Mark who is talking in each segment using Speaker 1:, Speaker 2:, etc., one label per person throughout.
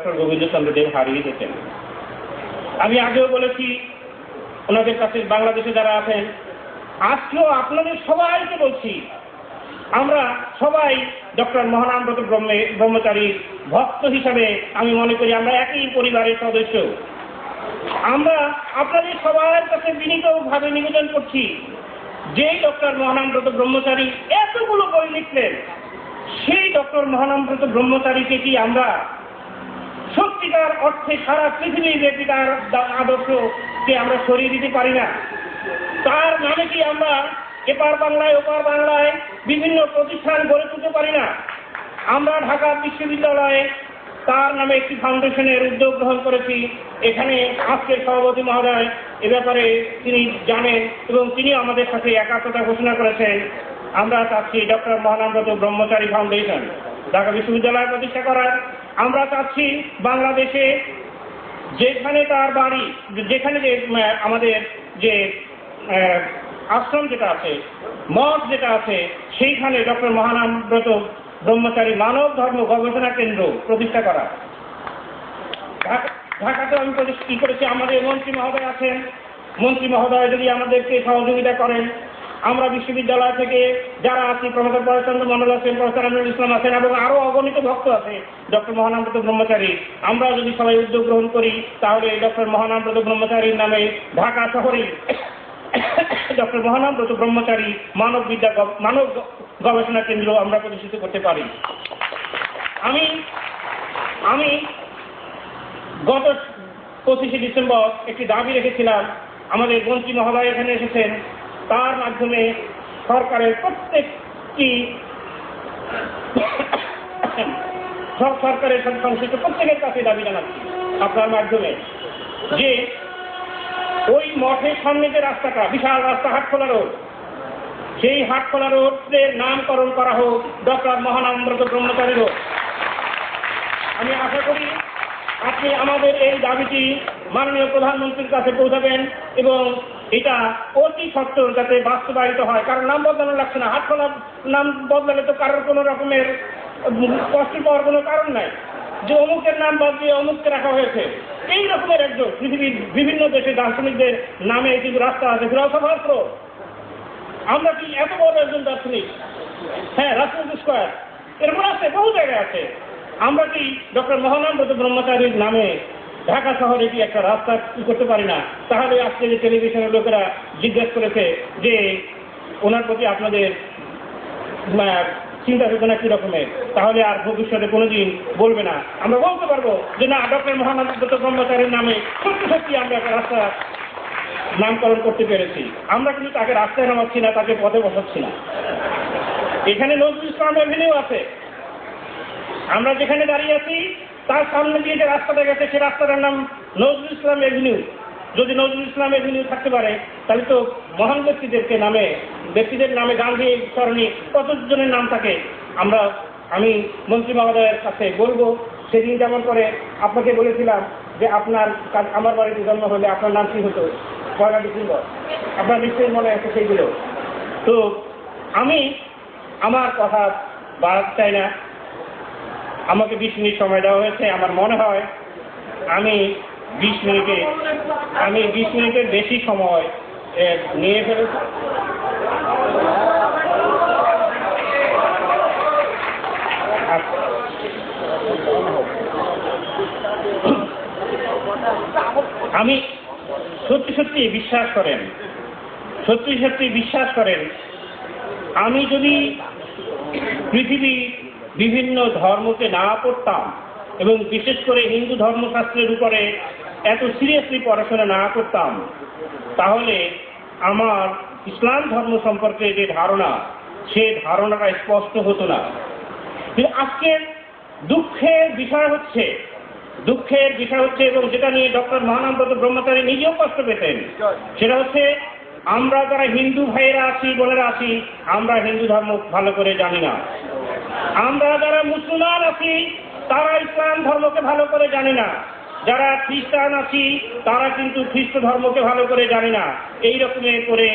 Speaker 1: Doctor Gobindachandra দেব হারিয়ে গেছেন। আমি আগেও বলেছি ওনাদের কাছে বাংলাদেশে যারা আছেন, আজকেও আপনাদের সবাইকে বলছি, আমরা সবাই ডক্টর মহানামব্রত ব্রহ্মচারীর ভক্ত হিসাবে আমি মনে করি আমরা একই পরিবারের সদস্য। আমরা আপনাদের সবার কাছে বিনীতভাবে নিবেদন করছি, যেই ডক্টর মহানামব্রত ব্রহ্মচারী এতগুলো বই লিখলেন, সেই ডক্টর মহানামব্রত ব্রহ্মচারীকে কি আমরা সত্যিকার অর্থে সারা পৃথিবীব্যাপী তার আদর্শকে আমরা সরিয়ে দিতে পারি না? তার নামে কি আমরা এপার বাংলায় ওপার বাংলায় বিভিন্ন প্রতিষ্ঠান গড়ে তুলতে পারি না? আমরা ঢাকা বিশ্ববিদ্যালয়ে তার নামে একটি ফাউন্ডেশনের উদ্যোগ গ্রহণ করেছি। এখানে আজকের সভাপতি মহোদয় এ ব্যাপারে তিনি জানেন এবং তিনি আমাদের সাথে একাত্মতা ঘোষণা করেছেন। আমরা চাচ্ছি ডক্টর মহানামব্রত ব্রহ্মচারী ফাউন্ডেশন ঢাকা বিশ্ববিদ্যালয় প্রতিষ্ঠা করার। আমরা চাচ্ছি বাংলাদেশে যেখানে তার বাড়ি, যেখানে যে আমাদের যে আশ্রম যেটা আছে, মঠ যেটা আছে, সেইখানে ডক্টর মহানামব্রত ব্রহ্মচারী মানব ধর্ম গবেষণা কেন্দ্র প্রতিষ্ঠা করা। ঢাকাতে আমি কি করেছি, আমাদের মন্ত্রী মহোদয় আছেন, মন্ত্রী মহোদয় যদি আমাদেরকে সহযোগিতা করেন, আমরা বিশ্ববিদ্যালয় থেকে যারা আছি, প্রফেসর পরেশচন্দ্র মন্ডল আছেন, প্রফেসর আমিনুল ইসলাম আছেন এবং আরো অগণিত ভক্ত আছে ডক্টর মহানামব্রত ব্রহ্মচারী, আমরা যদি সবাই উদ্যোগ গ্রহণ করি, তাহলে ডক্টর মহানামব্রত ব্রহ্মচারীর নামে ঢাকা শহরে ডক্টর মহানামব্রত ব্রহ্মচারী মানব গবেষণা কেন্দ্র আমরা প্রতিষ্ঠিত করতে পারি। আমি গত 25শে ডিসেম্বর একটি দাবি রেখেছিলাম, আমাদের মন্ত্রী মহোদয় এখানে এসেছেন, তার মাধ্যমে সরকারের প্রত্যেকটি সরকারের সাথে সংশ্লিষ্ট প্রত্যেকের কাছে দাবি জানাচ্ছি আপনার মাধ্যমে, যে ওই মঠের সামনে যে রাস্তাটা, বিশাল রাস্তা, হাটখোলা রোড, সেই হাটখোলা রোডের নামকরণ করা হোক ডক্টর মহানামব্রত ব্রহ্মচারী রোড। আমি আশা করি আপনি আমাদের এই দাবিটি মাননীয় প্রধানমন্ত্রীর কাছে পৌঁছাবেন এবং এটা অতি সত্বর যাতে বাস্তবায়িত হয়। কারণ নাম বদলানো লাগছে না, হাটখোলা নাম বদলালে তো কারোর কোনো রকমের কষ্ট পাওয়ার কোনো কারণ নাই যে অমুকের নাম বাদ দিয়ে অমুককে রাখা হয়েছে। এই রকমের একজন পৃথিবীর বিভিন্ন দেশে দার্শনিকদের নামে কিন্তু রাস্তা আছে, ফিলসফার্স রোড। আমরা কি এত বড় একজন দার্শনিক? হ্যাঁ, রাজনীতি স্কোয়ার, এরকম আছে, বহু জায়গায় আছে। আমরা কি ডক্টর মহানামব্রত ব্রহ্মচারীর নামে ঢাকা শহরে কি একটা রাস্তা করতে পারি না? তাহলে আজকে যে টেলিভিশনের লোকেরা জিজ্ঞেস করেছে যে ওনার প্রতি আপনাদের চিন্তা চেতনা কি রকমের, তাহলে আর ভবিষ্যতে কোনোদিন বলবে না। আমরা বলতে পারবো যে না, ডক্টর মহানামব্রত ব্রহ্মচারীর নামে সত্যি সত্যি আমরা একটা রাস্তা নামকরণ করতে পেরেছি। আমরা কিন্তু তাকে রাস্তায় নামাচ্ছি না, তাকে পথে বসাচ্ছি না। এখানে নজরুল ইসলাম এভিনিউ আছে, আমরা যেখানে দাঁড়িয়ে আছি তার সামনে দিয়ে যে রাস্তাটা গেছে সে রাস্তাটার নাম নজরুল ইসলাম এভিনিউ। যদি নজরুল ইসলাম এভিনিউ থাকতে পারে তাহলে তো মহান ব্যক্তিদের নামে গান্ধী সরণি কতজনের নাম থাকে। আমি মন্ত্রী মহোদয়ের কাছে বলবো, সেদিন যেমন করে আপনাকে বলেছিলাম যে আমার বাড়িতে জন্ম হলে আপনার নাম কি হতো, 1 ডিসেম্বর, আপনার নিশ্চয়ই মনে আছে সেইগুলো। তো আমি আমার কথা বাড়াতে চাই না, আমাকে 20 মিনিট সময় দেওয়া হয়েছে। আমার মনে হয় আমি 20 মিনিটের বেশি সময় নিয়ে ফেলেছি। আমি সত্যি সত্যি বিশ্বাস করেন আমি যদি পৃথিবী বিভিন্ন ধর্মকে না পড়তাম এবং বিশেষ করে হিন্দু ধর্মশাস্ত্রের উপরে এত সিরিয়াসলি পড়াশোনা না করতাম, তাহলে আমার ইসলাম ধর্ম সম্পর্কে যে ধারণা, সে ধারণাটা স্পষ্ট হতো না। কিন্তু আজকের দুঃখের বিষয় হচ্ছে এবং যেটা নিয়ে ডক্টর মহানামব্রত ব্রহ্মচারী নিজেও কষ্ট পেতেন, সেটা হচ্ছে আমরা যারা হিন্দু ভাইয়েরা আছি, বোনেরা আছি, আমরা হিন্দু ধর্ম ভালো করে জানি না। আমরা যারা মুসলমান আছি তারা ইসলাম ধর্মকে ভালো করে জানি না। যারা খ্রিস্টান আছি তারা কিন্তু খ্রিস্ট ধর্মকে ভালো করে জানি না। এই রকমের করে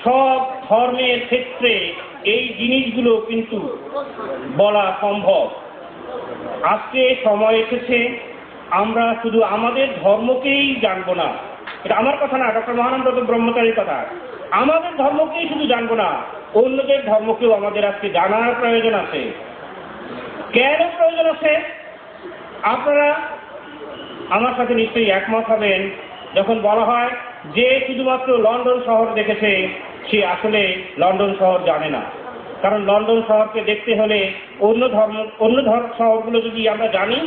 Speaker 1: সব ধর্মের ক্ষেত্রে এই জিনিসগুলো কিন্তু বলা সম্ভব। আজকে সময় এসেছে আমরা শুধু আমাদের ধর্মকেই জানবো না, এটা আমার কথা না, ডক্টর মহানন্দ ব্রহ্মচারীর কথা। আমাদের ধর্মকেই শুধু জানবো না, অন্যদের ধর্মকেও আমাদের আজকে জানার প্রয়োজন আছে। কেন প্রয়োজন আছে? আপনারা আমার সাথে নিশ্চয়ই একমত হবেন যখন বলা হয় যে শুধুমাত্র লন্ডন শহর দেখেছে সে আসলে লন্ডন শহর জানে না। কারণ লন্ডন শহরকে দেখতে হলে অন্য শহরগুলো যদি আমরা জানি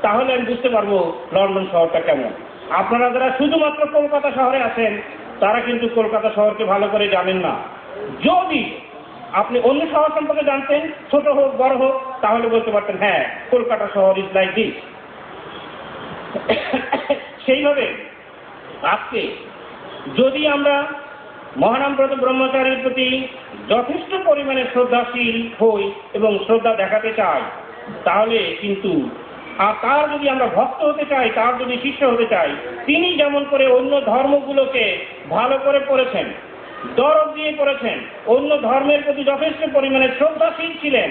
Speaker 1: তাহলে আমি বুঝতে পারবো লন্ডন শহরটা কেমন। আপনারা যারা শুধুমাত্র কলকাতা শহরে আছেন তারা কিন্তু কলকাতা শহরকে ভালো করে জানেন না। যদি আপনি অন্য শহর সম্পর্কে জানতেন, ছোট হোক বড় হোক, তাহলে বলতে পারতেন হ্যাঁ কলকাতা শহর ইজ লাইক দিস। সেইভাবে আজকে যদি আমরা মহানামব্রত ব্রহ্মচারীর প্রতি যথেষ্ট পরিমাণে শ্রদ্ধাশীল হই এবং শ্রদ্ধা দেখাতে চাই, তাহলে কিন্তু আর তার যদি আমরা ভক্ত হতে চাই, তার যদি শিষ্য হতে চাই, তিনি যেমন করে অন্য ধর্মগুলোকে ভালো করে পড়েছেন, দরদ দিয়ে পড়েছেন, অন্য ধর্মের প্রতি যথেষ্ট পরিমাণে শ্রদ্ধাশীল ছিলেন,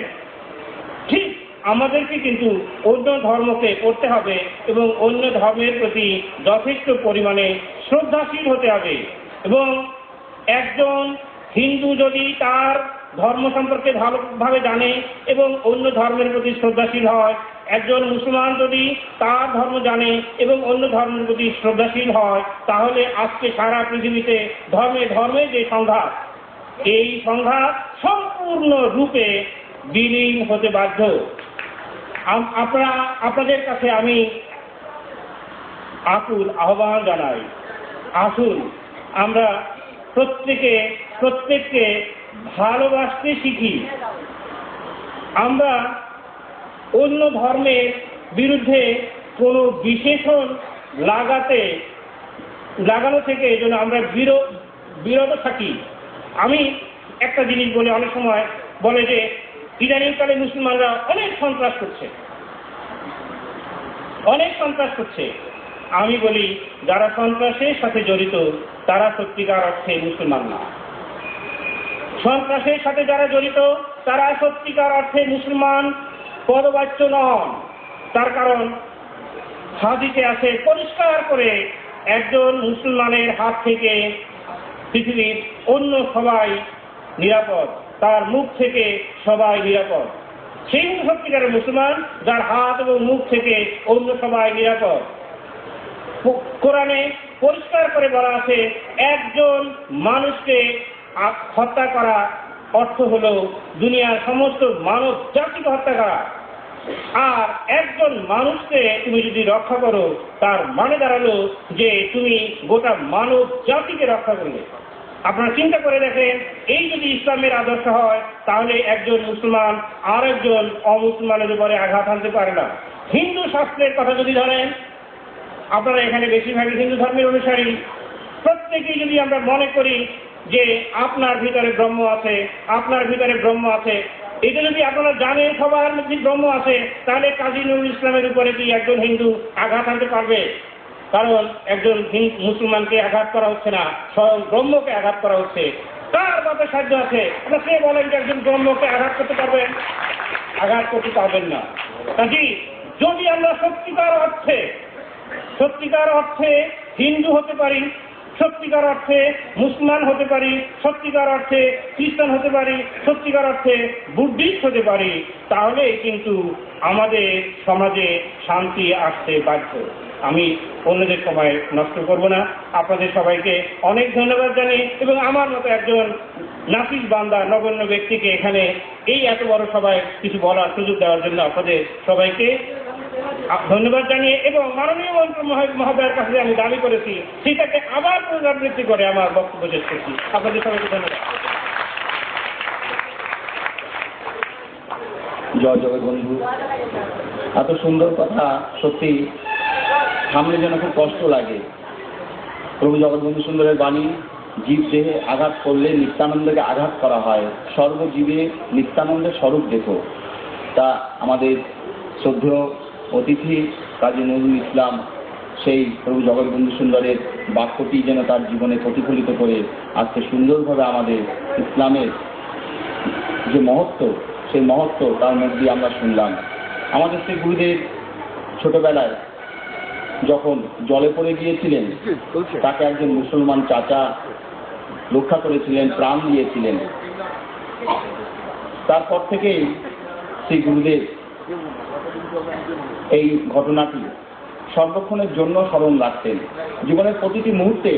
Speaker 1: ঠিক আমাদেরকে কিন্তু অন্য ধর্মকে পড়তে হবে এবং অন্য ধর্মের প্রতি যথেষ্ট পরিমাণে শ্রদ্ধাশীল হতে হবে। এবং একজন হিন্দু যদি তার ধর্ম সম্পর্কে ভালোভাবে জানে এবং অন্য ধর্মের প্রতি শ্রদ্ধাশীল হয়, একজন মুসলমান যদি তার ধর্ম জানে এবং অন্য ধর্মের প্রতি শ্রদ্ধাশীল হয়, তাহলে আজকে সারা পৃথিবীতে ধর্মে ধর্মে যে সংঘাত, এই সংঘাত সম্পূর্ণ রূপে বিলীন হতে বাধ্য। আপনাদের কাছে আমি আকুল আহ্বান জানাই, আসুন আমরা প্রত্যেককে ভালোবাসতে শিখি। আমরা অন্য ধর্মের বিরুদ্ধে কোনো বিশেষণ লাগানো থেকে যেন আমরা বিরত থাকি। আমি একটা জিনিস বলি, অনেক সময় বলে যে ইদানিংকালে মুসলমানরা অনেক সন্ত্রাস করছে। আমি বলি যারা সন্ত্রাসের সাথে জড়িত তারা সত্যিকার অর্থে মুসলমান না। সন্ত্রাসের সাথে যারা জড়িত তারা সত্যিকার অর্থে মুসলমান পদবাচ্য নন। তার কারণ হাদিসে আছে পরিষ্কার করে, একজন মুসলমানের হাত থেকে পৃথিবীর অন্য সবাই নিরাপদ, তার মুখ থেকে সবাই নিরাপদ। সেই সত্যিকারের মুসলমান যার হাত এবং মুখ থেকে অন্য সবাই নিরাপদ। কোরআনে পরিষ্কার করে বলা আছে একজন মানুষকে হত্যা করা অর্থ হলো দুনিয়ার সমস্ত মানব জাতিকে হত্যা করা। আর একজন মানুষকে তুমি যদি রক্ষা করো তার মানে দাঁড়ালো যে তুমি গোটা মানব জাতিকে রক্ষা করলে। আপনারা চিন্তা করে দেখেন, এই যদি ইসলামের আদর্শ হয় তাহলে একজন মুসলমান আর একজন অমুসলমানের উপরে আঘাত আনতে পারে না। হিন্দু শাস্ত্রের কথা যদি ধরেন, আপনারা এখানে বেশিরভাগই হিন্দু ধর্মের অনুসারী, প্রত্যেকেই যদি আমরা মনে করি যে আপনার ভিতরে ব্রহ্ম আছে, এটা যদি আপনারা জানেন সবার মধ্যে ব্রহ্ম আছে, তাহলে কাজী নজরুল ইসলামের উপরে কি একজন হিন্দু আঘাত আনতে পারবে? কারণ একজন মুসলমানকে আঘাত করা হচ্ছে না, স্বয়ং ব্রহ্মকে আঘাত করা হচ্ছে। তার মতো সাধ্য আছে, সে বলেন যে একজন ব্রহ্মকে আঘাত করতে পারবেন? আঘাত করতে পারবেন না। কাজী যদি আমরা সত্যিকার অর্থে হিন্দু হতে পারি, সত্যিকার অর্থে মুসলমান হতে পারি, সত্যিকার অর্থে খ্রিস্টান হতে পারি, সত্যিকার অর্থে বুদ্ধিস্ট হতে পারি, তাহলে কিন্তু আমাদের সমাজে শান্তি আসতে বাধ্য। আমি অন্যদের সময় নষ্ট করব না। আপনাদের সবাইকে অনেক ধন্যবাদ জানিয়ে এবং আমার মতো একজন নাফিস বান্দা নগণ্য ব্যক্তিকে এখানে এই এত বড় সভায় কিছু বলার সুযোগ দেওয়ার জন্য আপনাদের সবাইকে ধন্যবাদ জানিয়ে এবং মাননীয় মন্ত্রী মহোদয়ের কাছে আমি দাবি করেছি সেটাকে আবার পুনরাবৃত্তি করে আমার বক্তব্য শেষ করছি। আপনাদের সবাইকে ধন্যবাদ।
Speaker 2: জয় জগৎবন্ধু, এত সুন্দর কথা সত্যি সামনে যেন খুব কষ্ট লাগে। প্রভু জগৎবন্ধু সুন্দরের বাণী, জীব দেহে আঘাত করলে নিত্যানন্দকে আঘাত করা হয়, সর্বজীবে নিত্যানন্দের স্বরূপ দেখো। তা আমাদের শ্রদ্ধেয় অতিথি কাজী নজরুল ইসলাম সেই প্রভু জগৎবন্ধু সুন্দরের বাক্যটি যেন তার জীবনে প্রতিফলিত করে আজকে সুন্দরভাবে আমাদের ইসলামের যে মহত্ব, সেই মহত্ব তার মধ্যে আমরা শুনলাম। আমাদের সেই গুরুদেব ছোটবেলায় যখন জলে পড়ে গিয়েছিলেন তাকে একজন মুসলমান চাচা রক্ষা করেছিলেন, প্রাণ দিয়েছিলেন। তারপর থেকেই শ্রী গুরুদেব এই ঘটনাটি সর্বক্ষণের জন্য স্মরণ রাখতেন। জীবনের প্রতিটি মুহূর্তে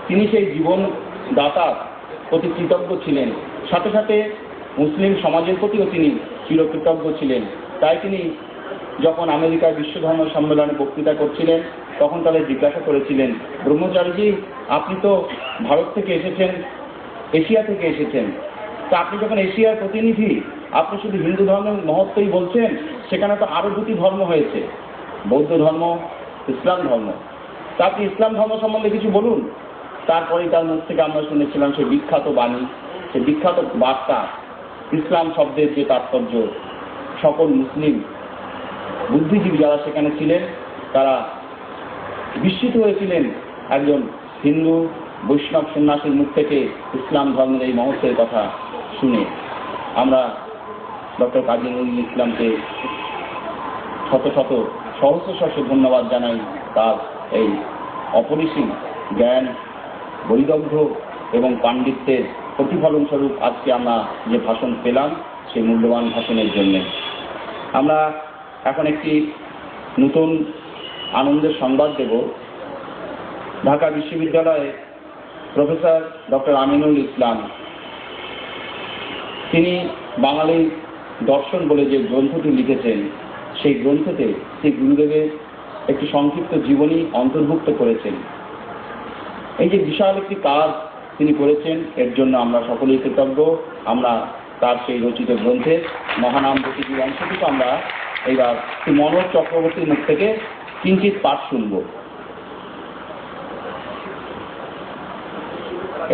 Speaker 2: তিনি সেই জীবন দাতার প্রতি কৃতজ্ঞ ছিলেন, সাথে সাথে মুসলিম সমাজের প্রতিও তিনি চিরকৃতজ্ঞ ছিলেন। তাই তিনি যখন আমেরিকায় বিশ্ব ধর্ম সম্মেলনে বক্তৃতা করছিলেন তখন তাদের জিজ্ঞাসা করেছিলেন, ব্রহ্মচারীজি আপনি তো ভারত থেকে এসেছেন, এশিয়া থেকে এসেছেন, তা আপনি যখন এশিয়ার প্রতিনিধি আপনি শুধু হিন্দু ধর্মের মহত্বই বলছেন, সেখানে তো আরো দুটি ধর্ম হয়েছে, বৌদ্ধ ধর্ম, ইসলাম ধর্ম, তা আপনি ইসলাম ধর্ম সম্বন্ধে কিছু বলুন। তারপরেই তার মুখ থেকে আমরা শুনেছিলাম সেই বিখ্যাত বাণী, সেই বিখ্যাত বার্তা, ইসলাম শব্দের যে তাৎপর্য। সকল মুসলিম বুদ্ধিজীবী যারা সেখানে ছিলেন তারা বিস্মিত হয়েছিলেন একজন হিন্দু বৈষ্ণব সন্ন্যাসীর মুখ থেকে ইসলাম ধর্মের এই মহত্বের কথা শুনে। আমরা ডক্টর কাজী নজরুল ইসলামকে শত শত সহস্র ধন্যবাদ জানাই তার এই অপরিসীম জ্ঞান, বৈদগ্ধ্য এবং পাণ্ডিত্যের প্রতিফলন স্বরূপ আজকে আমরা যে ভাষণ পেলাম সেই মূল্যবান ভাষণের জন্য। আমরা এখন একটি নতুন আনন্দের সংবাদ দেব। ঢাকা বিশ্ববিদ্যালয়ে প্রফেসর ডক্টর আমিনুল ইসলাম, তিনি বাঙালি দর্শন বলে যে গ্রন্থটি লিখেছেন সেই গ্রন্থতে শ্রী গুরুদেবের একটি সংক্ষিপ্ত জীবনী অন্তর্ভুক্ত করেছেন। এই যে বিশাল একটি কাজ তিনি করেছেন এর জন্য আমরা সকলেই কৃতজ্ঞ। আমরা তার সেই রচিত গ্রন্থের মহানাম প্রতীকী অংশটুকু আমরা এইবার শ্রী মনোজ চক্রবর্তীর মুখ থেকে কিঞ্চিৎ পাঠ শুনব।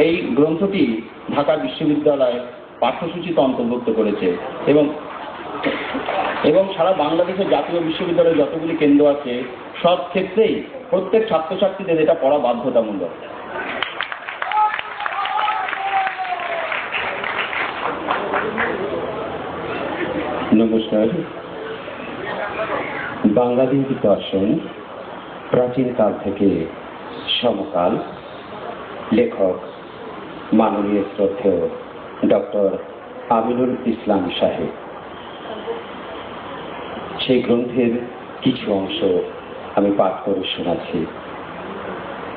Speaker 2: এই গ্রন্থটি ঢাকা বিশ্ববিদ্যালয় পাঠ্যসূচিতে অন্তর্ভুক্ত করেছে এবং সারা বাংলাদেশের জাতীয় বিশ্ববিদ্যালয়ে যতগুলি কেন্দ্র আছে সব ক্ষেত্রেই প্রত্যেক ছাত্রছাত্রীদের এটা পড়া বাধ্যতামূলক।
Speaker 3: নমস্কার। বাঙালির দর্শন প্রাচীনকাল থেকে সমকাল। লেখক মাননীয় শ্রদ্ধেয় ডক্টর আমিনুল ইসলাম সাহেব। সেই গ্রন্থের কিছু অংশ আমি পাঠ করে শোনাচ্ছি।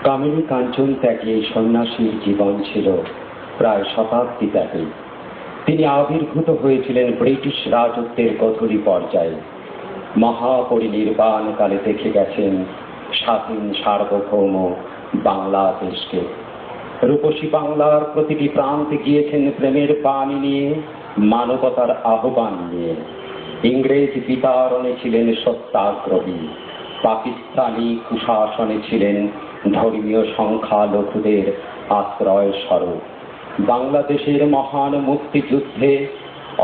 Speaker 3: কামিনী কাঞ্চন ত্যাগী সন্ন্যাসীর জীবন ছিল প্রায় শতাব্দী ব্যাপী। তিনি আবির্ভূত হয়েছিলেন ব্রিটিশ রাজত্বের গধূলি পর্যায়ে। মহাপরিনির্বাণ কালে দেখে গেছেন স্বাধীন সার্বভৌম বাংলাদেশকে। রূপসী বাংলার প্রতিটি প্রান্তে গিয়েছেন প্রেমের বাণী নিয়ে, মানবতার আহ্বান নিয়ে। ইংরেজ বিতাড়নে ছিলেন সত্যাগ্রহী, পাকিস্তানি কুশাসনে ছিলেন ধর্মীয় সংখ্যালঘুদের আশ্রয় স্বরূপ। বাংলাদেশের মহান মুক্তিযুদ্ধে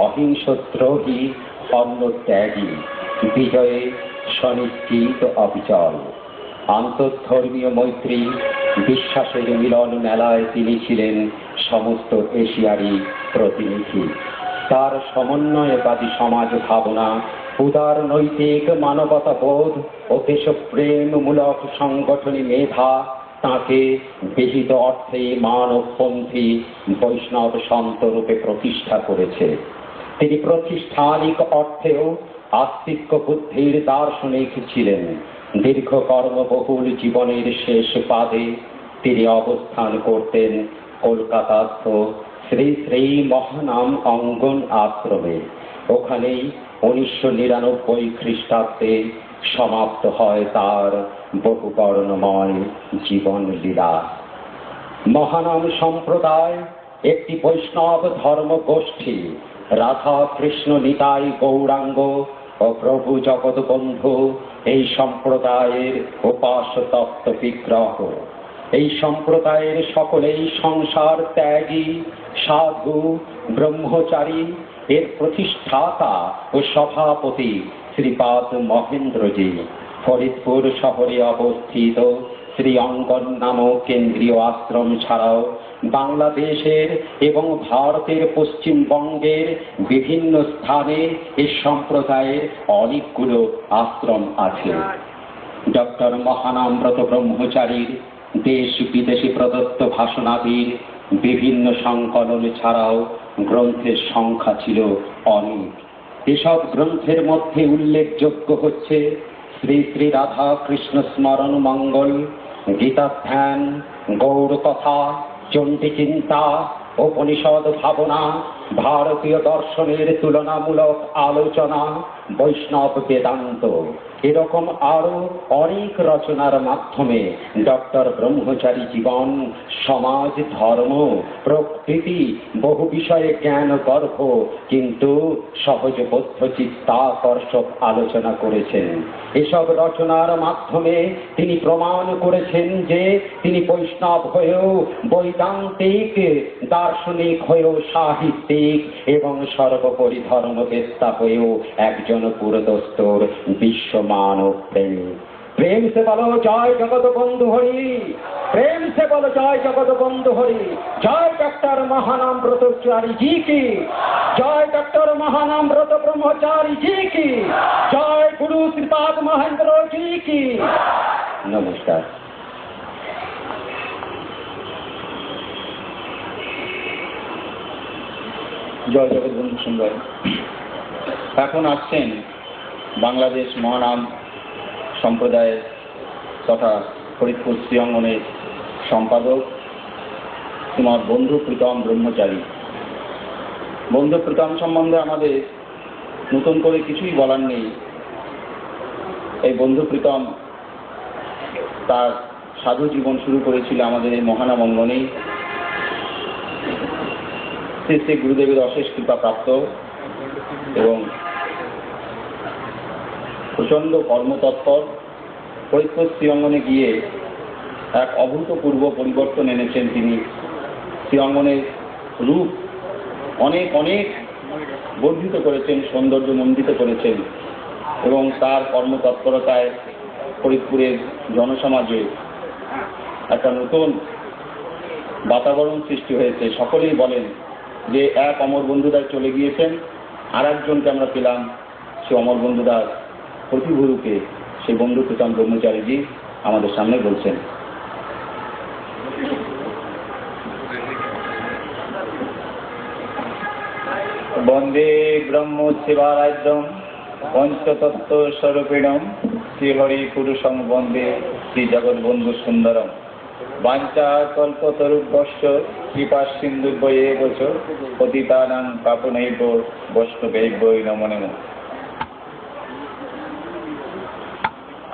Speaker 3: অহিংসদ্রোহী অন্নত্যাগী, বিজয়ে সুনিশ্চিত অবিচল। আন্তঃধর্মীয় মৈত্রী বিশ্বাসের মিলন মেলায় তিনি ছিলেন সমস্ত এশিয়ারই প্রতিনিধি। তার সমন্বয়বাদী সমাজ ভাবনা, উদার নৈতিক মানবতাবোধ ও দেশপ্রেমমূলক সংগঠনী মেধা তাঁকে বিহিত অর্থে মানবপন্থী বৈষ্ণব সন্ত রূপে প্রতিষ্ঠা করেছে। তিনি প্রতিষ্ঠানিক অর্থেও আস্তিক্য বুদ্ধির দার্শনিক ছিলেন। দীর্ঘ কর্মবহুল জীবনের শেষ পাদে তিনি অবস্থান করতেন কলকাতাস্থ শ্রী শ্রী মহানাম অঙ্গন আশ্রমে। ওখানেই 1999 খ্রিস্টাব্দে সমাপ্ত হয় তার বহুবর্ণময় জীবন লীলা। মহানাম সম্প্রদায় একটি বৈষ্ণব ধর্ম গোষ্ঠী। রাধা কৃষ্ণ নিতাই গৌরাঙ্গ ও প্রভু জগৎবন্ধু এই সম্প্রদায়ের উপাস্য তত্ত্ব বিগ্রহ। এই সম্প্রদায়ের সকলেই সংসার ত্যাগী, সাধু, ব্রহ্মচারী। এর প্রতিষ্ঠাতা ও সভাপতি শ্রীপাদ মহেন্দ্রজি। ফরিদপুর শহরে অবস্থিত শ্রী অঙ্গন নামক কেন্দ্রীয় আশ্রম ছাড়াও বাংলাদেশের এবং ভারতের পশ্চিমবঙ্গের বিভিন্ন স্থানে এই সম্প্রদায়ের অনেকগুলো আশ্রম আছে। ডক্টর মহানামব্রত ব্রহ্মচারীর দেশ বিদেশে প্রদত্ত ভাষণাদির বিভিন্ন সংকলন ছাড়াও গ্রন্থের সংখ্যা ছিল অনেক। এসব গ্রন্থের মধ্যে উল্লেখযোগ্য হচ্ছে শ্রী শ্রী রাধা কৃষ্ণ স্মরণ মঙ্গল, গীতাধ্যান, গৌড়কথা, চণ্ডী চিন্তা, উপনিষদ ভাবনা, ভারতীয় দর্শনের তুলনামূলক আলোচনা, বৈষ্ণব বেদান্ত, এরকম আরো অনেক রচনার মাধ্যমে ডক্টর ব্রহ্মচারী জীবন, সমাজ, ধর্ম, প্রকৃতি বহু বিষয়ে জ্ঞান গর্ভ কিন্তু সহজবোধ্য চিত্তাকর্ষক আলোচনা করেছেন। এসব রচনার মাধ্যমে তিনি প্রমাণ করেছেন যে তিনি বৈষ্ণব হয়েও বৈদান্তিক, দার্শনিক হয়েও সাহিত্যিক এবং সর্বোপরি ধর্মবেত্তা হয়েও একজন পুরোদস্তুর বিশ্ব মানব প্রেমী। প্রেম সে বলো জয় জগৎ বন্ধু হরি, প্রেম সে বলো জয় জগৎ বন্ধু হরি। জয় ডক্টর মহানাম ব্রতচারী জি কি, জয় ডক্টর মহানাম ব্রত ব্রহ্মচারী জি কি, জয় গুরু শ্রীপাদ মহেন্দ্র জি কি। নমস্কার।
Speaker 2: জয় জগৎ বন্ধু সুন্দর। এখন আসছেন বাংলাদেশ মহানাম সম্প্রদায়ের তথা ফরিদপুর শ্রীঅঙ্গনের সম্পাদক শ্রীমৎ বন্ধু প্রীতম ব্রহ্মচারী। বন্ধু প্রীতম সম্বন্ধে আমাদের নতুন করে কিছুই বলার নেই। এই বন্ধু প্রীতম তার সাধু জীবন শুরু করেছিল আমাদের এই মহানাম অঙ্গনেই। শ্রী শ্রী গুরুদেবের অশেষ কৃপা প্রাপ্ত এবং প্রচণ্ড কর্মতৎপর ফরিদপুর শ্রীঅঙ্গনে গিয়ে এক অভূতপূর্ব পরিবর্তন এনেছেন তিনি। শ্রীঅঙ্গনের রূপ অনেক অনেক বর্ধিত করেছেন, সৌন্দর্য মণ্ডিত করেছেন এবং তার কর্মতৎপরতায় ফরিদপুরের জনসমাজে একটা নতুন বাতাবরণ সৃষ্টি হয়েছে। সকলেই বলেন যে এক অমর বন্ধুদার চলে গিয়েছেন, আর একজনকে আমরা পেলাম, সে অমর বন্ধুদার প্রতিভূরূপে সেই বন্ধু প্রীতম ব্রহ্মচারীজি আমাদের সামনে বলছেন। বন্দে ব্রহ্ম সেবারাজ্যম পঞ্চতত্ত্ব স্বরূপিণম শ্রীহরি পুরুষং বন্দে শ্রী জগৎবন্ধু সুন্দরম বাঞ্ছা কল্পতরুভ্যশ্চ কৃপা সিন্ধুভ্যেব চ পতিতানাং পাবনৈব বৈষ্ণবেভ্যো নমো নমঃ।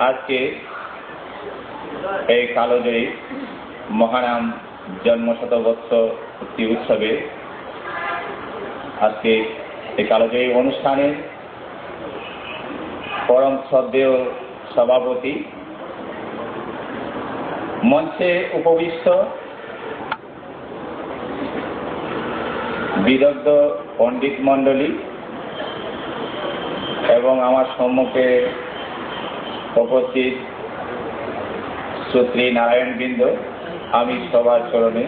Speaker 2: আজকে এই কালজয়ী মহানাম জন্মশতবর্ষপূর্তি উৎসবে আজকে এই কালজয়ী অনুষ্ঠানে পরম শ্রদ্ধেয় সভাপতি, মঞ্চে উপবিষ্ট বিদগ্ধ পণ্ডিত মণ্ডলী এবং আমার সম্মুখে উপস্থিত শ্রোত্রী নারায়ণবৃন্দ, আমি সবার চরণে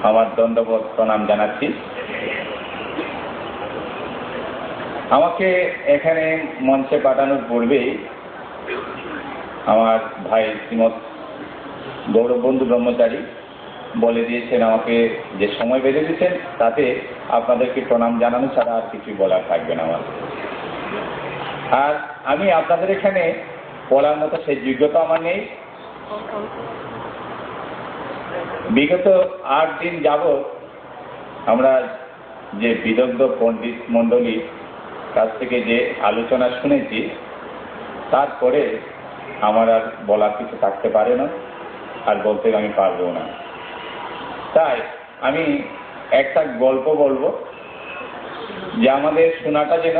Speaker 2: আমার দণ্ডবোধ প্রণাম জানাচ্ছি। আমাকে এখানে মঞ্চে পাঠানোর পূর্বেই আমার ভাই শ্রীমৎ গৌরববন্ধু ব্রহ্মচারী বলে দিয়েছেন আমাকে যে সময় বেঁধে দিচ্ছেন তাতে আপনাদেরকে প্রণাম জানানো ছাড়া আর কিছু বলার থাকবে না আমার। আর আমি আপনাদের এখানে বলার মতো সেই যোগ্যতা আমার নেই। বিগত 8 দিন যাবৎ আমরা যে বিদগ্ধ পণ্ডিত মণ্ডলী কাছ থেকে যে আলোচনা শুনেছি, তারপরে আমার আর বলার কিছু থাকতে পারে না, আর বলতে আমি পারবো না। তাই আমি একটা গল্প বলবো যে আমাদের শোনাটা যেন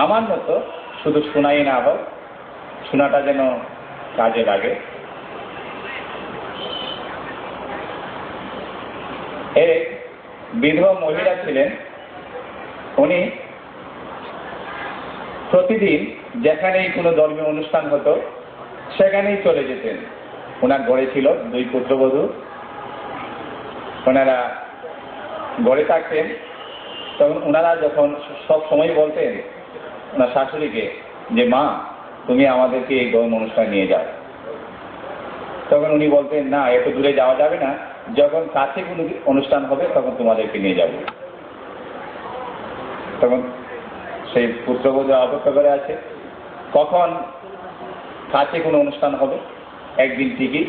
Speaker 2: আমার মতো শুধু শোনাই না হোক, শোনাটা যেন কাজে লাগে। এক বিধবা মহিলা ছিলেন, উনি প্রতিদিন যেখানেই কোনো ধর্মীয় অনুষ্ঠান হতো সেখানেই চলে যেতেন। ওনার ঘরে ছিল 2 পুত্রবধূ। ওনারা ঘরে থাকতেন, তখন ওনারা যখন সব সময় বলতেন ওনার শাশুড়িকে যে মা তুমি আমাদেরকে এই ধর্ম অনুষ্ঠানে নিয়ে যাও। তখন উনি বলতেন, না, এত দূরে যাওয়া যাবে না, যখন কাছে কোনো অনুষ্ঠান হবে তখন তোমাদেরকে নিয়ে যাব। তখন সেই পুত্রবধূ অপেক্ষা করে আছে কখন কাছে কোনো অনুষ্ঠান হবে। একদিন ঠিকই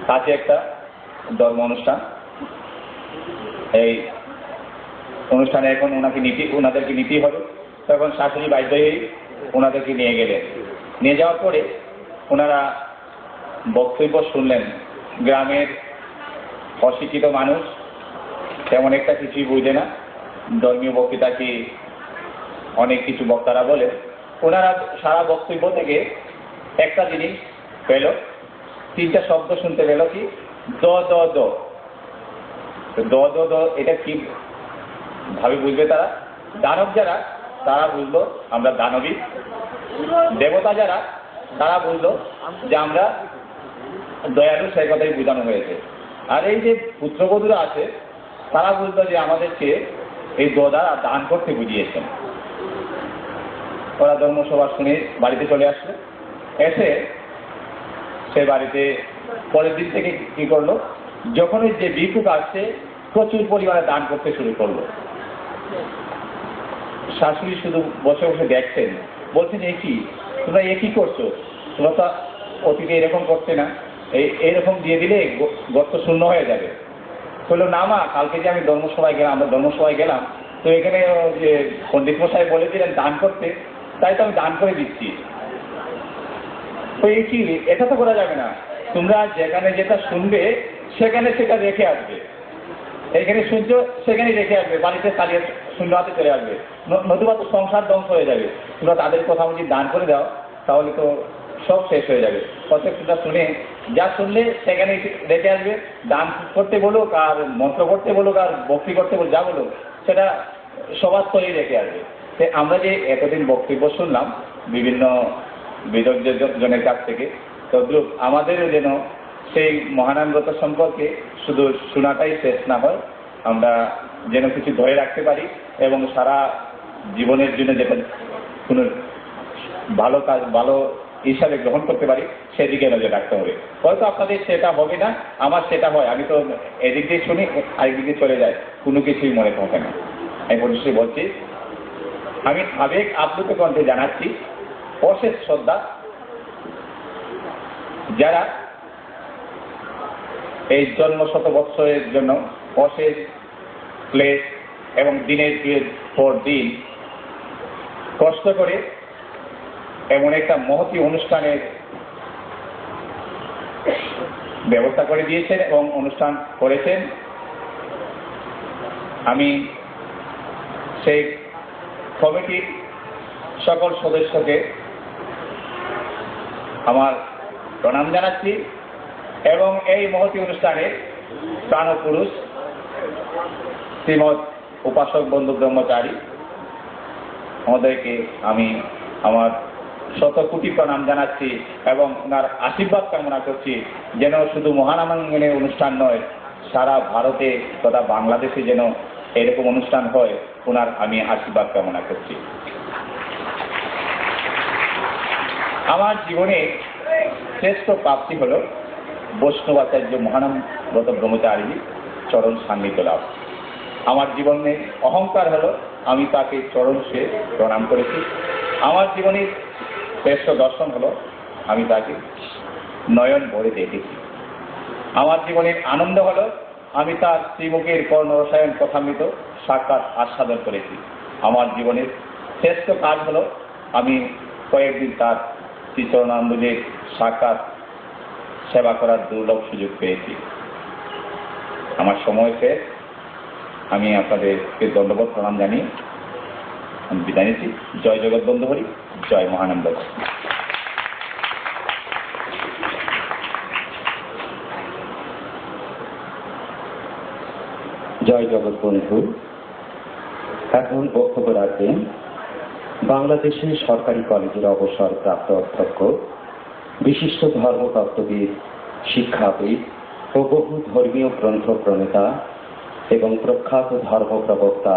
Speaker 2: কাছে একটা ধর্ম অনুষ্ঠান, এই অনুষ্ঠানে এখন ওনাদেরকে নিতেই হবে। তখন শাশুড়ি বাধ্য হয়ে ওনাদেরকে নিয়ে গেলেন। নিয়ে যাওয়ার পরে ওনারা বক্তব্য শুনলেন। গ্রামের অশিক্ষিত মানুষ, তেমন একটা কিছুই বুঝে না, ধর্মীয় বক্তৃতা কি অনেক কিছু বক্তারা বলে। ওনারা সারা বক্তব্য থেকে একটা জিনিস পেল, 3টা শব্দ শুনতে পেল, কি দ দ দ দ দ দ। এটা কি ভাবে বুঝবে তারা? দানব যারা তারা বুঝলো আমরা দানবী, দেবতা যারা তারা বুঝলো যে আমরা দয়ালু, সেই কথাই বোঝানো হয়েছে। আর এই যে পুত্রবধূরা আছে তারা বুঝলো যে আমাদেরকে এই দ্বারা দান করতে বুঝিয়েছেন। ওরা ধর্মসভা শুনে বাড়িতে চলে আসলো। এসে সে বাড়িতে পরের দিন থেকে কি করলো, যখন ওই যে ভিক্ষুক আসছে প্রচুর পরিমাণে দান করতে শুরু করলো। শাশুড়ি শুধু বসে বসে দেখছেন, বলছেন, এ কি তোমরা এ কি করছো? তোমরা তো অতীতে এরকম করছে না, এইরকম দিয়ে দিলে গর্ত শূন্য হয়ে যাবে। বললো, না মা, কালকে যে আমি ধর্মসভায় গেলাম, আমরা ধর্মসভায় গেলাম, তো এখানে যে পণ্ডিত মশাই বলে দিলেন দান করতে, তাই তো আমি দান করে দিচ্ছি। তো এই কি, এটা তো করা যাবে না। তোমরা যেখানে যেটা শুনবে সেখানে সেটা রেখে আসবে, এখানে শুনছো সেখানেই রেখে আসবে, বাড়িতে চালিয়ে শূন্য হাতে চলে আসবে, নতুবা তো সংসার ধ্বংস হয়ে যাবে। তোমরা তাদের কথা যদি দান করে দাও তাহলে তো সব শেষ হয়ে যাবে। প্রত্যেকটা শুনে যা শুনলে সেখানে রেখে আসবে। দান করতে বলুক আর মন্ত্র করতে বলুক আর ভক্তি করতে বলুক, যা বলুক সেটা সবার স্থলেই রেখে আসবে। আমরা যে এতদিন বক্তব্য শুনলাম বিভিন্ন বিদগ্ধজনের কাছ থেকে, তদ্রূপ আমাদেরও যেন সেই মহানানগত সম্পর্কে শুধু শোনাটাই শেষ না হয়, আমরা যেন কিছু ধরে রাখতে পারি এবং সারা জীবনের জন্য যেটা কোনো ভালো কাজ ভালো হিসাবে গ্রহণ করতে পারি সেদিকে নজর রাখতে হবে। হয়তো আপনাদের সেটা হবে না, আমার সেটা হয়। আমি তো এদিক দিয়ে শুনি, আরেক দিকে চলে যায়, কোনো কিছুই মনে থাকে না। আমি পরিশেষে বলছি, আমি আবেগ আপ্লুত কণ্ঠে জানাচ্ছি অশেষ শ্রদ্ধা যারা এই জন্ম শত বৎসরের জন্য অশেষ ক্লেশ এবং দিনের পর দিন কষ্ট করে এমন একটা মহতী অনুষ্ঠানের ব্যবস্থা করে দিয়েছেন এবং অনুষ্ঠান করেছেন। আমি সেই কমিটির সকল সদস্যকে আমার প্রণাম জানাচ্ছি এবং এই মহতী অনুষ্ঠানে প্রাণপুরুষ শ্রীমৎ উপাসক বন্ধু ব্রহ্মচারী মহোদয়কে আমি আমার শত কোটি প্রণাম জানাচ্ছি এবং ওনার আশীর্বাদ কামনা করছি, যেন শুধু মহানামাঙ্গনে অনুষ্ঠান নয়, সারা ভারতে তথা বাংলাদেশে যেন এরকম অনুষ্ঠান হয়, ওনার আমি আশীর্বাদ কামনা করছি। আমার জীবনে শ্রেষ্ঠ প্রাপ্তি হল বৈষ্ণবাচার্য মহানামগত ব্রহ্মচারী চরণ সান্নিধ্য লাভ। আমার জীবনে অহংকার হলো আমি তাকে চরণ সে প্রণাম করেছি। আমার জীবনের শ্রেষ্ঠ দর্শন হলো আমি তাকে নয়ন ভরে দেখেছি। আমার জীবনের আনন্দ হলো আমি তার শ্রীমুখের কর্ণ রসায়ন কথামৃত সাক্ষাৎ আস্বাদন করেছি। আমার জীবনের শ্রেষ্ঠ কাজ হলো আমি কয়েকদিন তার শ্রীচরণানন্দদের সাক্ষাৎ সেবা করার দুর্লভ সুযোগ পেয়েছি। আমার সময় শেষ। আমি আপনাদেরকে দণ্ডবোধ প্রণাম জানিয়ে আমি বিদায় নিচ্ছি। জয় জগৎবন্ধু হরি, জয় মহানন্দ।
Speaker 3: জয় জগৎবন্ধু। এখন বক্তব্য রাখবেন বাংলাদেশের সরকারি কলেজের অবসরপ্রাপ্ত অধ্যক্ষ, বিশিষ্ট ধর্মতত্ত্ববিদ, শিক্ষাবিদ ও বহু ধর্মীয় গ্রন্থ প্রণেতা এবং প্রখ্যাত ধর্ম প্রবক্তা,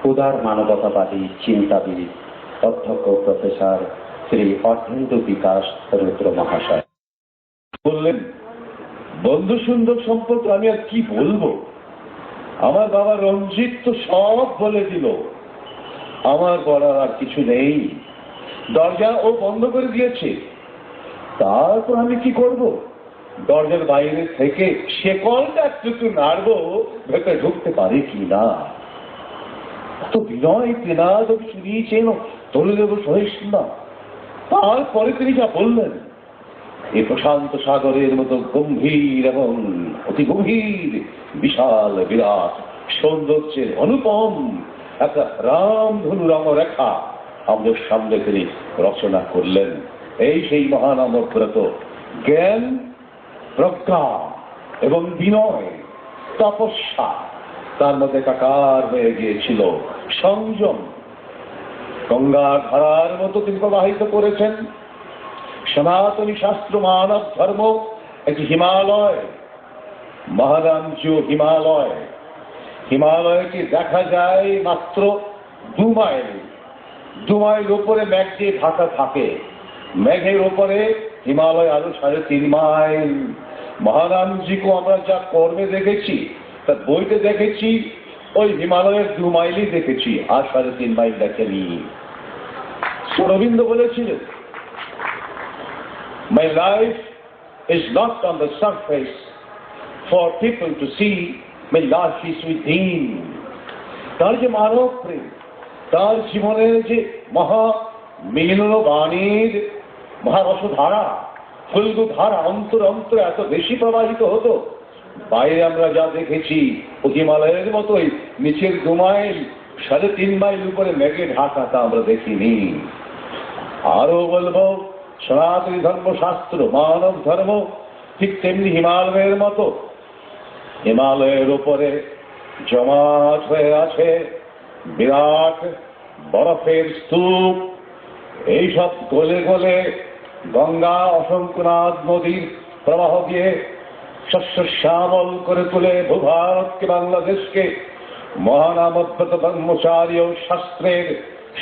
Speaker 3: উদার মানবতাবাদী চিন্তাবিদ, অধ্যক্ষ প্রফেসর শ্রী অর্ধেন্দু বিকাশ রুদ্র মহাশয়।
Speaker 4: বললেন, বন্ধু সুন্দর সম্পর্কে আমি আর কি বলবো? আমার বাবা রঞ্জিত তো সব বলে দিল, আমার বলার আর কিছু নেই। দরজা ও বন্ধ করে দিয়েছে, তারপর আমি কি করব? দরজার বাইরে থেকে শেকলটা একটু নাড়বো, ভেতরে ঢুকতে পারে কি না। তো বিনয় তেনা যদি শুনিয়েছেন তরুদেব সহিষ্ণু, তারপরে তিনি যা বললেন, এই প্রশান্ত সাগরের মতো গম্ভীর এবং অতি গভীর বিশাল বিরাট সৌন্দর্যের অনুপম একটা রামধনু রঙরেখা আমাদের সামনে তিনি রচনা করলেন। এই সেই মহানামব্রত জ্ঞান, প্রজ্ঞা এবং বিনয়, তপস্যা, তার মধ্যে একাকার হয়ে গিয়েছিল সংযম। গঙ্গার ধারার মতো তিনি প্রবাহিত করেছেন। সনাতনী শাস্ত্র মানব ধর্ম একটি হিমালয়, মহারামজু হিমালয়। হিমালয়কে দেখা যায় মাত্র 2 মাইল। 2 মাইল উপরে মেঘ দিয়ে ঢাকা থাকে, মেঘের উপরে হিমালয় আরো 3.5 মাইল। মহারামজিকে আমরা যা কর্মে দেখেছি, তার বইতে দেখেছি, ওই হিমালয়ের 2 মাইলই দেখেছি, আর 3.5 মাইল দেখেনি। অরবিন্দ বলেছিলেন, My life is not on the surface for people to see, my life is within. তার যে মানব প্রেম, তার জীবনের যে মহা মিলন বাণীর মহারসধারা, ফুলগু ধারা অন্তর অন্তর এত বেশি প্রবাহিত হতো। বাইরে আমরা যা দেখেছি ও হিমালয়ের মতোই নিচের 2 মাইল 3.5 মাইল উপরে মেঘে ঢাকা, তা আমরা দেখিনি। আরো বলবো, সনাতনী ধর্মশাস্ত্র মানব ধর্ম ঠিক তেমনি হিমালয়ের মতো। হিমালয়ের উপরে জমাট হয়ে আছে বিরাট বরফের স্তূপ। এইসব গলে গলে গঙ্গা অসংখ্যনাথ নদীর প্রবাহ দিয়ে শস্য শ্যামল করে তুলে ভূভারতকে, বাংলাদেশকে মহানামব্রত ব্রহ্মচারী ও শাস্ত্রের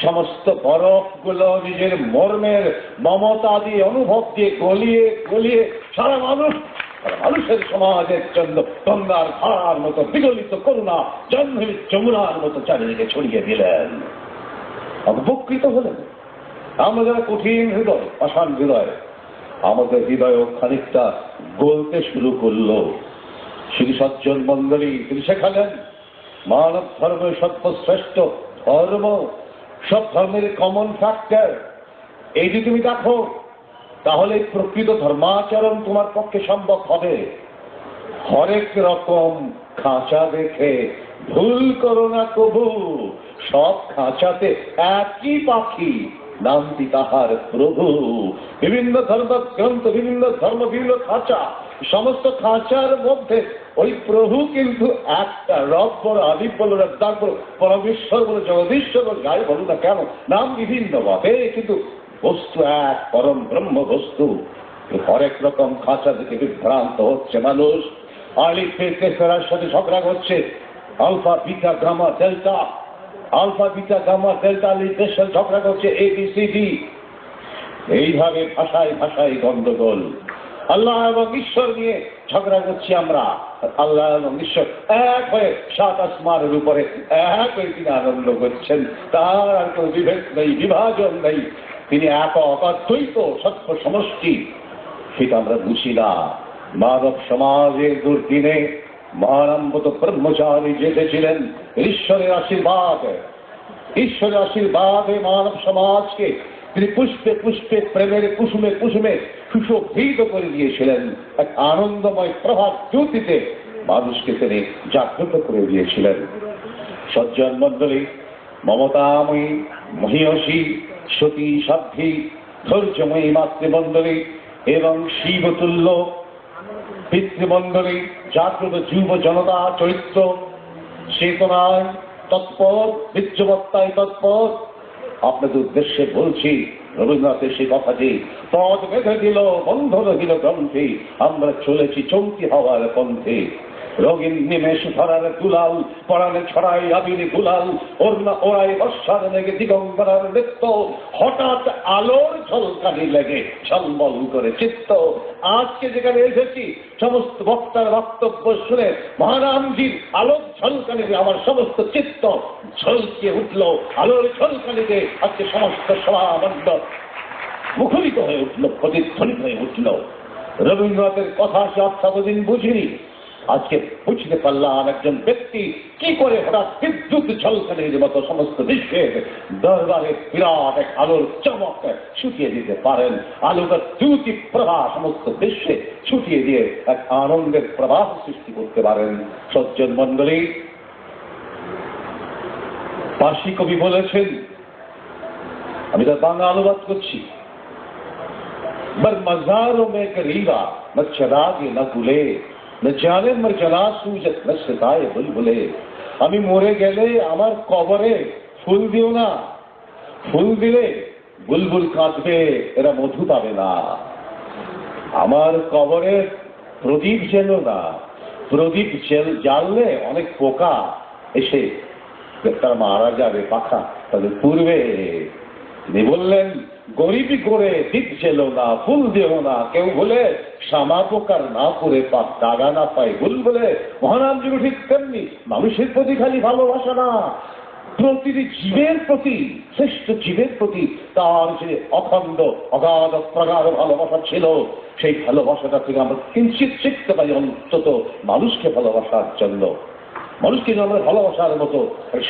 Speaker 4: সমস্ত বরফগুলো নিজের মর্মের মমতা দিয়ে, অনুভব দিয়ে গলিয়ে গলিয়ে সারা মানুষের সমাজের জন্য গঙ্গার ধারার মতো বিগলিত করুণা জন্মের যমুনার মতো চারিদিকে ছড়িয়ে দিলেন। উপকৃত হলেন। আমরা যারা কঠিন হৃদয়, পাষাণ হৃদয়, আমাদের হৃদয় খানিকটা গলতে শুরু করলো। শ্রী সজ্জন মন্ডলী তিনি শেখালেন, মানব ধর্মের সর্বশ্রেষ্ঠ ধর্ম, সব ধর্মের কমন ফ্যাক্টর। এই যদি তুমি দেখো, তাহলে প্রকৃত ধর্মাচরণ তোমার পক্ষে সম্ভব হবে। হরেক রকম খাঁচা দেখে ভুল করো না কবু, সব খাঁচাতে একই পাখি, নামটি তাহার প্রভু। বিভিন্ন ধর্মগ্রন্থ, বিভিন্ন ধর্ম, বিভিন্ন খাঁচা, সমস্ত খাঁচার মধ্যে ওই প্রভু কিন্তু একটা। রব বলো, আদিব বলো, রব্দাক বলো, পরমেশ্বর বলো, জগদীশ্বর বলো, যাই বলো না কেন, নাম বিভিন্ন ভাবে, কিন্তু বস্তু এক, পরম ব্রহ্ম বস্তু। হরেক রকম খাঁচা থেকে বিভ্রান্ত হচ্ছে মানুষ। আলিফ বের সাথে ঝগড়া করছে, alpha beta gamma delta, alpha beta gamma delta আলিফের সাথে ঝগড়া করছে, ABCD। এইভাবে ভাষায় ভাষায় গন্ডগোল। আল্লাহ এবং ঈশ্বর নিয়ে ঝগড়া করছি আমরা। আল্লাহ এবং ঈশ্বর এক হয়ে 7 আসমানের উপরে এক হয়ে তিনি আনন্দ করছেন। তার আর কোনো বিভেদ নেই, বিভাজন নেই। তিনি একক, অদ্বৈত, সত্য সমষ্টি। সেটা আমরা বুঝি না। মানব সমাজের দুর্দিনে মহানামব্রত ব্রহ্মচারী যেতেছিলেন ঈশ্বরের আশীর্বাদ। ঈশ্বরের আশীর্বাদে মানব সমাজকে তিনি পুষ্পে পুষ্পে, প্রেমের কুসুমে কুসুমে সুশোভিত করে দিয়েছিলেন। এক আনন্দময় প্রভাত জ্যোতিতে মানুষকে তিনি জাগ্রত করে দিয়েছিলেন। সজ্জন মন্ডলী, মমতাময়ী, মহিয়সী, সতী, সাধ্বী, ধৈর্যময়ী মাতৃমণ্ডলী এবং শিবতুল্য পিতৃমণ্ডলী, জাগ্রত যুব জনতা চরিত্র, চেতনায় তৎপর, বীর্যবত্তায় তৎপর। আপনাদের উদ্দেশ্যে বলছি, রবীন্দ্রনাথের সেই কথাটি, পদ বেঁধে দিল, বন্ধ রহিল গ্রন্থে, আমরা চলেছি চৌকি হওয়ার পন্থে। রঙিন নিমেষ ধরার দুলাল, পরাণে ছড়াই আবির গুলাল, ওরাই বর্ষার লেগে দিগম্বরার নৃত্য, হঠাৎ আলোর ঝলকানি লেগে ঝলমল করে চিত্ত। আজকে যেখানে এসেছি সমস্ত বক্তার বক্তব্য শুনে মহারামজির আলোর ঝলকানিতে আমার সমস্ত চিত্ত ঝলকে উঠল, আলোর ঝলকানিতে আজকে সমস্ত সভা মণ্ডপ মুখরিত হয়ে উঠল, প্রতিধ্বনিত হয়ে উঠল। রবীন্দ্রনাথের কথা সে অর্থাৎদিন বুঝিনি, আজকে বুঝতে পারলাম একজন ব্যক্তি কি করে হঠাৎ বিদ্যুৎ ঝলকানির মতো সমস্ত বিশ্বের দরবারে বিরাট এক আলোর চমক ছুটিয়ে দিতে পারেন। আলোকের দ্যুতি প্রবাহ সমস্ত বিশ্বে ছুটিয়ে দিয়ে এক আনন্দের প্রবাহ সৃষ্টি করতে পারেন। সজ্জন মন্ডলী, পার্সি কবি বলেছেন, আমি তার বাংলা অনুবাদ করছি, बर मज़ारों में करीबा न चरागे न गुले न जाने मर जला सूजत न सताए बुलबुले। আমি মরে গেলে আমার কবরে ফুল দিও না, ফুল দিলে বুলবুল কাঁদবে, এরা মধু পাবে না। আমার কবরে প্রদীপ জ্বেলো না, প্রদীপ জ্বাললে অনেক পোকা এসে তারা মারা যাবে, পাখা তাদের পূর্বে। তিনি বললেন, গরিবী করে দীপ জ্বেলো না, ফুল দিও না, কেউ বলে শ্যামা পোকার না করে পাক দাগা না পায় ভুল বলে। মহানামজি ঠিক তেমনি মানুষের প্রতি খালি ভালোবাসা না, প্রতিটি জীবের প্রতি, শ্রেষ্ঠ জীবের প্রতি তার যে অখণ্ড অগাধ প্রগাঢ় ভালোবাসা ছিল, সেই ভালোবাসাটা থেকে আমরা কিঞ্চিত শিখতে পারি অন্তত মানুষকে ভালোবাসার জন্য। মানুষকে আমরা ভালোবাসার মতো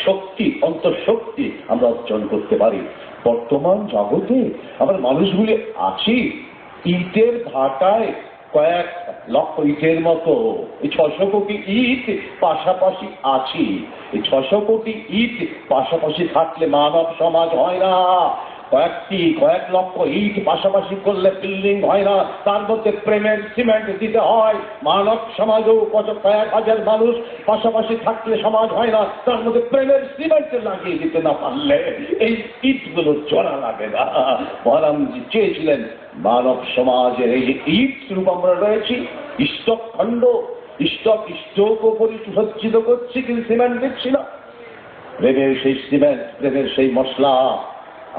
Speaker 4: শক্তি, অন্তঃশক্তি আমরা অর্জন করতে পারি। বর্তমান জগতে আমরা মানুষগুলি আছি ইটের ভাটায়, কয়েক লক্ষ ইটের মতো। এই 600 কোটি ইট পাশাপাশি আছি। এই 600 কোটি ইট পাশাপাশি থাকলে মানব সমাজ হয় না। কয়েক লক্ষ ইট পাশাপাশি করলে বিল্ডিং হয় না, তার মধ্যে প্রেমের সিমেন্ট দিতে হয়। মানব সমাজও কয়েক হাজার মানুষ পাশাপাশি থাকলে সমাজ হয় না, তার মধ্যে প্রেমের সিমেন্ট লাগিয়ে দিতে না পারলে এই ইটগুলো জোড়া লাগে না। মহারামজি চেয়েছিলেন মানব সমাজের এই যে ইট রূপ আমরা রয়েছি, স্টক খণ্ড, স্টক উপরে সুসজ্জিত করছি, কিন্তু সিমেন্ট দিচ্ছি না। প্রেমের সেই সিমেন্ট, প্রেমের সেই মশলা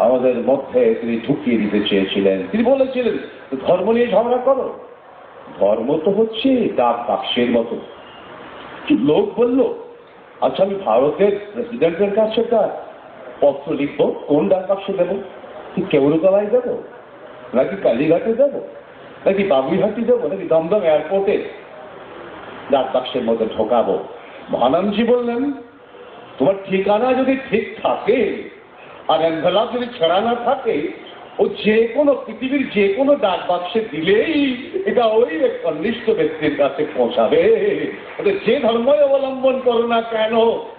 Speaker 4: আমাদের মধ্যে তিনি ঢুকিয়ে দিতে চেয়েছিলেন। তিনি বলেছিলেন, ধর্ম নিয়ে ঝগড়া করো, ধর্ম তো হচ্ছে ডাক বাক্সের মতো। লোক বলল, আচ্ছা আমি ভারতের প্রেসিডেন্টের কাছে একটা পত্র লিখবো, কোন ডাক বাক্সে দেবো? কেউরতলায় দেবো, নাকি কালীঘাটে দেবো, নাকি বাবুইহাটি দেবো, নাকি দমদম এয়ারপোর্টে ডাক বাক্সের মধ্যে ঢোকাবো? মহানামজি বললেন, তোমার ঠিকানা যদি ঠিক থাকে আর এনভেলপ যদি ছেঁড়া না থাকে, ও যে কোনো পৃথিবীর যে কোনো ডাক বাক্সে দিলেই এটা ওই অনিষ্ট ব্যক্তির কাছে পৌঁছাবে। ওদের যে ধর্মই অবলম্বন করো না কেন,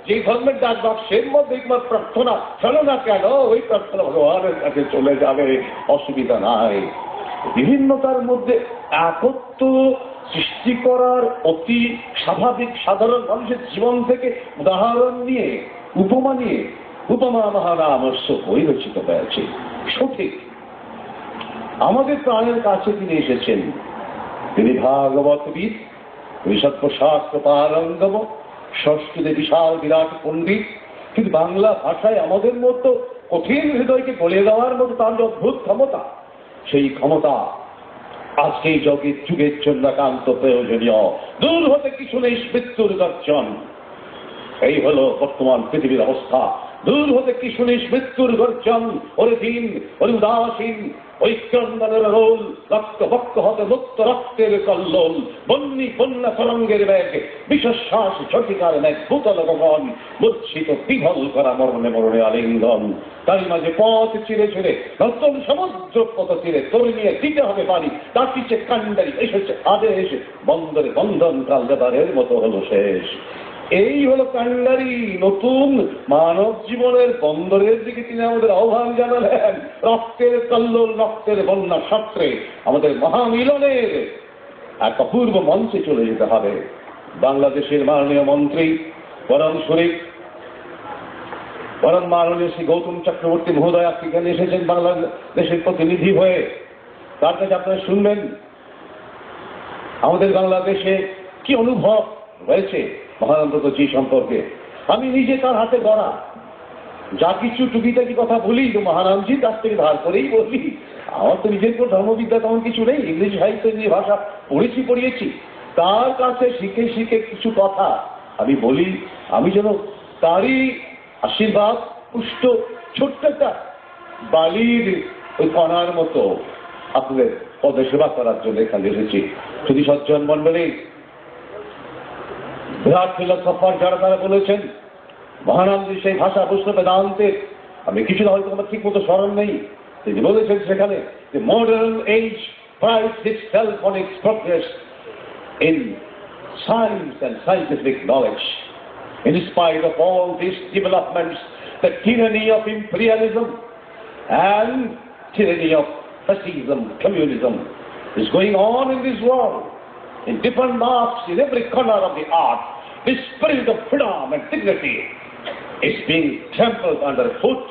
Speaker 4: যে ধর্মের ডাক বাক্সের মধ্যে তোমার প্রার্থনা চলো না কেন, ওই প্রার্থনা ভগবানের কাছে চলে যাবে, অসুবিধা নাই। বিভিন্নতার মধ্যে একত্ব সৃষ্টি করার অতি স্বাভাবিক সাধারণ মানুষের জীবন থেকে উদাহরণ নিয়ে, উপমা নিয়ে, উপমা মহারামস্য বই রচিত হয়েছে। সঠিক আমাদের প্রাণের কাছে তিনি এসেছেন। তিনি ভাগবতবিদ, তিনি সত্যশাস্ত্র পারঙ্গম, সংস্কৃতে বিশাল বিরাট পণ্ডিত, কিন্তু বাংলা ভাষায় আমাদের মতো কঠিন হৃদয়কে গলে দেওয়ার মতো তার যে অদ্ভুত ক্ষমতা, সেই ক্ষমতা আজকে এই যুগের জন্য একান্ত প্রয়োজনীয়। দূর হতে কিছু নেই মৃত্যুর গর্জন, এই হলো বর্তমান পৃথিবীর অবস্থা। দূর হতে কি শুনিস মৃত্যুর গর্জন, ওরে দিন, ওরে উদাসীন, ওই ক্রন্দনের রোল, রক্ত বক্ষ হতে মুক্ত রক্তের কল্লোল, বন্যী বন্যা তরঙ্গের ব্যাগ, বিশ্বশ্বাস ঝটিকার ন্যাক ভূতল গগন, মূর্ছিত বিহল করা মরণে মরণে আলিঙ্গন। তার মাঝে পথ চিরে ছিঁড়ে নতুন সমুদ্র পথ চিরে তোর নিয়ে দিতে হবে বাড়ি, ডাকিছে কান্ডারি, এসেছে আদেশ, বন্দরে বন্ধন কাল দেবারের মতো হলো শেষ। এই হলো কান্ডারি। নতুন মানব জীবনের বন্দরের দিকে তিনি আমাদের আহ্বান জানালেন। রক্তের কল্লোল, রক্তের বন্যা সত্রে আমাদের মহামিলনের এক অপূর্ব মঞ্চে চলে যেতে হবে। বাংলাদেশের মাননীয় মন্ত্রী পরম শরীফ, পরম মাননীয় শ্রী গৌতম চক্রবর্তী মহোদয় এখানে এসেছেন বাংলাদেশের প্রতিনিধি হয়ে। তার কাছে আপনারা শুনবেন আমাদের বাংলাদেশে কি অনুভব হয়েছে মহানন্দজি সম্পর্কে। আমি নিজে তার হাতে গড়া যা কিছু টুকিটাকি কথা বলি তো মহারামজির কাছ থেকে ধার করেই বলি। আমার তো নিজের কোনো ধর্মবিদ্যা তেমন কিছু নেই, ইংরেজি সাহিত্য নিয়ে ভাষা পড়িয়েছি। তার কাছে শিখে শিখে কিছু কথা আমি বলি, আমি যেন তারই আশীর্বাদ পুষ্ট ছোট্ট একটা বালির ওই কণার মতো আপনাদের পদে সেবা করার জন্য এখানে এসেছি। যদি সজ্জন মন্ডলী বিরাট ফিলোসফার যারা তারা বলেছেন মহানন্দী সেই ভাষা বৈষ্ণব বেদান্তের, আমি কিছুটা হয়তো আমার ঠিক মতো স্মরণ নেই, তিনি বলেছেন সেখানে যে modern age prides itself on its progress in science and scientific knowledge. In spite of all these developments, the tyranny of imperialism and tyranny of fascism, communism is going on in this world. In different marks, in every corner of the earth, this spirit of freedom and dignity is being trampled underfoot.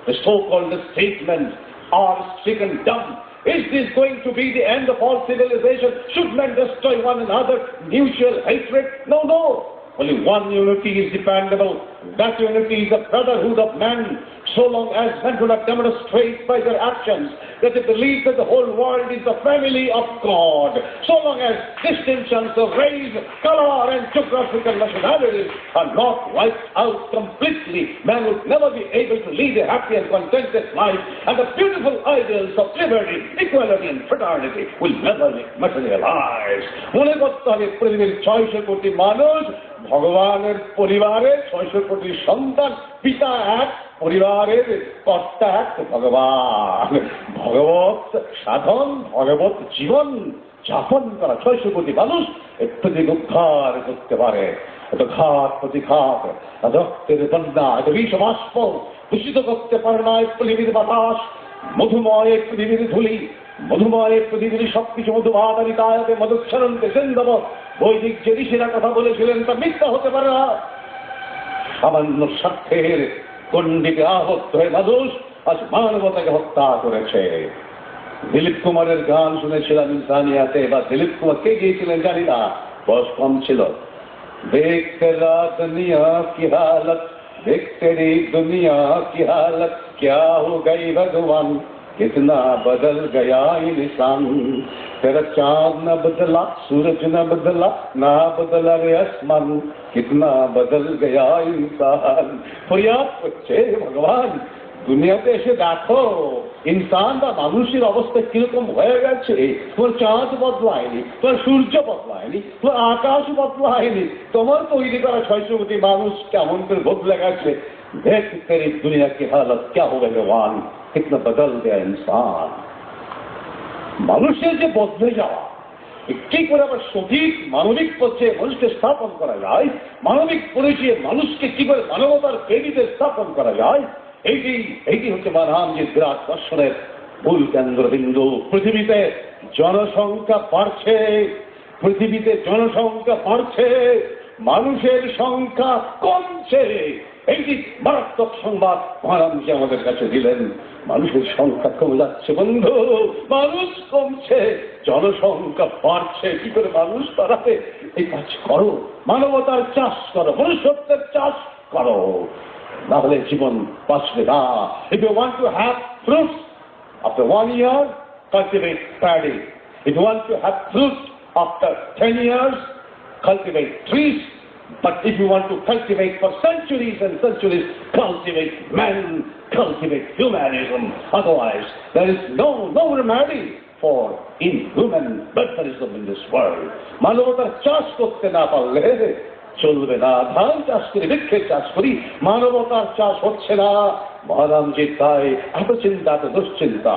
Speaker 4: The so-called statesmen are stricken dumb. Is this going to be the end of all civilization? Should men destroy one another? Mutual hatred? No, no. Only one unity is dependable. That unity is the brotherhood of men. So long as men do not demonstrate by their actions that they believe that the whole world is the family of God, so long as distinctions of race, color, and geographical nationalities are not wiped out completely, man will never be able to lead a happy and contented life, and the beautiful ideals of liberty, equality, and fraternity will never materialize. মনে করতে হবে পৃথিবীর 600 কোটি মানুষ ভগবানের পরিবারে, 600 কোটি সন্তান, পিতা এক, পরিবারের কর্তা এক ভগবান। ভগবত সাধন, ভগবত জীবন যাপন করা 600 কোটি মানুষ এই পৃথিবী উদ্ধার করতে পারে। এত ঘাত প্রতিঘাত, এত রক্তের বন্যা, এত বিষ বাষ্প দূষিত করতে পারে না এই পৃথিবীর বাতাস। মধুময় পৃথিবীর ধুলি, মধুময় পৃথিবীর সবকিছু মধুবাদারি কায়তে মধুক্ষরণকে সেন্দব। বৈদিক যে ঋষিরা কথা বলেছিলেন তা মিথ্যা হতে পারে না। সামান্য স্বার্থের গণ্ডিতে আবদ্ধ হয়ে মানুষ আজ মানবতাকে হত্যা করেছে। দিলীপ কুমারের গান শুনেছিলাম ইনসানিয়াতে, বা দিলীপ কুমার কে গিয়েছিলেন জানি না, বয়স কম ছিল। দেখতে দুনিয়া কি হালত, দেখতে রে দুনিয়া কি হালত, क्या हो गई भगवान कितना बदल गया इंसान, तेरा चांद न बदला, सूरज न बदला, ना बदला रे आसमान, कितना बदल गया इंसान। फरियाद করছে ভগবান দুনিয়াতে এসে দেখো ইনসান বা মানুষের অবস্থা কিরকম হয়ে গেছে। তোমার চাঁদ বদলায়নি, তোমার সূর্য বদলায়নি, তোমার আকাশ বদলায়নি, তোমার তৈরি করা 600 কোটি মানুষ কেমন করে বদলে গেছে। देख तेरी दुनिया की हालत क्या हो गई भगवान, कितना बदल गया इंसान। মানুষের যে বদলে যাওয়া, কি করে আবার সঠিক মানবিক পথে মানুষকে স্থাপন করা যায়, মানবিক পরিচয়ে মানুষকে কি করে মানবতার প্রেরিতে স্থাপন করা যায়, এইটি হচ্ছে মহারামজির বিরাট দর্শনের মূল কেন্দ্রবিন্দু। পৃথিবীতে জনসংখ্যা বাড়ছে, পৃথিবীতে জনসংখ্যা বাড়ছে, মানুষের সংখ্যা কমছে। এইটি মারাত্মক সংবাদ মহারামজি আমাদের কাছে দিলেন। মানুষের সংখ্যা কমে যাচ্ছে বন্ধু, মানুষ কমছে, জনসংখ্যা বাড়ছে। কি করে মানুষ বাড়াবে? এই কাজ করো, মানবতার চাষ করো, মনুষ্যত্বের চাষ করো, না হলে জীবন বাঁচবে না। If you want to have fruits after 1 year, cultivate paddy. If you want to have fruits after 10 years, cultivate trees. But if you want to cultivate for centuries and centuries, cultivate men, cultivate humanism. Otherwise, there is no remedy for inhuman barbarism in this world. মানবতার চাষ করতে না পারলে চলবে না। ধান চাষ করি, বৃক্ষের চাষ করি, মানবতার চাষ হচ্ছে না। মহারামজি তাই এত চিন্তা, এত দুশ্চিন্তা।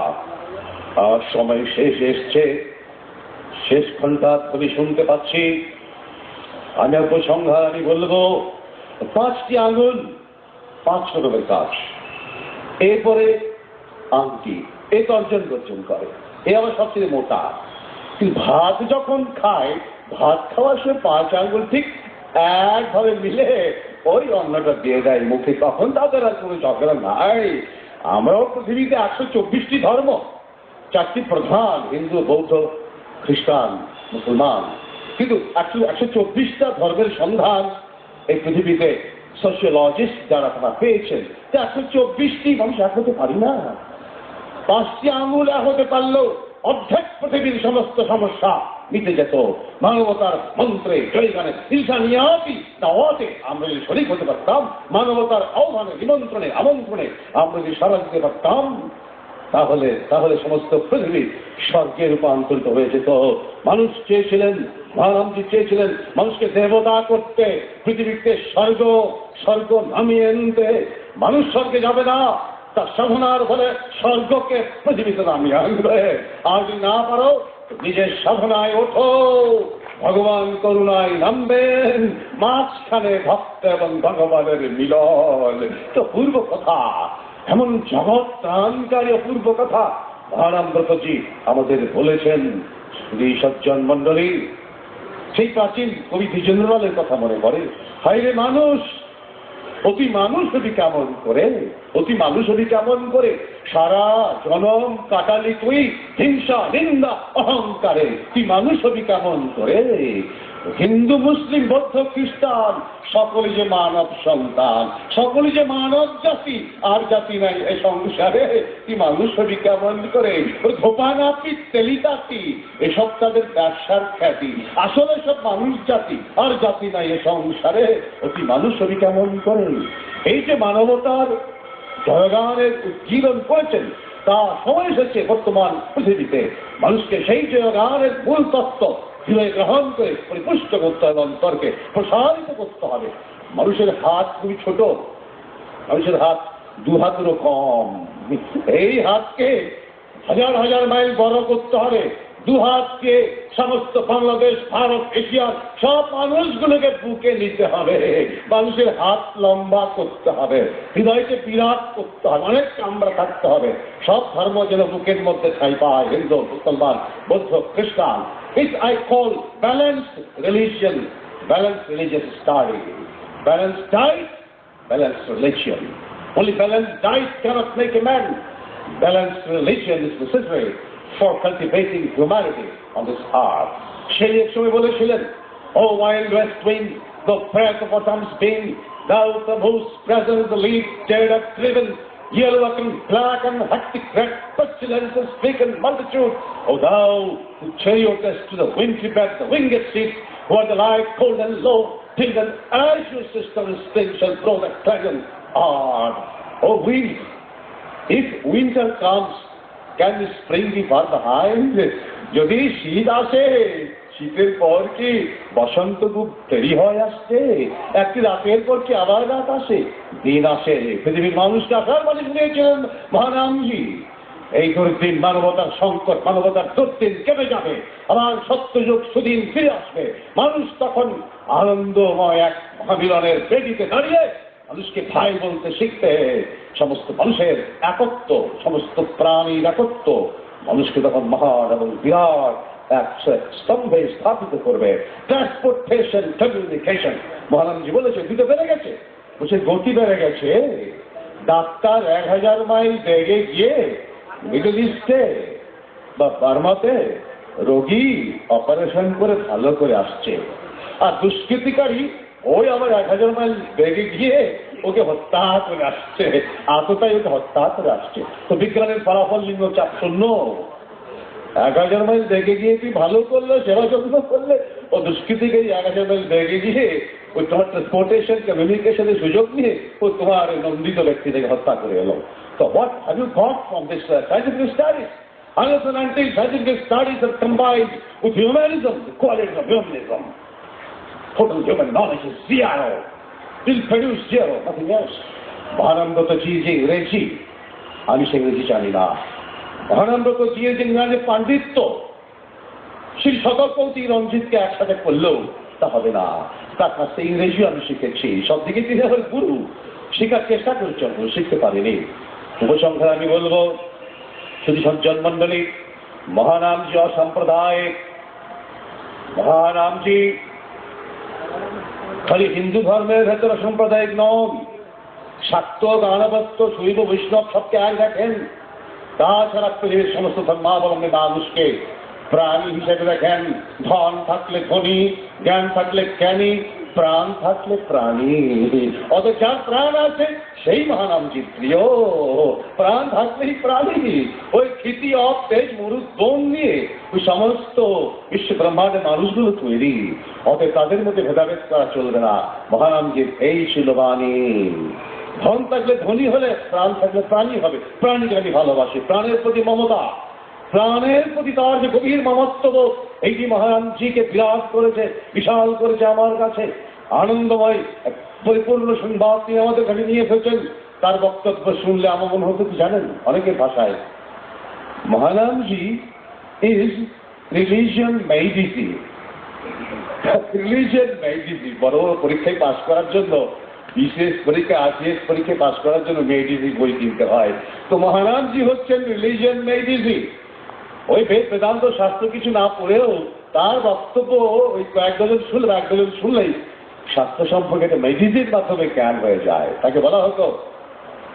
Speaker 4: আর সময় শেষ এসছে, শেষ ঘন্টা তুমি শুনতে পাচ্ছি। আমি উপসংহার আমি বলবো 5টি আঙুল 5 রকমের কাজ, এরপরে আংটি, এ তর্জন করে, এ আবার সবচেয়ে মোটা। কিন্তু ভাত যখন খায়, ভাত খাওয়ার সময় 5 আঙুল ঠিক একভাবে মিলে ওই অন্নটা দিয়ে দেয় মুখে, তখন তাদের আর কোনো ঝগড়া নাই। আমরাও পৃথিবীতে 124টি ধর্ম, 4টি প্রধান, হিন্দু, বৌদ্ধ, খ্রিস্টান, মুসলমান, কিন্তু 124টা ধর্মের সন্ধান এই পৃথিবীতে সোশিওলজিস্ট যারা তারা পেয়েছেন, 124টি মানুষ এক হতে পারি না। 5টি আঙুল এক হতে পারলেও অর্ধেক পৃথিবীর সমস্ত সমস্যা মিটে যেত মানবতার মন্ত্রে, জয়গানে, ইনসানিয়াতি দাওয়াতে আমরা যদি শরীক হতে পারতাম, মানবতার আহ্বানে, নিমন্ত্রণে, আমন্ত্রণে আমরা যদি সাড়া দিতে পারতাম, তাহলে সমস্ত পৃথিবী স্বর্গে রূপান্তরিত হয়ে যেত। মানুষ চেয়েছিলেন, মহারামজি চেয়েছিলেন মানুষকে দেবতা করতে, পৃথিবীতে স্বর্গ নামিয়ে আনতে। মানুষ স্বর্গে যাবে না, তার সাধনার ফলে স্বর্গকে পৃথিবীতে নামিয়ে আনবে। আর যদি না পারো নিজের সাধনায় ওঠো, ভগবান করুণায় নামবেন, মাঝখানে ভক্ত এবং ভগবানের মিলন। তো পূর্ব কথা, এমন জগৎ ত্রাণকারী অপূর্ব কথা মহারামব্রতজি আমাদের বলেছেন। শ্রী সজ্জন মন্ডলী, সেই প্রাচীন কবি দ্বিজেন্দ্রলালের কথা মনে পড়ে। হায়রে মানুষ, অতি মানুষ হবি কেমন করে, অতি মানুষ হবি কেমন করে, সারা জনম কাটালি তুই হিংসা, নিন্দা, অহংকারে, তুই মানুষ হবি কেমন করে। হিন্দু, মুসলিম, বৌদ্ধ, খ্রিস্টান সকলে যে মানব সন্তান, সকলে যে মানব জাতি, আর জাতি নাই এই সংসারে, তুই মানুষ হবি কেমন করে। ধোপানাপি, তেলিতাতি, এসব তাদের ব্যবসার খ্যাতি, আসলে সব মানুষ জাতি, আর জাতি নাই এ সংসারে, তুই মানুষ হবি কেমন করে। এই যে মানবতার জয়গানের উজ্জীবন করেছেন, তা সময় এসেছে বর্তমান পৃথিবীতে মানুষকে সেই জয়গানের মূল তত্ত্ব হৃদয়ে গ্রহণ করে পরিপুষ্ট করতে হবে, অন্তরকে প্রসারিত করতে হবে। মানুষের হাত খুবই ছোট, মানুষের হাত 2 হাতেরও কম। এই হাতকে হাজার হাজার মাইল বড় করতে হবে। 2 হাতকে সমস্ত বাংলাদেশ, ভারত, এশিয়ার সব মানুষগুলোকে বুকে নিতে হবে। মানুষের হাত লম্বা করতে হবে, হৃদয়কে বিরাট করতে হবে, অনেক চামড়া থাকতে হবে। সব ধর্ম যেন বুকের মধ্যে ঠাঁই পায়, হিন্দু, মুসলমান, বৌদ্ধ, খ্রিস্টান। It I call balanced religion, balanced religious study. Balanced diet, balanced religion. Only balanced diet cannot make a man. Balanced religion is necessary for cultivating humanity on this earth. সেই এক সময় বলেছিলেন, O wild west wind, the breath of autumn's being, thou from whose presence the leaf dead up driven, yellow and black and hectic red, pestilence and speak and multitude, O thou who chariotest to the wintry bed the winged seats, who are the light, cold and low, till an azure system in spring shall blow the clarion on. O wind, if winter comes, can the spring be far behind? যদি শীত আসে, শীতের পর কি বসন্ত খুব দেরি হয় আসতে? একটি রাতের পর কি আবার রাত আসে, দিন আসে। পৃথিবীর মানুষকে আসার মানে শুনিয়েছিলেন মহারামজি। এই দুর্দিন মানবতার সংকট, মানবতার দুর্দিন কেটে যাবে, আবার সত্যযুগ সুদিন ফিরে আসবে। মানুষ তখন আনন্দময় এক মহামিলনের বেদিতে দাঁড়িয়ে মানুষকে ভাই বলতে শিখতে, সমস্ত মানুষের একত্ব, সমস্ত প্রাণীর একত্ব মানুষকে তখন মহান এবং বিরাট এক স্তম্ভে স্থাপিত করবে। ট্রান্সপোর্টেশন, কমিউনিকেশন, মহারামজি বলেছে দুটো বেড়ে গেছে, বলছে গতি বেড়ে গেছে। ডাক্তার 1000 মাইল বেগে গিয়ে মিডল ইস্টে বা বার্মাতে রোগী অপারেশন করে ভালো করে আসছে, আর দুষ্কৃতিকারী ওই আবার 1000 মাইল বেগে গিয়ে ওকে হত্যা করে আসছে, আততাই ওকে হত্যা করে আসছে। তো বিজ্ঞানের ফলাফল লিঙ্গ চাপ শূন্য। 1000 মাইল বেগে গিয়ে তুই ভালো করলে, সেবা যত্ন করলে, ও দুষ্কৃতিকারী 1000 মাইল বেগে গিয়ে ওই তোমার ট্রান্সপোর্টেশন, কমিউনিকেশনের সুযোগ নিয়ে ও তোমার নন্দিত ব্যক্তি থেকে হত্যা করে এলো। তো what have you got from this scientific studies? 190 scientific studies are combined with humanism, the qualities of humanism. Total human knowledge is zero. Will produce zero, nothing else. মহানন্দজি যে ইংরেজি, আমি সে ইংরেজি জানি না। মহানন্দজি যে ইংরাজি পাণ্ডিত্য, সেই সতর্কতি রঞ্জিতকে একসাথে করলেও তা হবে না। তার কাছ থেকে ইংরেজিও আমি শিখেছি, সব দিকে তিনি আমার গুরু। শেখার চেষ্টা করেছেন, শিখতে পারিনি। উপসংহারে আমি বলবো, শুধু সজ্জন মন্ডলী, মহানামজি অসাম্প্রদায়িক। মহানামজি খালি হিন্দু ধর্মের ভেতরে সাম্প্রদায়িক নন, শাক্ত, গানবত্ত, শৈব, বৈষ্ণব সবকে এক দেখেন। তাছাড়া পৃথিবীর সমস্ত ধর্মাবলম্বী মানুষকে প্রাণী হিসেবে দেখেন, ধন থাকলে ধনী, জ্ঞান থাকলে জ্ঞানী, প্রাণ থাকলে প্রাণী। অথচ যার প্রাণ আছে সেই মহানামজির প্রিয়। প্রাণ থাকলেই প্রাণী। ওই খ্যাতি অপ তেজ মরুদ বন নিয়ে ওই সমস্ত বিশ্ব ব্রহ্মাণ্ডের মানুষগুলো তৈরি। অতএব তাদের মধ্যে ভেদাভেদ করা চলবে না। মহানামজির এই ছিল বাণী। ধন থাকলে ধনী হলে, প্রাণ থাকলে প্রাণী হবে। প্রাণীকে আমি ভালোবাসি, প্রাণের প্রতি মমতা, প্রাণের প্রতি তার যে গভীর মমত্ববোধ, এইটি মহারামজিকে বিরাট করেছে, বিশাল করেছে আমার কাছে। আনন্দময় এক পরিপূর্ণ সংবাদ তিনি আমাদের কাছে নিয়ে এসেছেন। তার বক্তব্য শুনলে আমার মনে হতো কি জানেন, অনেকের ভাষায় Mahanamji is religion medicine. Religion medicine, বড় বড় পরীক্ষায় পাশ করার জন্য, বিশেষ পরীক্ষা আরসিএস পরীক্ষায় পাশ করার জন্য মেডিসি বই কিনতে হয়। তো মহারামজি হচ্ছেন রিলিজিয়ন মেডিসি। ওই বেদ বেদান্ত শাস্ত্র কিছু না পড়েও তার বক্তব্য ওই এক ডজন শুনলেই শাস্ত্র সম্পর্কে একটা মেডিসির মাধ্যমে জ্ঞান হয়ে যায়। তাকে বলা হতো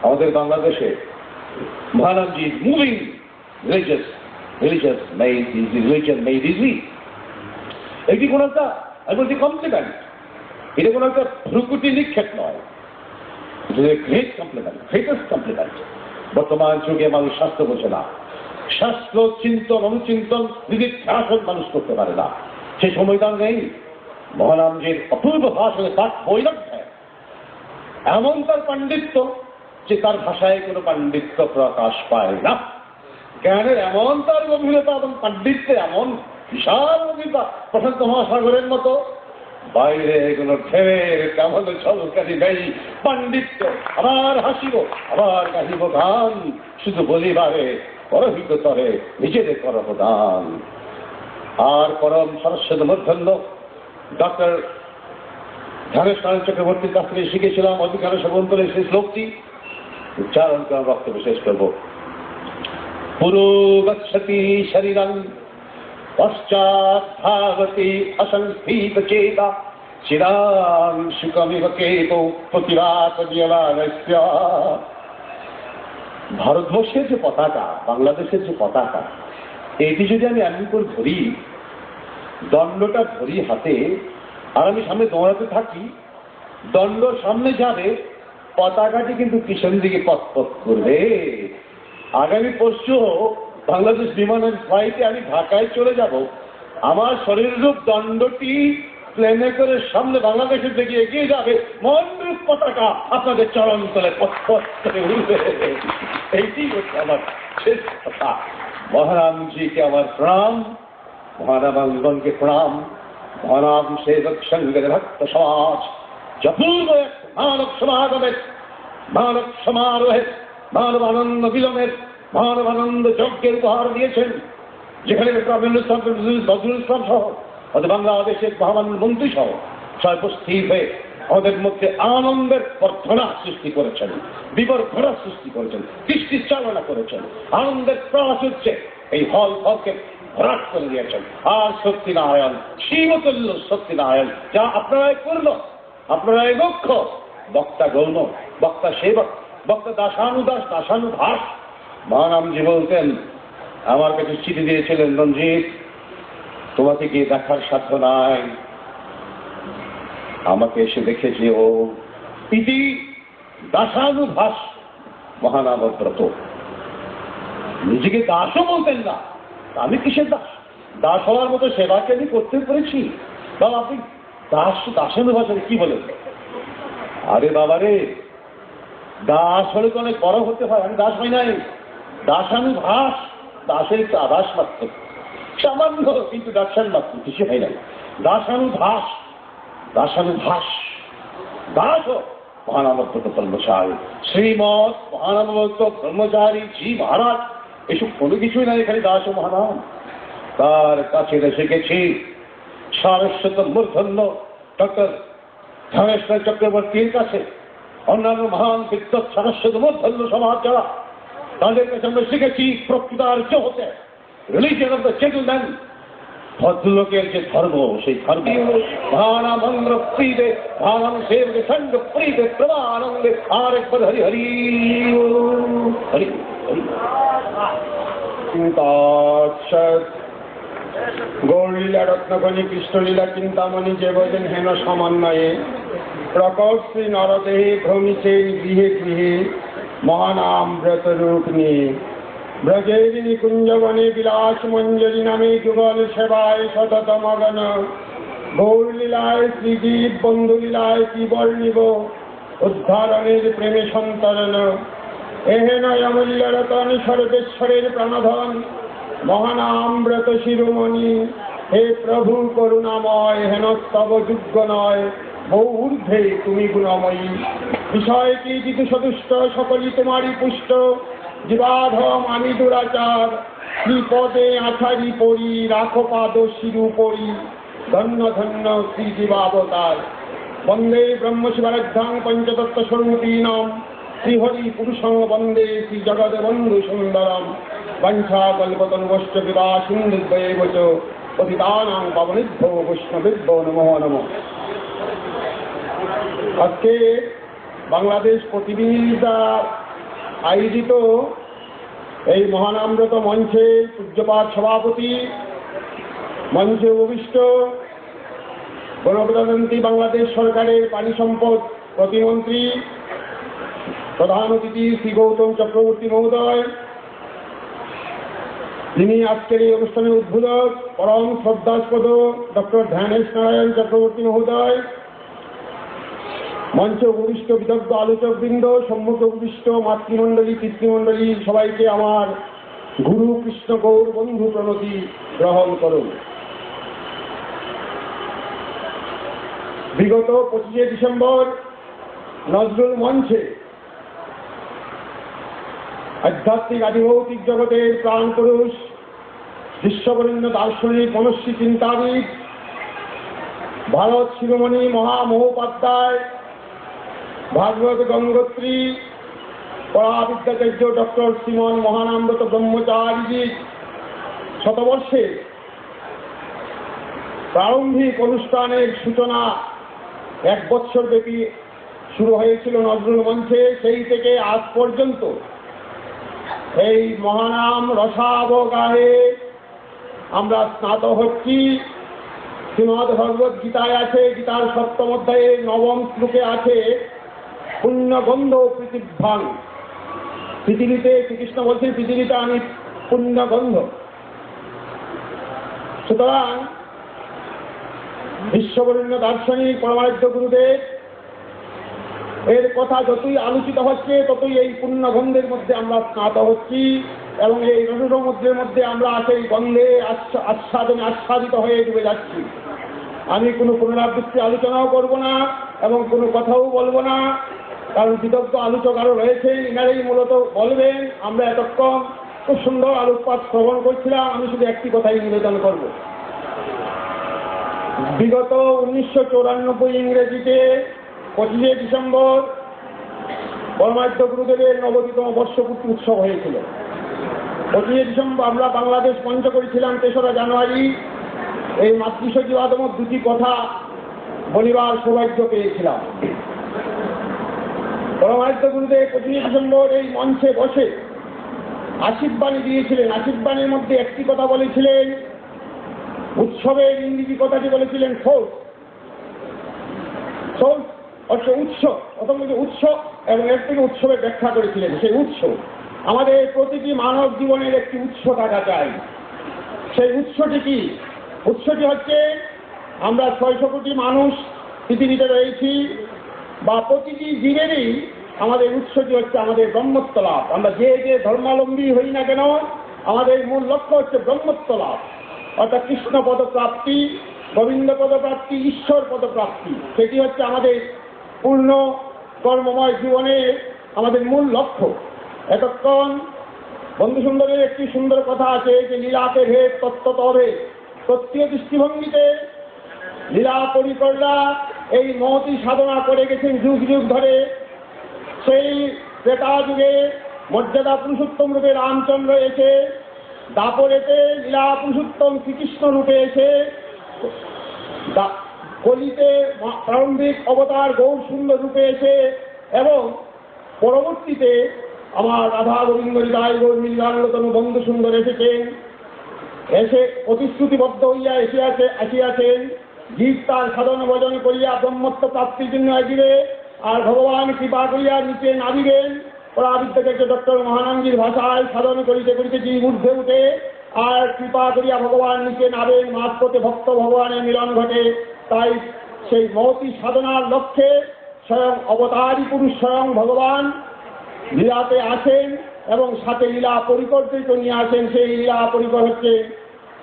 Speaker 4: আমাদের বাংলাদেশে মহানামজি ইজ মুভিং রিলিজিয়াস মেডিসি। এটি কোন একটা আমি বলছি কমপ্লিমেন্ট, এটা কোন একটা ভ্রুকুটি নিক্ষেপ নয়, গ্রেট কমপ্লিমেন্ট, গ্রেটেস্ট কমপ্লিমেন্ট। বর্তমান যুগে মানুষ শাস্ত্র বোঝে না, শাস্ত্র চিন্তন অনুচিন্তন নিদিধ্যাসন মানুষ করতে পারে না, সে সময় তার নেই। মহানামজির অপূর্ব ভাষণে তার বৈলক্ষে এমন তার পাণ্ডিত্য যে তার ভাষায় কোনো পাণ্ডিত্য প্রকাশ পায় না। জ্ঞানের এমন তার গভীরতা এবং পাণ্ডিত্যে এমন বিশাল গভীরতা, প্রশান্ত মহাসাগরের মতো, বাইরে কোনো ঢেউয়ের কেমন ঝলকারি নেই পাণ্ডিত্য। আবার হাসিব, আবার গাহিব গান, শুধু বলিবারে পরহিত তরে নিজেদের করব দান। আর পরম সরস্বত মূর্ধন্য ডক্টর ধ্যানেশ চক্রবর্তীর কাছ থেকে শিখেছিলাম অধিকাংশ গ্রন্থের সেই শ্লোকটি উচ্চারণ করে বক্তব্য শেষ করব। পুরো গচ্ছতি শরীরং পশ্চাৎ ধাবতি অসংস্থিত চেতা চিরাং সুখমিব কেতো প্রতিরাত নিয়মানস্য। ভারতবর্ষের যে পতাকা, বাংলাদেশের যে পতাকা, এটি যদি আমি এমনি করে ধরি, দণ্ডটা ধরি হাতে, আর আমি সামনে দৌড়াতে থাকি, দণ্ড সামনে যাবে, পতাকাটি কিন্তু পিছন দিকে পথ করবে। আগামী পরশু বাংলাদেশ বিমানের ফ্লাইটে আমি ঢাকায় চলে যাব, আমার শরীররূপ দণ্ডটি প্লেনে করে সামনে বাংলাদেশের দিকে এগিয়ে যাবে, মনরূপ পতাকা আপনাদের চরণ তলে পথ করে উঠবে। এইটি হচ্ছে আমার শেষ কথা। মহারামজিকে আমার প্রণাম, মহারামাঙ্গনকে প্রণাম। মহারাম সেবক সংঘের ভক্ত সমাজ যপূর্ব এক মানব সমাগমের, মানব সমারোহের, মানব আনন্দ মিলনের, মানব আনন্দ যজ্ঞের উপহার দিয়েছেন, যেখানে নজরুল ইসলাম সহ আমাদের বাংলাদেশের মহামান্য মন্ত্রী সহ সবাই উপস্থিত হয়ে আমাদের মধ্যে আনন্দের বর্ধনা সৃষ্টি করেছেন, বিবর্ধনা সৃষ্টি করেছেন, কৃষ্টি চালনা করেছেন, আনন্দের প্রাচুর্যে এই হল ফলকে ভরাট করে দিয়েছেন। আর সত্যিনারায়ণ, শিবতুল্য সত্যিনারায়ণ, যা আপনারাই পূর্ণ, আপনারাই মুখ্য, বক্তা গৌণ, বক্তা সেবক, বক্তা দাসানুদাস, দাসানুভাস। মহানামজি বলতেন, আমার কাছে চিঠি দিয়েছিলেন, রঞ্জিত তোমাকে গিয়ে দেখার সাধ্য নাই, আমাকে এসে দেখেছে ও। ইতি দাসানুভাস মহানামব্রত। নিজেকে দাসও বলতেন না, আমি কিসের দাস? দাস হওয়ার মতো সেবাকে আমি করতে পেরেছি। বাবা আপনি দাস, দাসানুভাস কি বলেন? আরে বাবা রে, দাস হলে তো অনেক বড় হতে হয়, আমি দাস হয় নাই। দাসানুভাস, দাসের একটু আভাস মাত্র, সামান্য, কিন্তু দাসান মাত্র, কিছু হয় নাই। দাসানুভাস, দাসানুভাস, দাস মহানামব্রত ব্রহ্মচারী, শ্রীমৎ মহানামব্রত ব্রহ্মচারী জি মহারাজ, এসব কোনো কিছুই নাই, এখানে দাস ও মহানাম। তার কাছে শিখেছি সারস্বত মূর্ধন্য ডক্টর ধ্যানেশ চক্রবর্তীর কাছে, অন্যান্য মহান বিদ্যুৎ সারস্বত মূর্ধন্য সমাজ যারা, তাদের কাছে আমরা শিখেছি প্রকৃতার্য হতে, রিলিজিয়ন অফ দ্য জেন্টলম্যান, ভদ্রলোকের যে ধর্ম, সেই ধর্ম ভানামন্দ্র প্রিদে, ভানাম সেবকে সঙ্গ প্রিদে প্রমানন্দে। আর একবার হরি হরি হরি হরি।
Speaker 5: গৌরলীলা রত্নখনি কৃষ্ণলীলা চিন্তামণি যে বোঝেন হেন সমন্বয়ে প্রকট শ্রী নরদেহে ভ্রমিছে গৃহে গৃহে মহানাম ব্রত রূপ নিয়ে ব্রজের নিকুঞ্জবনে বিলাস মঞ্জরি নামে যুগল সেবায় সতত মগন গৌরলীলায় শ্রীজীব বন্ধুলীলায় কি বর্ণিব উদ্ধারণের প্রেমে সন্তরণ এহেন অমূল্য রতন সর্বেশ্বরের প্রাণধন মহানাম ব্রত শিরোমণি হে প্রভু করুণাময় হেন স্তব যোগ্য নয় বহু ঊর্ধ্বে তুমি গুণময়ী বিষয় কি জিতু সদুষ্ট সকলই তোমারই পুষ্ট জীবাধম আমি দুরাচার শ্রীপদে আছাড়ি পড়ি রাখো পাদ শিরু পড়ি ধন্য ধন্য শ্রী জীবাবতার বন্দে ব্রহ্ম শিবারাধ্যাং পঞ্চতত্ত্ব স্বরূপীণম শ্রীহরি পুরুষং বন্দে শ্রী জগৎ বন্ধু সুন্দরম বঞ্ছা কল্পতনুবশ্চ বিবা সিন্ধুদ্বয়েব চ পতিতানাং পাবনেভ্যো বৈষ্ণবেভ্যো নমো নমঃ। আজকে বাংলাদেশ প্রতিনিধিতা আয়োজিত এই মহানামব্রত মঞ্চে পূজ্যপাঠ সভাপতি, মঞ্চে উপবিষ্ট গণপ্রজাতন্ত্রী বাংলাদেশ সরকারের পানি সম্পদ প্রতিমন্ত্রী প্রধান অতিথি শ্রী গৌতম চক্রবর্তী মহোদয়, যিনি আজকের এই অনুষ্ঠানের উদ্বোধক পরম শ্রদ্ধাস্পদ ডক্টর ধ্যানেশ নারায়ণ চক্রবর্তী মহোদয়, মঞ্চে উপবিষ্ট বিদগ্ধ আলোচকবৃন্দ, সম্মুখে উপবিষ্ট মাতৃমণ্ডলী পিতৃমণ্ডলী, সবাইকে আমার গুরু কৃষ্ণ গৌর বন্ধু প্রণতি গ্রহণ করুন। বিগত 25 ডিসেম্বর নজরুল মঞ্চে আধ্যাত্মিক আদিভৌতিক জগতের প্রাণ পুরুষ বিশ্ববরেণ্য দার্শনিক মনস্বী চিন্তাবিদ ভারত শিরোমণি মহামহোপাধ্যায় ভাগবত গঙ্গোত্রী পরাবিদ্যাচার্য ডক্টর শ্রীমন মহানামব্রত ব্রহ্মচারীজি শতবর্ষে প্রারম্ভিক অনুষ্ঠানের সূচনা 1 বছর ব্যাপী শুরু হয়েছিল নজরুল মঞ্চে। সেই থেকে আজ পর্যন্ত এই মহানাম রসাবগাহে আমরা স্নাত হচ্ছি। শ্রীমদ ভগবত গীতায় আছে, গীতার 7ম অধ্যায়ে 9ম শ্লোকে আছে পুণ্যগন্ধ পৃথিবীভাং। পৃথিবীতে শ্রীকৃষ্ণ বলছেন পৃথিবীতে আমি পুণ্যগন্ধ। সুতরাং বিশ্ববরেণ্য দার্শনিক পরমারাধ্য গুরুদেব এর কথা যতই আলোচিত হচ্ছে ততই এই পুণ্যগন্ধের মধ্যে আমরা স্নাত হচ্ছি এবং এই রসসমুদ্রের মধ্যে আমরা সেই গন্ধে আস্বাদনে আস্বাদিত হয়ে ডুবে যাচ্ছি। আমি কোনো পুনরাবৃত্তি আলোচনাও করব না এবং কোনো কথাও বলবো না, কারণ বিদগ্ধ আলোচক আরো রয়েছেন, ইনারাই মূলত বলবেন। আমরা এতক্ষণ খুব সুন্দর আলোকপাত শ্রবণ করছিলাম। আমি শুধু একটি কথাই নিবেদন করব। বিগত 1994 ইংরেজিতে 25 ডিসেম্বর পরমারাধ্য গুরুদেবের 90তম বর্ষপূর্তি উৎসব হয়েছিল। 25 ডিসেম্বর আমরা বাংলাদেশ মঞ্চ করেছিলাম 3রা জানুয়ারি। এই মাতৃসচিবাদম 2টি কথা বলিবার সৌভাগ্য পেয়েছিলাম। পরমারাধ্য গুরুদেব 25 ডিসেম্বর এই মঞ্চে বসে আশীর্বাণী দিয়েছিলেন। আশীর্বাণীর মধ্যে একটি কথা বলেছিলেন, উৎসবের ইংরেজি কথাটি বলেছিলেন সোর্স। সোর্স অর্থ উৎস, প্রথম উৎস এবং এর থেকে উৎসবের ব্যাখ্যা করেছিলেন। সেই উৎস আমাদের প্রতিটি মানব জীবনের একটি উৎস থাকা চাই। সেই উৎসটি কি? উৎসটি হচ্ছে আমরা 600 কোটি মানুষ পৃথিবীতে রয়েছি, বা প্রতিটি জীবেরই আমাদের উৎসটি হচ্ছে আমাদের ব্রহ্মত্ব লাভ। আমরা যে যে ধর্মাবলম্বী হই না কেন, আমাদের মূল লক্ষ্য হচ্ছে ব্রহ্মত্ব লাভ, অর্থাৎ কৃষ্ণ পদ প্রাপ্তি, গোবিন্দ পদ প্রাপ্তি, ঈশ্বর পদ প্রাপ্তি। সেটি হচ্ছে আমাদের পূর্ণ কর্মময় জীবনে আমাদের মূল লক্ষ্য। এতক্ষণ বন্ধু সুন্দরের একটি সুন্দর কথা আছে যে লীলাতে ভেদ তত্ত্বতরে। তত্ত্বীয় দৃষ্টিভঙ্গিতে লীলা পরিকররা এই মহতি সাধনা করে গেছেন যুগ যুগ ধরে। সেই ত্রেতা যুগে মর্যাদা পুরুষোত্তম রূপে রামচন্দ্র এসে, দাপরেতে লীলা পুরুষোত্তম শ্রীকৃষ্ণ রূপে এসে, কলিতে প্রারম্ভিক অবতার গৌর সুন্দর রূপে এসে, এবং পরবর্তীতে আমার রাধা গোবিন্দ হৃদয় গৌর মিলন বন্ধু সুন্দর এসেছেন। এসে প্রতিশ্রুতিবদ্ধ হইয়া আসিয়াছেন, জীব তার সাধন ভজন করিয়া ব্রহ্মত্ব প্রাপ্তির জন্য আসিবে, আর ভগবান কৃপা করিয়া নিচে নামিবেন। পরাবিদ্যাচার্য ডক্টর মহানন্দীর ভাষায় সাধন করিতে করিতে জীব ঊর্ধ্বে উঠে আর কৃপা করিয়া ভগবান নিচে নামেন, মাঝপথে ভক্ত ভগবানের মিলন ঘটে। তাই সেই মহতি সাধনার লক্ষ্যে স্বয়ং অবতারী পুরুষ স্বয়ং ভগবান লীলাতে আসেন এবং সাথে লীলা পরিকর্তৃত নিয়ে আসেন। সেই লীলা পরিকর হচ্ছে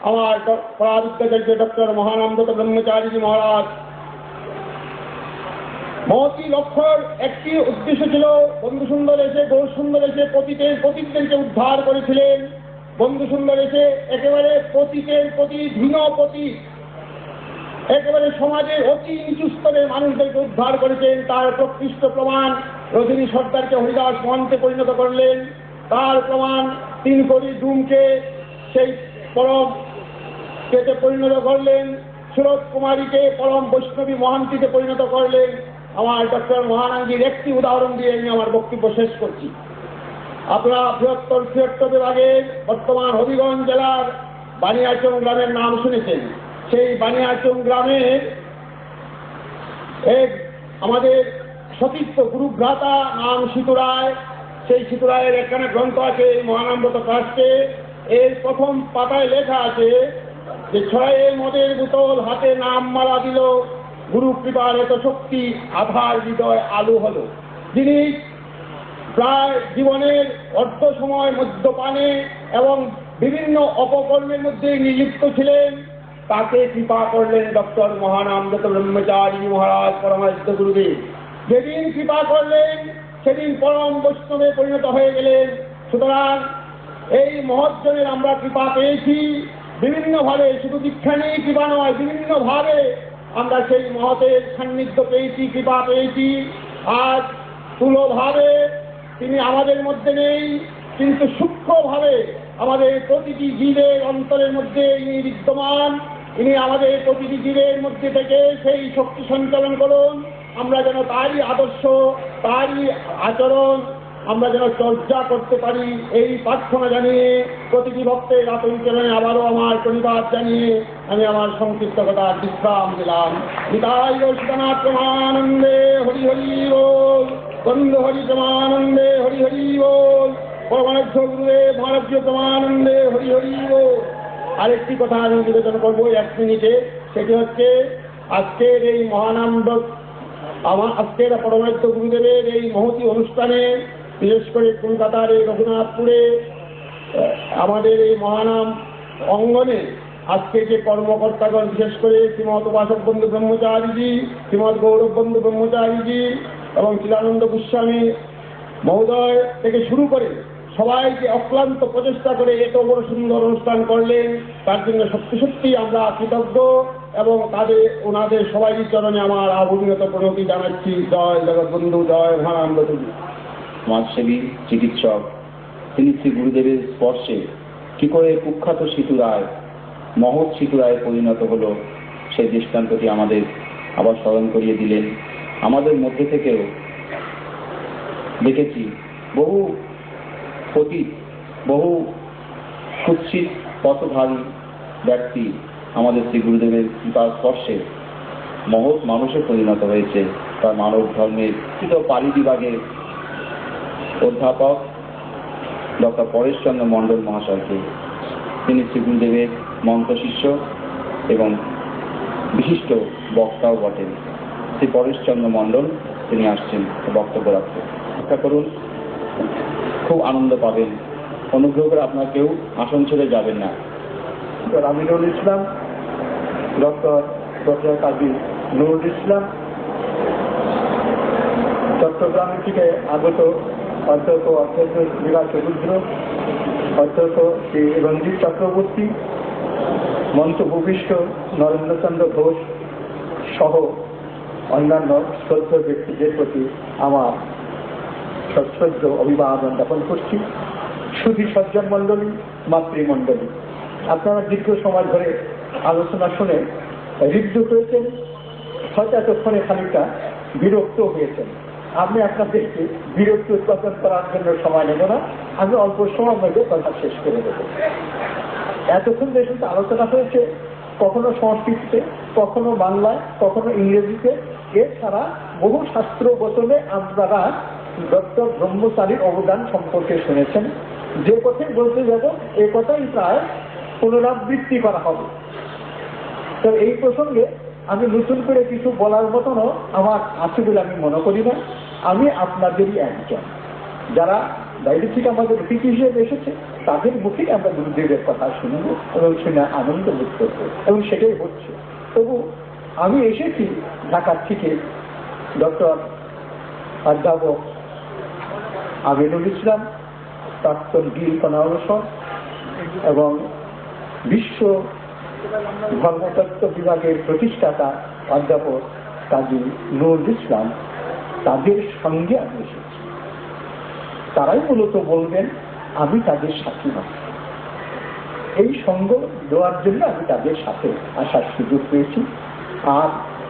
Speaker 5: আমার পরাবিদ্যাচার্য ডক্টর মহানন্দ ব্রহ্মচারী মহারাজ। মহতি লক্ষ্যর একটি উদ্দেশ্য ছিল, বন্ধু সুন্দর এসে গৌর সুন্দর এসে পতিতদেরকে উদ্ধার করেছিলেন। বন্ধু সুন্দর এসে একেবারে পতিতের প্রতি ধীন প্রতি একেবারে সমাজের অতি নিচু স্তরের মানুষদেরকে উদ্ধার করেছেন। তার প্রকৃষ্ট প্রমাণ রজনী সর্দারকে হরিদাস মহন্তে পরিণত করলেন। তার প্রমাণ 3 কোটি ডুমকে সেই পরম কেতে পরিণত করলেন। সুরত কুমারীকে পরম বৈষ্ণবী মহান্তিতে পরিণত করলেন। আমার ডক্টর মহানন্দীর একটি উদাহরণ দিয়ে আমি আমার বক্তব্য শেষ করছি। আপনারা বৃহত্তর বিভাগের বর্তমান হবিগঞ্জ জেলার বানিয়াচং গ্রামের নাম শুনেছেন। সেই বানিয়াচং গ্রামের এক আমাদের সতীর্থ গুরুভ্রাতা নাম সীতু রায়। সেই সীতু রায়ের একখানে গ্রন্থ আছে মহানামব্রত ট্রাস্টে। এর প্রথম পাতায় লেখা আছে যে 6 মদের বোতল হাতে নাম মালা দিল, গুরু কৃপার এত শক্তি আধার হৃদয় আলু হলো। যিনি প্রায় জীবনের অর্ধ সময় মদ্যপানে এবং বিভিন্ন অপকর্মের মধ্যে নিযুক্ত ছিলেন, তাকে কৃপা করলেন ডক্টর মহানামব্রত ব্রহ্মচারী মহারাজ পরমারাধ্য গুরুদেব। যেদিন কৃপা করলেন সেদিন পরম বৈষ্ণবে পরিণত হয়ে গেলেন। সুতরাং এই মহৎজনের আমরা কৃপা পেয়েছি বিভিন্নভাবে, শুধু দীক্ষা নিয়ে কৃপা নয়, বিভিন্নভাবে আমরা সেই মহতের সান্নিধ্য পেয়েছি, কৃপা পেয়েছি। আজ স্থূলভাবে তিনি আমাদের মধ্যে নেই, কিন্তু সূক্ষ্মভাবে আমাদের প্রতিটি জীবের অন্তরের মধ্যে ইনি বিদ্যমান। ইনি আমাদের প্রতিটি জীবের মধ্যে থেকে সেই শক্তি সঞ্চালন করুন। আমরা যেন তারই আদর্শ, তারই আচরণ আমরা যেন চর্চা করতে পারি, এই প্রার্থনা জানিয়ে প্রতিটি ভক্তের আতঙ্করণে আবারও আমার পরিবার জানিয়ে আমি আমার সংক্ষিপ্ত কথা বিশ্রাম দিলাম। নিতাই গৌরনাথ প্রমানন্দে হরি হরি বল, বন্ধু হরি প্রমানন্দে হরি হরি বল, পরমারাধ্য গুরুদেব মহারাজ প্রমানন্দে হরি হরি বল। আরেকটি কথা আমি নিবেদন করবো 1 মিনিটে, সেটি হচ্ছে আজকের এই মহানন্দ আজকের পরমারাধ্য গুরুদেবের এই মহতি অনুষ্ঠানে, বিশেষ করে কলকাতার এই রঘুনাথপুরে আমাদের এই মহানাম অঙ্গনে আজকে যে কর্মকর্তাগণ, বিশেষ করে শ্রীমৎ উপাসক বন্ধু ব্রহ্মচারীজি, শ্রীমৎ গৌরব বন্ধু ব্রহ্মচারীজি এবং চিদানন্দ গোস্বামী মহোদয় থেকে শুরু করে সবাই যে অক্লান্ত প্রচেষ্টা করে এত বড় সুন্দর অনুষ্ঠান করলেন, তার জন্য সত্যি সত্যি আমরা কৃতজ্ঞ এবং ওনাদের সবাই চরণে আমার আভূমিগত প্রণতি জানাচ্ছি। জয় জগৎবন্ধু, জয় মহানন্দ।
Speaker 2: সমাজসেবী চিকিৎসক তিনি শ্রী গুরুদেবের স্পর্শে কি করে কুখ্যাত সীতু রায় মহৎ সীতু রায়ে পরিণত হলো, সেই দৃষ্টান্তটি আমাদের আবার স্মরণ করিয়ে দিলেন। আমাদের মধ্যে থেকেও দেখেছি বহু পতিত, বহু কুৎসিত পথধারী ব্যক্তি আমাদের শ্রী গুরুদেবের কৃপার স্পর্শে মহৎ মানুষে পরিণত হয়েছে। তার মানব ধর্মের পালি বিভাগের অধ্যাপক ডক্টর পরেশচন্দ্র মণ্ডল মহাশয়কে, তিনি শ্রী গুরুদেবের মন্ত্রশিষ্য এবং বিশিষ্ট বক্তাও বটেন। শ্রী পরেশচন্দ্র মণ্ডল তিনি আসছেন বক্তব্য রাখতে। চেষ্টা করুন, খুব আনন্দ পাবেন। অনুগ্রহ করে আপনার কেউ আসন ছেড়ে যাবেন না।
Speaker 6: আমিনুল ইসলাম, ডক্টর কাজী নুরুল ইসলাম, চট্টগ্রাম থেকে আগত অধ্যক্ষ বিভাগ চতুর্থ অধ্যক্ষ শ্রী রঞ্জিত চক্রবর্তী, মঞ্চ ভূপিষ্ঠ নরেন্দ্রচন্দ্র ঘোষ সহ অন্যান্য শ্রদ্ধেয় ব্যক্তিদের প্রতি আমার সশ্রদ্ধ অভিবাদন জ্ঞাপন করছি। সুধী সজ্জন মণ্ডলী, মাতৃমণ্ডলী, আপনারা দীর্ঘ সময় ধরে আলোচনা শুনে ঋদ্ধ হয়েছেন, হয়তো এতক্ষণে খানিকটা বিরক্ত হয়েছেন। আমি আপনাদেরকে বিরক্তি উৎপাদন করার জন্য সময় নেব না, আমি অল্প সময় মধ্যে কথা শেষ করে দেব। এতক্ষণ যে সমস্ত আলোচনা হয়েছে, কখনো সংস্কৃতিতে, কখনো বাংলায়, কখনো ইংরেজিতে, এছাড়া বহু শাস্ত্র বচনে আপনারা ডক্টর ব্রহ্মচারীর অবদান সম্পর্কে শুনেছেন। যে কথাই বলতে যাব এ কথাই প্রায় পুনরাবৃত্তি করা হবে। তো এই প্রসঙ্গে আমি নতুন করে কিছু বলার মতনও আমার আছে বলে আমি মনে করি না। আমি আপনাদেরই একজন, যারা বাইরে থেকে আমাদের অতিথি হিসেবে এসেছে, তাদের মুখে আমরা গুরুদেবের কথা শুনবো এবং শুনে আনন্দ বোধ করবো, এবং সেটাই হচ্ছে। তবু আমি এসেছি ঢাকার থেকে ডক্টর অধ্যাপক আমিনুল ইসলাম, প্রাক্তন গিল কণানুষদ এবং বিশ্ব ধর্মতত্ত্ব বিভাগের প্রতিষ্ঠাতা অধ্যাপক কাজী নুরুল ইসলাম, তাদের সঙ্গে আমি এসেছি। তারাই মূলত বলবেন, আমি তাদের সাথী নই। এই সঙ্গ দেওয়ার জন্য আমি তাদের সাথে আসার সুযোগ পেয়েছি। আর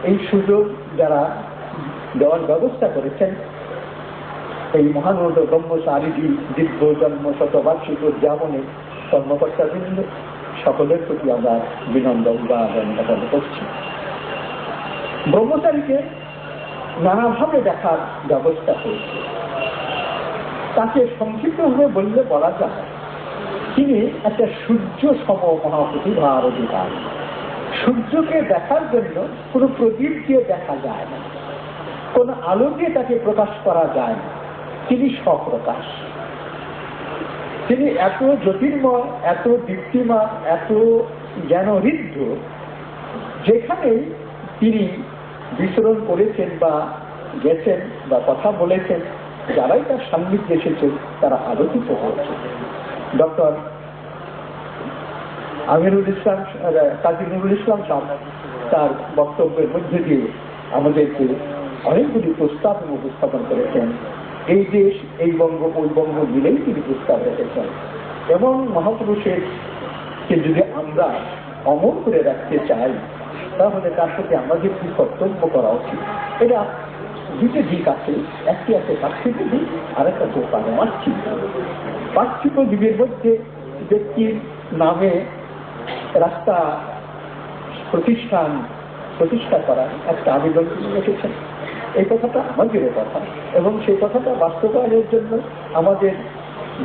Speaker 6: এই সুযোগ যারা দেওয়ার ব্যবস্থা করেছেন, এই মহানুদ ব্রহ্মচারীজি দীর্ঘ জন্ম শতবার্ষিক উদযাপনে কর্মকর্তাবৃন্দ সকলের প্রতি আমরা বিনম্র অভিবাদন জ্ঞাপন করছি। ব্রহ্মচারীকে নানাভাবে দেখার ব্যবস্থা হয়েছে। তাকে সংক্ষিপ্তভাবে বললে বলা যায়, তিনি একটা সূর্য সম মহাপ্রতিভার অধিকারী। সূর্যকে দেখার জন্য কোনো প্রদীপ দিয়ে দেখা যায় না, কোন আলো দিয়ে তাকে প্রকাশ করা যায় না। তিনি স্বপ্রকাশ। তিনি এত জ্যোতির্ময়, এত দীপ্তিমান, এত জ্ঞানঋদ্ধ, যেখানেই তিনি বিচরণ করেছেন বা গেছেন বা কথা বলেছেন, যারাই তার সান্নিধ্যে এসেছেন তারা আলোকিত হয়েছে। ডক্টর আমিনুল ইসলাম, কাজী নুরুল ইসলাম সাহেব তার বক্তব্যের মধ্যে দিয়ে আমাদেরকে অনেকগুলি প্রস্তাব উপস্থাপন করেছেন। এই দেশ, এই বঙ্গ, ওই বঙ্গ মিলেই তিনি প্রস্তাব রেখেছেন। এবং মহাপুরুষের যদি আমরা অমর করে রাখতে চাই, তাহলে তার সাথে আমাদের কি কর্তব্য করা উচিত। এটা দুটো দিক আছে, একটি আছে পার্থিব দিক, আর একটা হচ্ছে পারমার্থিক দিক। পার্থিব দিকের মধ্যে ব্যক্তির নামে রাস্তা প্রতিষ্ঠা করার একটা আবেদন তিনি রেখেছেন। এই কথাটা আমাদেরও কথা, এবং সেই কথাটা বাস্তবায়নের জন্য আমাদের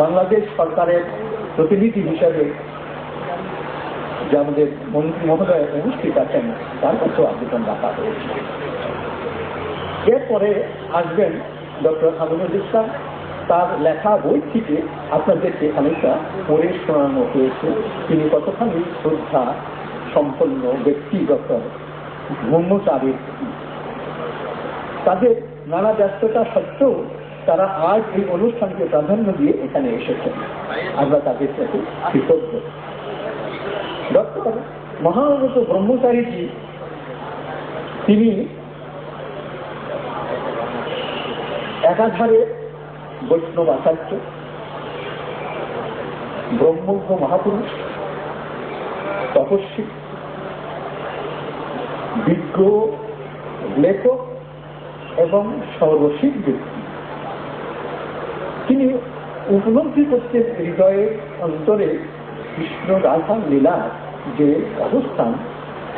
Speaker 6: বাংলাদেশ সরকারের প্রতিনিধি হিসাবে যে আমাদের মন্ত্রী মহোদয় উপস্থিত আছেন, তার কাছেও আবেদন রাখা হয়েছে। এরপরে আসবেন ডক্টর আমিনুল ইসলাম। তার লেখা বই থেকে আপনাদেরকে অনেকটা পড়ে শোনানো হয়েছে। তিনি কতখানি শ্রদ্ধা সম্পন্ন ব্যক্তি ডক্টর ব্রহ্মচারী। তাদের নানা ব্যস্ততা সত্ত্বেও তারা আজ এই অনুষ্ঠানকে প্রাধান্য দিয়ে এখানে এসেছেন। আমরা তাদের সাথে কৃতজ্ঞ। ডক্টর মহানত ব্রহ্মচারীজি তিনি একাধারে বৈষ্ণব আচার্য, ব্রহ্মজ্ঞ মহাপুরুষ, তপস্বী, বিজ্ঞ লেখক এবং সর্বশীল ব্যক্তি। তিনি উপলব্ধি করছেন হৃদয়ের অন্তরে কৃষ্ণ রাধা লীলার যে অবস্থান,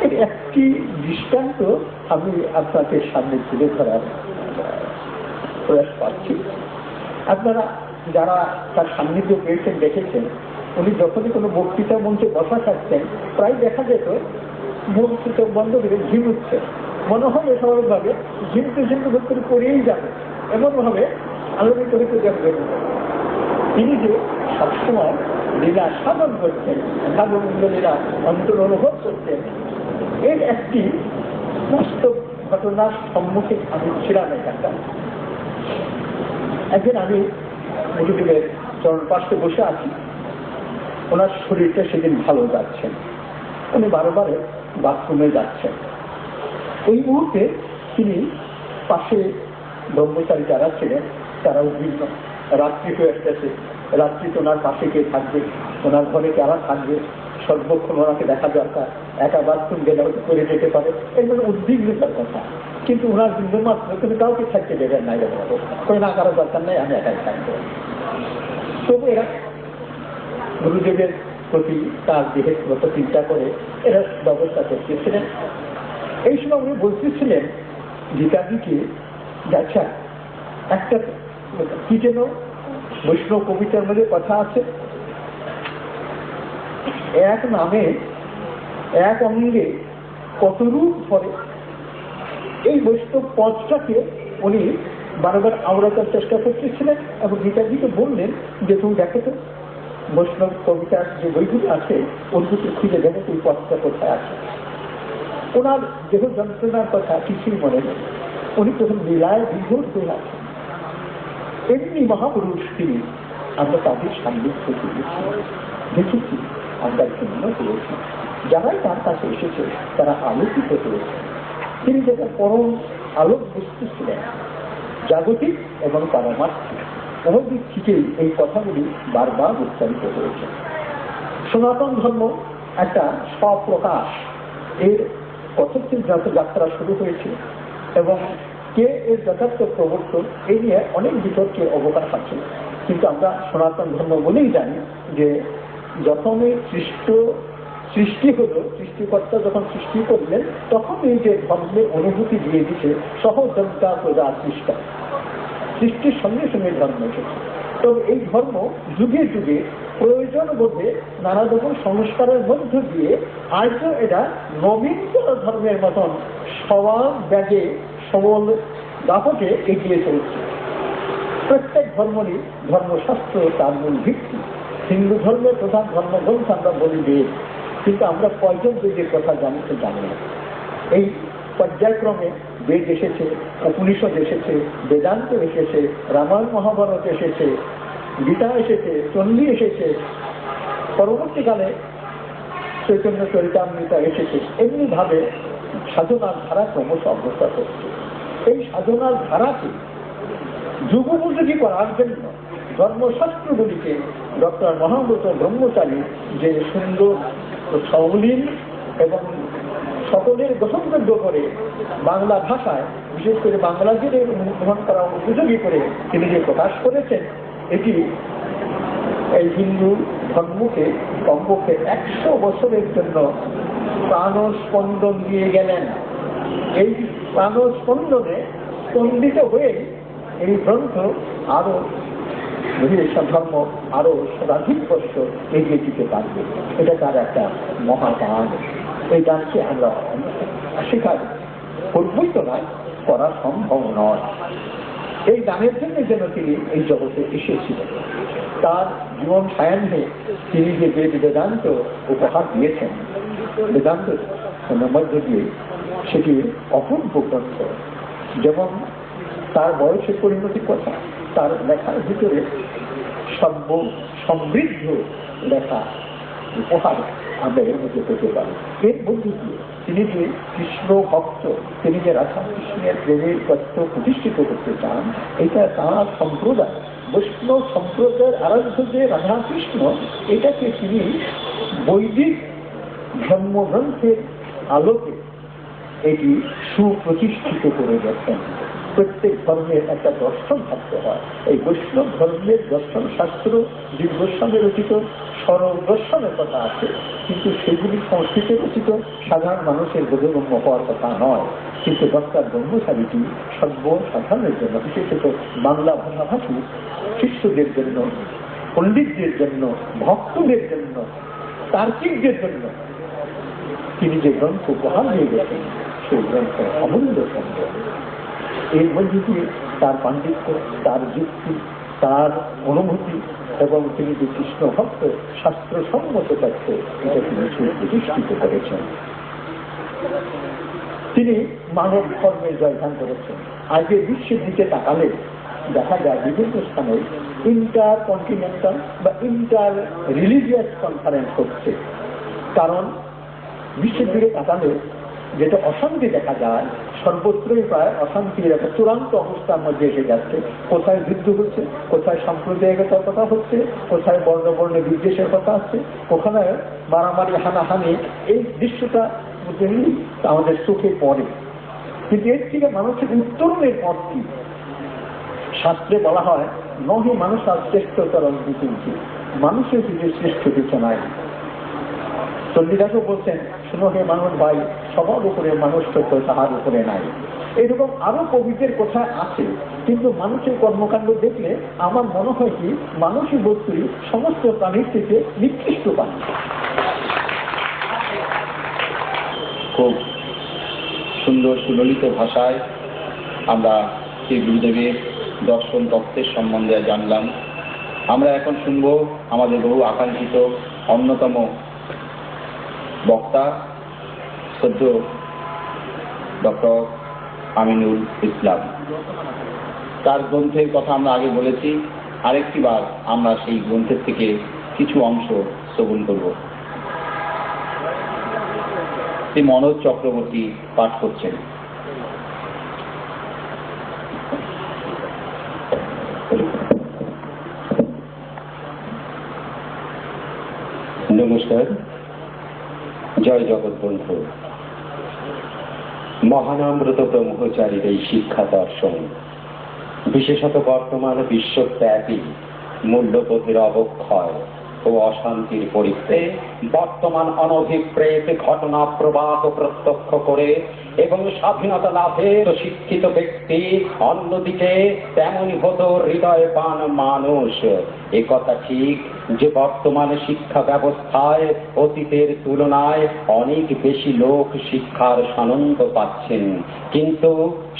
Speaker 6: এর একটি দৃষ্টান্ত আমি আপনাদের সামনে তুলে ধরার প্রয়াস পাচ্ছি। আপনারা যারা তার সান্নিধ্য পেয়েছেন, দেখেছেন, উনি যখনই কোনো বক্তৃতা মঞ্চে বসা থাকতেন, প্রায় দেখা যেত মুখ চোখ বন্ধ করে ঝিম উঠছে। মনে হয় স্বাভাবিকভাবে ঝিমতে ভেতরে পড়েই যাবে, এমন ভাবে আলোকিত হইতে যাবে। তিনি যে সবসময় লীলা সাধন করতেন, ভাগবন্ধ লীলা অন্তর অনুভব করতেন, এর একটি বাস্তব ঘটনার সম্মুখে আমি ছিলাম। একদিন আমি গুরুদেবের চরণ পাশে বসে আছি। ওনার শরীরটা সেদিন ভালো যাচ্ছেন, উনি বারবার বাথরুমে যাচ্ছেন। ওই মুহূর্তে তিনি পাশে ব্রহ্মচারী যারা ছিলেন তারা উদ্বিগ্ন, রাত্রি হয়ে আসতেছে, রাত্রি তো ওনার পাশে কে থাকবে, ওনার ঘরে কারা থাকবে, সর্বক্ষণ ওনাকে দেখা দরকার, একা বাথরুম গেলে হয়তো করে যেতে পারে, এগুলো উদ্বিগ্নতার কথা। কিন্তু ওনার বিন্দু মাত্র তুমি কাউকে থাকতে দেবেন না, করে না কারো দরকার নেই, আমি একাই থাকবো। তবু এরা গুরুদেবের প্রতি তার দেহের মতো চিন্তা করে এরা ব্যবস্থা করতেছিলেন। এই সময় উনি বলতেছিলেন গীতাজিকে, আচ্ছা একটা কি যেন বৈষ্ণব কবিতার মধ্যে কথা আছে, এক নামে এক অঙ্গে কত রূপ ধরে। এই বৈষ্ণব পদটাকে উনি বারবার আওড়াতে চেষ্টা করতেছিলেন এবং গীতাজিকে বললেন যে তুমি দেখো তো বৈষ্ণব কবিতার যে বইগুলি আছে ওগুলোকে খুঁজে দেখো এই পদটা কোথায় আছে। ওনার দেহ যন্ত্রণার কথা কিছুই মনে নেই, উনি তখন লীলায় বিভোর হয়ে আছেন। এমনি মহাপুরুষ তিনি, আমরা তাদের সান্নিধ্য দেখেছি, আমরা ভিন্ন করেছি। যারাই তার কাছে এসেছে তারা আলোকিত হয়েছে। তিনি যেটা পরম আলোক বস্তু ছিলেন, জাগতিক এবং পারমার্থিক উভয় দিক থেকেই এই কথাগুলি বারবার উচ্চারিত হয়েছে। সনাতন ধর্ম একটা স্বপ্রকাশ, এর কথিত যাত্রা শুরু হয়েছে এবং কে এর যথার্থ প্রবর্তন এই নিয়ে অনেক বিতর্কের অবকাশ আছে। কিন্তু আমরা সনাতন ধর্ম বলেই জানি যে যখনই সৃষ্টি হলো, সৃষ্টিকর্তা যখন সৃষ্টি করলেন তখন এই যে ধর্মের অনুভূতি দিয়ে দিচ্ছে সহজনতা প্রজা সৃষ্টা, সৃষ্টির সঙ্গে সঙ্গে ধর্ম এসেছে। তবে এই ধর্ম যুগে যুগে প্রয়োজন বোধে নানা রকম সংস্কারের মধ্য দিয়ে আজও এটা নবীনতর ধর্মের মতন সবার ব্যাগে সবল দাপটে এগিয়ে চলছে। প্রত্যেক ধর্মেরই ধর্মশাস্ত্র তার মূল ভিত্তি। হিন্দু ধর্মের প্রধান ধর্মগ্রন্থ আমরা বলি বেদ, কিন্তু আমরা কয়জন বেদের কথা জানি তো জানি না। এই পর্যায়ক্রমে বেদ এসেছে, উপনিষদ এসেছে, বেদান্ত এসেছে, রামায়ণ মহাভারত এসেছে, গীতা এসেছে, চণ্ডী এসেছে, পরবর্তীকালে চৈতন্য চরিতামৃত এসেছে। এমনি ভাবে সাধনার ধারা ক্রমশ অগ্রসর হচ্ছে। এই সাধনার ধারাকে যুগোপযোগী করার জন্য ধর্মশাস্ত্রগুলিকে ডক্টর মহাব্রত ব্রহ্মচারী যে সুন্দর সবলীন এবং সকলের গ্রহণযোগ্য করে বাংলা ভাষায়, বিশেষ করে বাংলাদেশে গ্রহণ করা উপযোগী করে তিনি যে প্রকাশ করেছেন, এটি এই হিন্দু ধর্মকে কমপক্ষে 100 বছরের জন্য প্রাণস্পন্দন দিয়ে গেলেন। এই প্রাণস্পন্দনে স্পন্দিত হয়ে এই গ্রন্থ আরো ধর্ম আরো শতাধিক বছর এগিয়ে দিতে পারবে। এটা তার একটা মহাদান। এই দানকে আমরা অস্বীকার করবই তো নয়, করা সম্ভব নয়। এই দানের জন্য যেন তিনি এই জগতে এসেছিলেন। তার জীবন সায়াহ্নে তিনি যে বেদ বেদান্ত উপহার দিয়েছেন, বেদান্ত মধ্য দিয়ে সেটি অপূর্ব গ্রন্থ। যেমন তার বয়সের পরিণতির কথা, তার লেখার ভিতরে সর্ব সমৃদ্ধ লেখা উপহার আমরা এর মধ্যে পেতে পারি। এর মধ্যে দিয়ে তিনি যে কৃষ্ণ ভক্ত, তিনি যে রাধা কৃষ্ণের প্রেমের তত্ত্ব প্রতিষ্ঠিত করতে চান, এটা তাঁর সম্প্রদায়, বৈষ্ণব সম্প্রদায়ের আরাধ্য যে রাধা কৃষ্ণ, এটাকে তিনি বৈদিক ধর্মগ্রন্থের আলোকে এটি সুপ্রতিষ্ঠিত করে গেছেন। প্রত্যেক ধর্মের একটা দর্শন থাকতে হয়। এই বৈষ্ণব ধর্মের দর্শন শাস্ত্র জীব গোস্বামী রচিত সরল দর্শনের কথা আছে, কিন্তু সেগুলি সংস্কৃতে রচিত সাধারণ মানুষের বোধগম্য হওয়ার কথা নয়। কিন্তু ডক্টর ব্রহ্মচারীটি সর্বসাধারণের জন্য, বিশেষত বাংলা ভাষাভাষী শিষ্যদের জন্য, পণ্ডিতদের জন্য, ভক্তদের জন্য, তার্কিকদের জন্য তিনি যে গ্রন্থ উপহার দিয়ে গেছেন, সেই গ্রন্থ অমূল্য সম্পদ। এর মধ্যে দিয়ে তার পাণ্ডিত্য, তার যুক্তি, তার অনুভূতি এবং তিনি যে কৃষ্ণ ভক্ত শাস্ত্রসম্মত তথ্য, এটা তিনি সুপ্রতিষ্ঠিত করেছেন। তিনি মানব ধর্মের জয়গান করেছেন। আজকে বিশ্বের দিকে তাকালে দেখা যায় বিভিন্ন স্থানে ইন্টার কন্টিনেন্টাল বা ইন্টার রিলিজিয়াস কনফারেন্স হচ্ছে। কারণ বিশ্বের দিকে তাকালে যেটা অশান্তি দেখা যায়, সর্বত্রই প্রায় অশান্তির একটা চূড়ান্ত অবস্থার মধ্যে এসে যাচ্ছে। কোথায় যুদ্ধ হচ্ছে, কোথায় সাম্প্রদায়িকতার কথা হচ্ছে, কোথায় বর্ণ বিদ্বেষের কথা হচ্ছে, ওখানে মারামারি হানাহানি, এই দৃশ্যটা আমাদের চোখে পড়ে। কিন্তু এর থেকে মানুষের উত্তরণের পথ কি? শাস্ত্রে বলা হয় নহি মানুষ আর শ্রেষ্ঠতর বিচিন্তি, মানুষের কিছু শ্রেষ্ঠ কিছু নাই। চণ্ডীদাসও বলছেন, শুনো হে মানুষ ভাই, সবার উপরে মানুষ তো তাহার উপরে নাই। এরকম আরো কবিদের কথা আছে, কিন্তু মানুষের কর্মকাণ্ড দেখলে আমার মনে হয় কি মানুষই বস্তুই সমস্ত প্রাণীর থেকে নিকৃষ্ট প্রাণী।
Speaker 2: খুব সুন্দর সুললিত ভাষায় আমরা শ্রী গুরুদেবের দর্শন তত্ত্বের সম্বন্ধে জানলাম। আমরা এখন শুনব আমাদের বহু আকাঙ্ক্ষিত অন্যতম বক্তা সদ্য ডক্টর আমিনুল ইসলাম। তার গ্রন্থের কথা আমরা আগে বলেছি, আরেকটি বার আমরা সেই গ্রন্থের থেকে কিছু অংশ শ্রবণ করব। শ্রী মনোজ চক্রবর্তী পাঠ করছেন।
Speaker 3: নমস্কার, জয় জগৎ বন্ধু। মহানামৃত ব্রহ্মচারীর এই শিক্ষা দর্শন বিশেষত বর্তমান বিশ্বব্যাপী মূল্যবোধের অবক্ষয় ও অশান্তির পরিপ্রেক্ষিতে বর্তমান অনভিপ্রেত ঘটনা প্রবাহ প্রত্যক্ষ করে এবং স্বাধীনতা লাভের শিক্ষিত ব্যক্তি, অন্যদিকে তেমনই হতো হৃদয়বান মানুষ। একথা ঠিক যে বর্তমান শিক্ষা ব্যবস্থায় অতীতের তুলনায় অনেক বেশি লোক শিক্ষার সানন্দ পাচ্ছেন, কিন্তু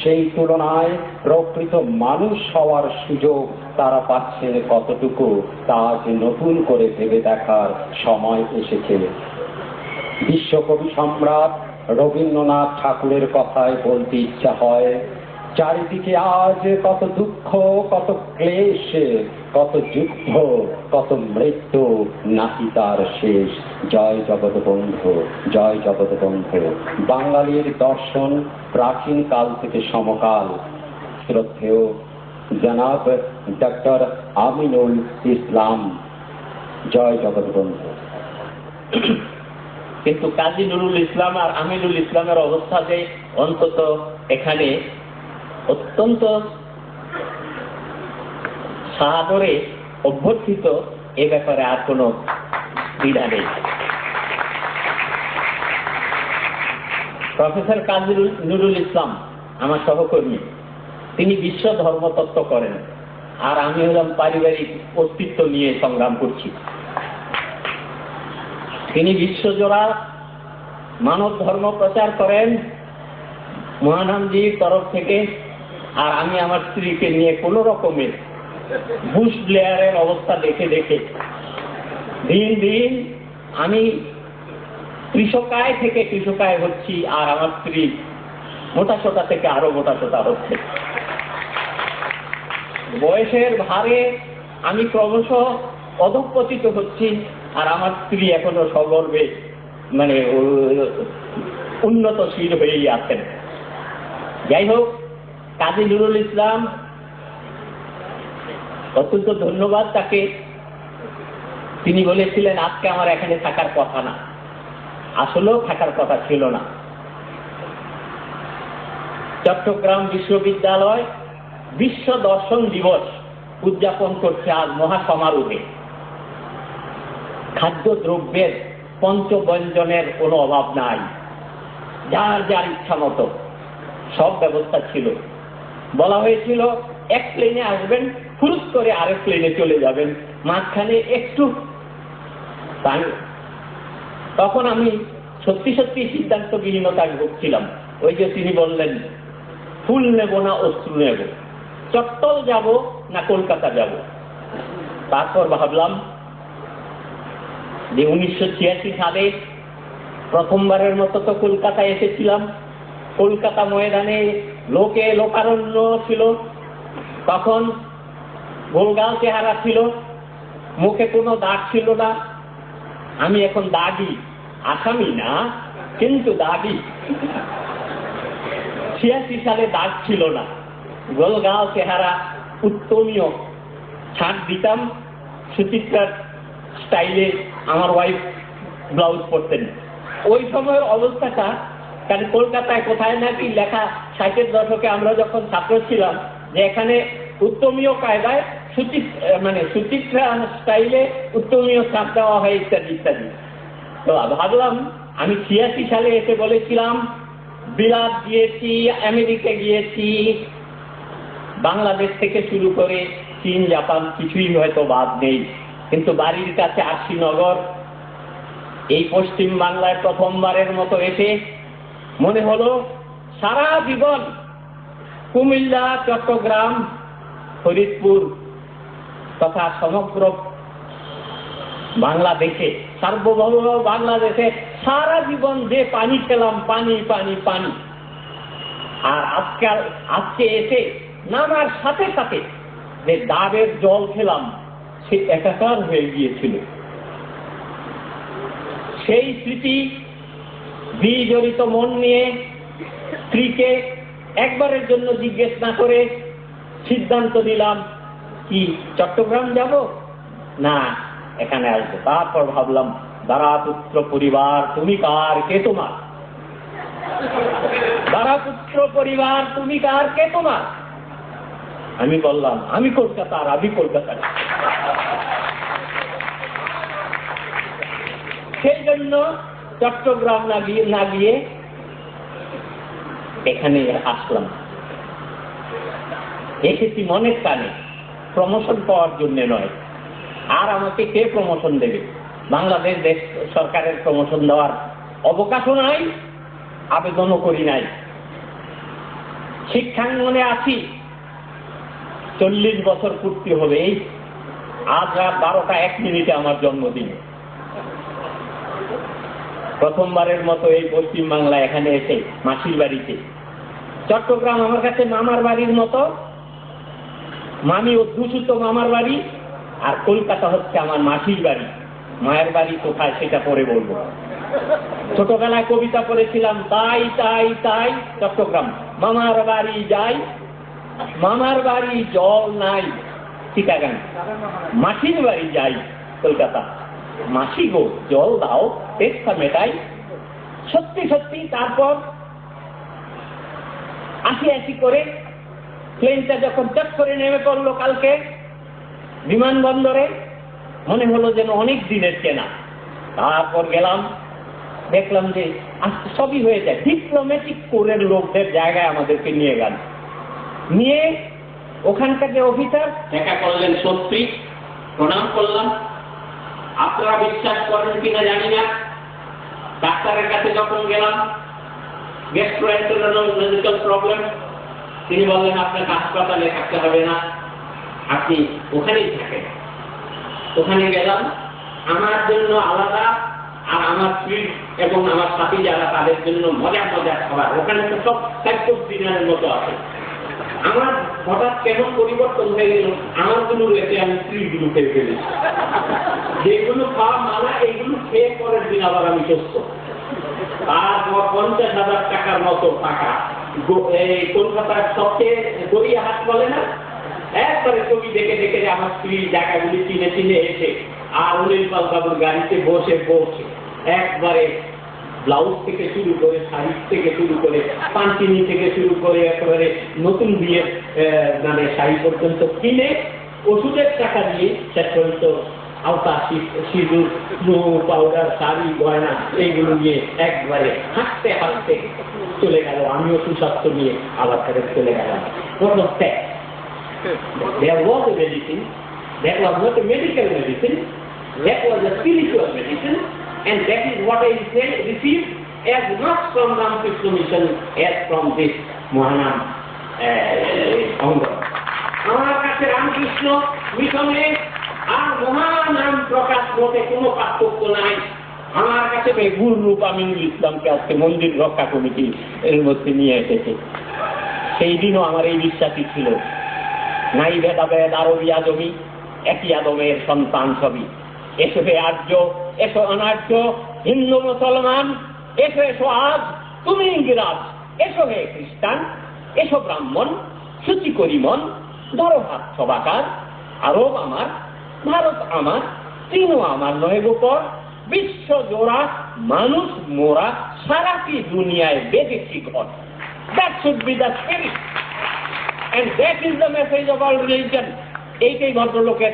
Speaker 3: সেই তুলনায় প্রকৃত মানুষ হওয়ার সুযোগ তারা পাচ্ছেন কতটুকু তা আজ নতুন করে ভেবে দেখার সময় এসেছে। বিশ্বকবি সম্রাট রবীন্দ্রনাথ ঠাকুরের কথায় বলতে ইচ্ছা হয়, চারিদিকে আজ কত দুঃখ, কত ক্লেশ, কত যুদ্ধ, কত মৃত্যু, নাহি তার শেষ। জয় জগৎ বন্ধু, জয় জগৎ বন্ধু। বাঙালির দর্শন প্রাচীন কাল থেকে সমকাল। শ্রদ্ধেয় জনাব ডক্টর আমিনুল ইসলাম, জয় জগৎ বন্ধু।
Speaker 7: কিন্তু কাজী নুরুল ইসলাম আর আমিনুল ইসলামের অবস্থা যে অন্তত এখানে অত্যন্ত সাদরে অভ্যর্থিত, এ ব্যাপারে আর কোনো দ্বিধা নেই। প্রফেসর কাজী নুরুল ইসলাম আমার সহকর্মী, তিনি বিশ্ব ধর্মতত্ত্ব করেন, আর আমি হলাম পারিবারিক অস্তিত্ব নিয়ে সংগ্রাম করছি। তিনি বিশ্বজোড়া মানব ধর্ম প্রচার করেন মহানামজির তরফ থেকে, আর আমি আমার স্ত্রীকে নিয়ে কোন রকমের বুশ ব্লেয়ারের অবস্থা দেখে দেখে দিন দিন আমি কৃষকায় থেকে কৃষকায় হচ্ছি, আর আমার স্ত্রী মোটাসোটা থেকে আরো মোটাসোটা হচ্ছে। বয়সের ভারে আমি ক্রমশ অধঃপতিত হচ্ছি, আর আমার স্ত্রী এখনো সগর্বে মানে উন্নতশীল হয়েই আছেন। যাই হোক, কাজী নুরুল ইসলাম, অত্যন্ত ধন্যবাদ তাকে। তিনি বলেছিলেন আজকে আমার এখানে থাকার কথা না, আসলেও থাকার কথা ছিল না। চট্টগ্রাম বিশ্ববিদ্যালয় বিশ্ব দর্শন দিবস উদযাপন করছে আজ মহাসমারোহে। খাদ্যদ্রব্যের পঞ্চব্যঞ্জনের কোনো অভাব নাই, যার যার ইচ্ছা মতো সব ব্যবস্থা ছিল। বলা হয়েছিল এক প্লেনে আসবেন, ফুরুত করে আরেক প্লেনে চলে যাবেন, মাঝখানে একটু। তখন আমি সত্যি সত্যি সিদ্ধান্তবিহীনতায় ভুগছিলাম। ওই যে তিনি বললেন ফুল নেব না অস্ত্র নেব, চট্টল যাব না কলকাতা যাব। তারপর ভাবলাম যে 1986 সালে প্রথমবারের মতো তো কলকাতায় এসেছিলাম। কলকাতা ময়দানে লোকে লোকারণ্য ছিল, তখন গোলগাল চেহারা ছিল, মুখে কোনো দাগ ছিল না। আমি এখন দাগি, আসামি না কিন্তু দাগি। 86 সালে দাগ ছিল না, গোলগাল চেহারা, উত্তমীয়। ছাড় দিতাম সুচিত্রার স্টাইলে, আমার ওয়াইফ ব্লাউজ পরতেন। ওই সময়ের অবস্থাটা, কারণ কলকাতায় কোথায় নাকি লেখা 60-এর দশকে আমরা যখন ছাত্র ছিলাম যে এখানে উত্তমীয় কায়দায় সুচিত্রা স্টাইলে উত্তমীয় ছাপ দেওয়া হয় ইত্যাদি ইত্যাদি। তো ভাবলাম আমি 86 সালে এসে বলেছিলাম বিলাত গিয়েছি, আমেরিকা গিয়েছি, বাংলাদেশ থেকে শুরু করে চীন, জাপান কিছুই হয়তো বাদ নেই, কিন্তু বাড়ির কাছে আশিনগর এই পশ্চিম বাংলায় প্রথমবারের মতো এসে মনে হলো সারা জীবন কুমিল্লা, চট্টগ্রাম, ফরিদপুর তথা সমগ্র বাংলাদেশে, সার্বভৌম বাংলাদেশে সারা জীবন যে পানি খেলাম, পানি পানি পানি, আর আজকে এসে নামার সাথে সাথে যে ডাবের জল খেলাম সে একাকার হয়ে গিয়েছিল। সেই স্মৃতি বিজড়িত মন নিয়ে স্ত্রীকে একবারের জন্য জিজ্ঞেস না করে সিদ্ধান্ত নিলাম কি চট্টগ্রাম যাব না এখানে আসবো। তারপর ভাবলাম দারাপুত্র পরিবার তুমি কার, কে তোমার? দারাপুত্র পরিবার তুমি কার, কে তোমার? আমি বললাম আমি কলকাতার, আমি কলকাতার। সেই জন্য চট্টগ্রাম না গিয়ে এখানে আসলাম। এসেছি মনের টানে, প্রমোশন পাওয়ার জন্য নয়। আর আমাকে কে প্রমোশন দেবে? বাংলাদেশ দেশ সরকারের প্রমোশন দেওয়ার অবকাশও নাই, আবেদনও করি নাই। শিক্ষাঙ্গনে আছি, 40 বছর পূর্তি হবে। এই আজ রাত 12:01 আমার জন্মদিন। প্রথমবারের মতো এই পশ্চিম বাংলা এখানে এসে মাসির বাড়িতে। চট্টগ্রাম আমার কাছে মামার বাড়ির মতো, মামি অধ্যুষিত মামার বাড়ি, আর কলকাতা হচ্ছে আমার মাসির বাড়ি। মায়ের বাড়ি কোথায় সেটা পরে বলবো। ছোটবেলায় কবিতা পড়েছিলাম, তাই তাই তাই চট্টগ্রাম, মামার বাড়ি যাই, মামার বাড়ি জল নাই চিটাগাং, মাসির বাড়ি যাই কলকাতা, মাসি গো জল দাও তেষ্টা মেটাই। সত্যি সত্যি তারপর আসি করে প্লেনটা যখন চট করে নেমে পড়লো কালকে বিমানবন্দরে, মনে হলো যেন অনেক দিনের চেনা। তারপর গেলাম, দেখলাম যে আজকে সবই হয়ে যায়। ডিপ্লোম্যাটিক কোরের লোকদের জায়গায় আমাদেরকে নিয়ে গেল, নিয়ে ওখানকার যে অফিসার দেখা করলেন, সত্যি প্রণাম করলাম। আপনারা বিশ্বাস করেন কিনা জানি না, ডাক্তারের কাছে যখন গেলাম গ্যাস্ট্রোএন্টেরোলজিক্যাল প্রবলেম, তিনি বললেন আপনাকে হাসপাতালে থাকতে হবে না, আপনি ওখানেই থাকেন। ওখানে গেলাম, আমার জন্য আলাদা আর আমার স্ত্রী এবং আমার সাথী যারা তাদের জন্য মজা মজা খাবার। ওখানে তো সব 4 দিনের মতো আছে। আমার হঠাৎ কেমন পরিবর্তন হয়ে গেল, আমার গুলো রেখে আমি স্ত্রীগুলো খেয়ে ফেলেছি। যেগুলো খাওয়া মানা এইগুলো খেয়ে পরের দিন আবার আমি সুস্থ। তারপর 50,000 টাকার মতো টাকা এই কলকাতার সবচেয়ে গড়িয়াহাট বলে না, একবারে ছবি দেখে দেখে আমার স্ত্রী জায়গাগুলি চিনে চিনে এসে আর উলিল পাল বাবুর গাড়িতে বসে বসে একবারে ব্লাউজ থেকে শুরু করে, শাড়ি থেকে শুরু করে, পাঞ্চিনি থেকে শুরু করে একেবারে নতুন বিয়ের মানে শাড়ি পর্যন্ত কিনে ওষুধের টাকা দিয়ে শেষ পর্যন্ত আওতা, সিঁদুর, পাউডার, শাড়ি, গয়না এইগুলো নিয়ে একবারে হাঁটতে হাঁটতে চলে গেল। আমিও সুস্বাস্থ্য নিয়ে আবার ফেরত চলে গেলাম। There was a medicine, that was not a medical medicine, that was a spiritual medicine, and that is what I received as not from Ramakrishna Mission, as from this Mohanam Angam. আমার কাছে রামকৃষ্ণ মিশনে আর মহানাম প্রকাশ মতে কোনো পার্থক্য নাই। আমার কাছে গুরু রূপ আমিনুল ইসলামকে আজকে মন্দির রক্ষা কমিটি এর মধ্যে নিয়ে এসেছে। সেই দিনও আমার এই বিশ্বাসই ছিল, নাই ভেদাভেদ আরবি আজমি, একই আদমের সন্তান সবই। এসো হে আর্য, এসো অনার্য, হিন্দু মুসলমান, এসো এসো আজ তুমি ইংরাজ, এসো হে খ্রিস্টান, এসো ব্রাহ্মণ, সূচি করি মন, ধরো হাত সবাকার, আরব আমার, ভারত আমার, চীনও আমার নয় গোপর, বিশ্ব জোড়া মানুষ মোরা, সারাটি দুনিয়ায় বেঁধেছি ঘর। That should be the spirit. And that is the message of our religion. এইটাই ভদ্রলোকের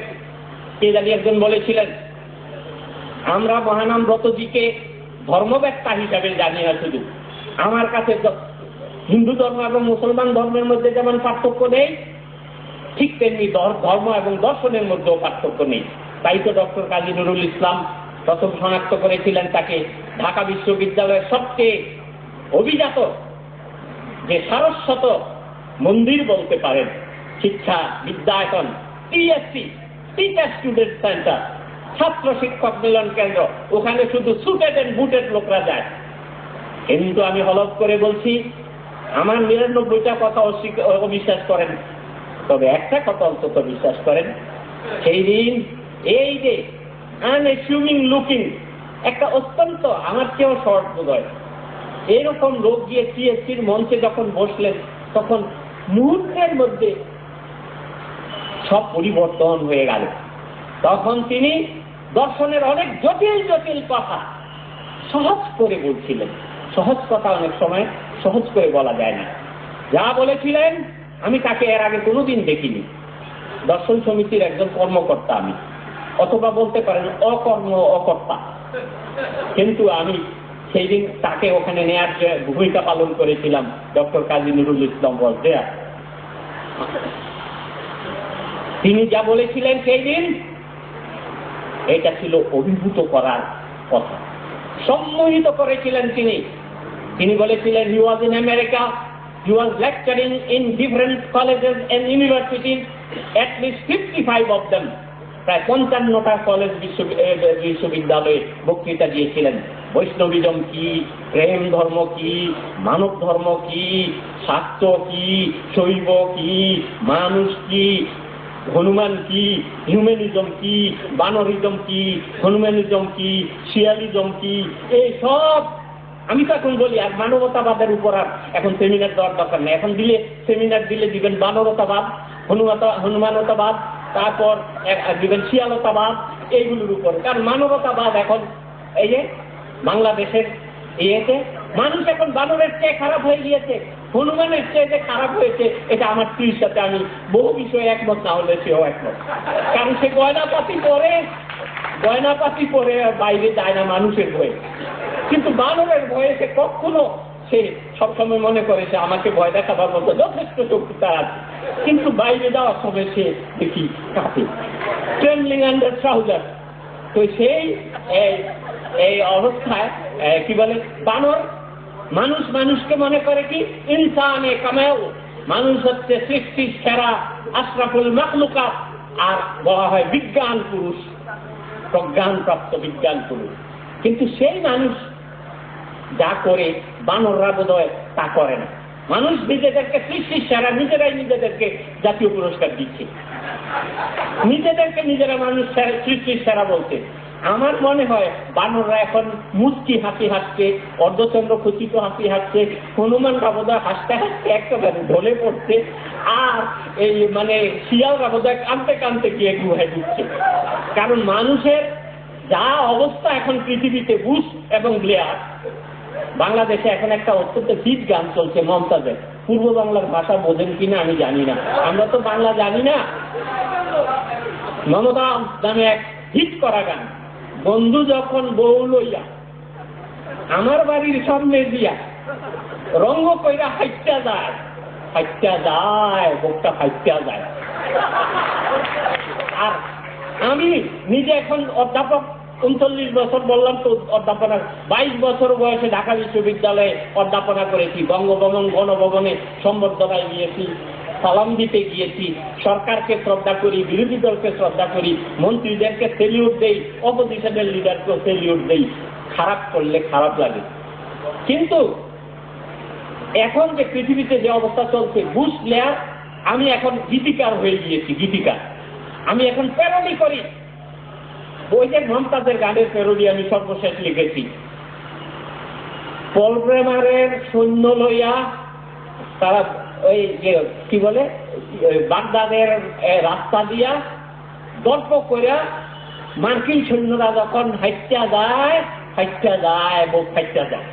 Speaker 7: কে জানি একজন বলেছিলেন, আমরা মহানাম ব্রতজিকে ধর্মব্যক্তা হিসাবে জানি না শুধু। আমার কাছে হিন্দু ধর্ম এবং মুসলমান ধর্মের মধ্যে যেমন পার্থক্য নেই, ঠিক তেমনি ধর্ম এবং দর্শনের মধ্যেও পার্থক্য নেই। তাই তো ডক্টর কাজী নুরুল ইসলাম প্রথম শনাক্ত করেছিলেন তাকে ঢাকা বিশ্ববিদ্যালয়ের সবচেয়ে অভিজাত যে সারস্বত মন্দির বলতে পারেন, শিক্ষা Vidyayatan, TSC, teacher student centre, ছাত্র শিক্ষক মিলন কেন্দ্র, ওখানে শুধু সুটেড এন্ড বুটেড লোকরা যায়। কিন্তু আমি হলফ করে বলছি, আমার 99টা কথা অবিশ্বাস করেন, তবে একটা কথা অন্তত বিশ্বাস করেন, সেই দিন এই যে আনএসিউমিং লুকিং একটা অত্যন্ত আমার চেয়েও শর্ট বোধহয় এরকম লোক গিয়ে টিএসসির মঞ্চে যখন বসলেন, তখন মুহূর্তের মধ্যে সব পরিবর্তন হয়ে গেল। তখন তিনি দর্শনের অনেক জটিল জটিল কথা সহজ করে বলছিলেন। সহজ কথা অনেক সময় সহজ করে বলা যায় না। যা বলেছিলেন আমি তাকে এর আগে কোনোদিন দেখিনি। দর্শন সমিতির একজন কর্মকর্তা আমি, অথবা বলতে পারেন অকর্তা, কিন্তু আমি সেই দিন তাকে ওখানে নেয়ার যে ভূমিকা পালন করেছিলাম, ডক্টর কাজী নুরুল ইসলাম বলতে, তিনি যা বলেছিলেন সেই দিন এটা ছিল অভিভূত করার কথা, সম্মোহিত করেছিলেন তিনি বলেছিলেন, he was in America, he was lecturing in different colleges and universities, at least 55 of them, প্রায় 55টা কলেজ বিশ্ববিদ্যালয়ে বক্তৃতা দিয়েছিলেন। বৈষ্ণবিজম কি, প্রেম ধর্ম কি, মানব ধর্ম কি, শাক্ত কি, শৈব কি, মানুষ কি, হনুমান কি, হিউম্যানিজম কি, বানরিজম কি, হনুম্যানিজম কি, শিয়ালিজম কি, এই সব আমি তো এখন বলি। আর মানবতাবাদের উপর আর এখন সেমিনার দেওয়ার দরকার নেই। এখন সেমিনার দিলে দিবেন বানরতাবাদ, হনুমানতাবাদ, তারপর দিবেন শিয়ালতাবাদ, এইগুলোর উপরে। কারণ মানবতাবাদ এখন এই যে বাংলাদেশের ইয়েতে মানুষ এখন বানরের চেয়ে খারাপ হয়ে গিয়েছে, হনুমানের চেয়ে যে খারাপ হয়েছে, এটা আমার স্ত্রীর সাথে আমি বহু বিষয়ে একমত, না হলে সেও একমত। কারণ সে গয়নাপাতি পরে বাইরে যায় না মানুষের ভয়ে, কিন্তু বানরের ভয়ে সে কখনো, সে সবসময় মনে করে সে আমাকে ভয় দেখাবার মতো যথেষ্ট শক্তি তার আছে, কিন্তু বাইরে যাওয়ার সময় সে দেখি কাঁপে, ট্রেমলিং আন্ডার ট্রাউজার। তো সেই এই অবস্থায় কি বলে, বানর মানুষকে মনে করে কি ইনসানে কামেও, মানুষ হচ্ছে সৃষ্টির সেরা আশরাফুল মাখলুকাত, আর বলা হয় বিজ্ঞান পুরুষ, প্রজ্ঞানপ্রাপ্ত বিজ্ঞান পুরুষ। কিন্তু সেই মানুষ যা করে বানররা বোধহয় তা করে না। মানুষ নিজেদেরকে সৃষ্টির সেরা, নিজেরাই নিজেদেরকে জাতীয় পুরস্কার দিচ্ছে, নিজেরা মানুষ সৃষ্টির সেরা বলছে। আমার মনে হয় বানররা এখন মুচকি হাসি হাসছে, অর্ধচন্দ্র খচিত হাসি হাসছে, হনুমানরা বোধহয় হাসতে হাসতে একেবারে ঢলে পড়ছে, আর এই মানে শিয়ালরা বোধহয় কাঁদতে কাঁদতে গিয়ে গুহায় ঢুকছে। কারণ মানুষের যা অবস্থা এখন পৃথিবীতে, বুশ এবং ব্লেয়ার, বাংলাদেশে এখন একটা অত্যন্ত হিট গান চলছে মমতাজের, পূর্ব বাংলার ভাষা বোঝেন কিনা আমি জানি না, আমরা তো বাংলা জানি না। মমতা নামে এক হিট করা গান, বন্ধু যখন বউ লইয়া আমার বাড়ির সামনে দিয়া রঙ্গ কইরা হাইটা যায়, বুকটা হাইটা যায়। আর আমি নিজে এখন অধ্যাপক, 39 বছর বললাম তো অধ্যাপনা, 22 বছর বয়সে ঢাকা বিশ্ববিদ্যালয়ে অধ্যাপনা করেছি, বঙ্গভবন গণভবনে সম্বর্ধনায় গিয়েছি, সালাম দিতে গিয়েছি, সরকারকে শ্রদ্ধা করি, বিরোধী দলকে শ্রদ্ধা করি, মন্ত্রীদেরকে সেলিউট দেই, অপোজিশনের লিডারকেও সেলিউট দেই, খারাপ করলে খারাপ লাগে। কিন্তু এখন যে পৃথিবীতে যে অবস্থা চলছে, বুশ ব্লেয়ার, আমি এখন গীতিকার হয়ে গিয়েছি, গীতিকার। আমি এখন প্যারোডি করি, ওই যে মমতাজের গানের প্যারোডি আমি সর্বশেষ লিখেছি। পল ব্রেমারের সৈন্য লইয়া তারা ওই যে কি বলে বাগদাদের রাস্তা দিয়া গল্প করিয়া মার্কিন সৈন্যরা যখন হাইটা যায়, বুক হাইটা যায়,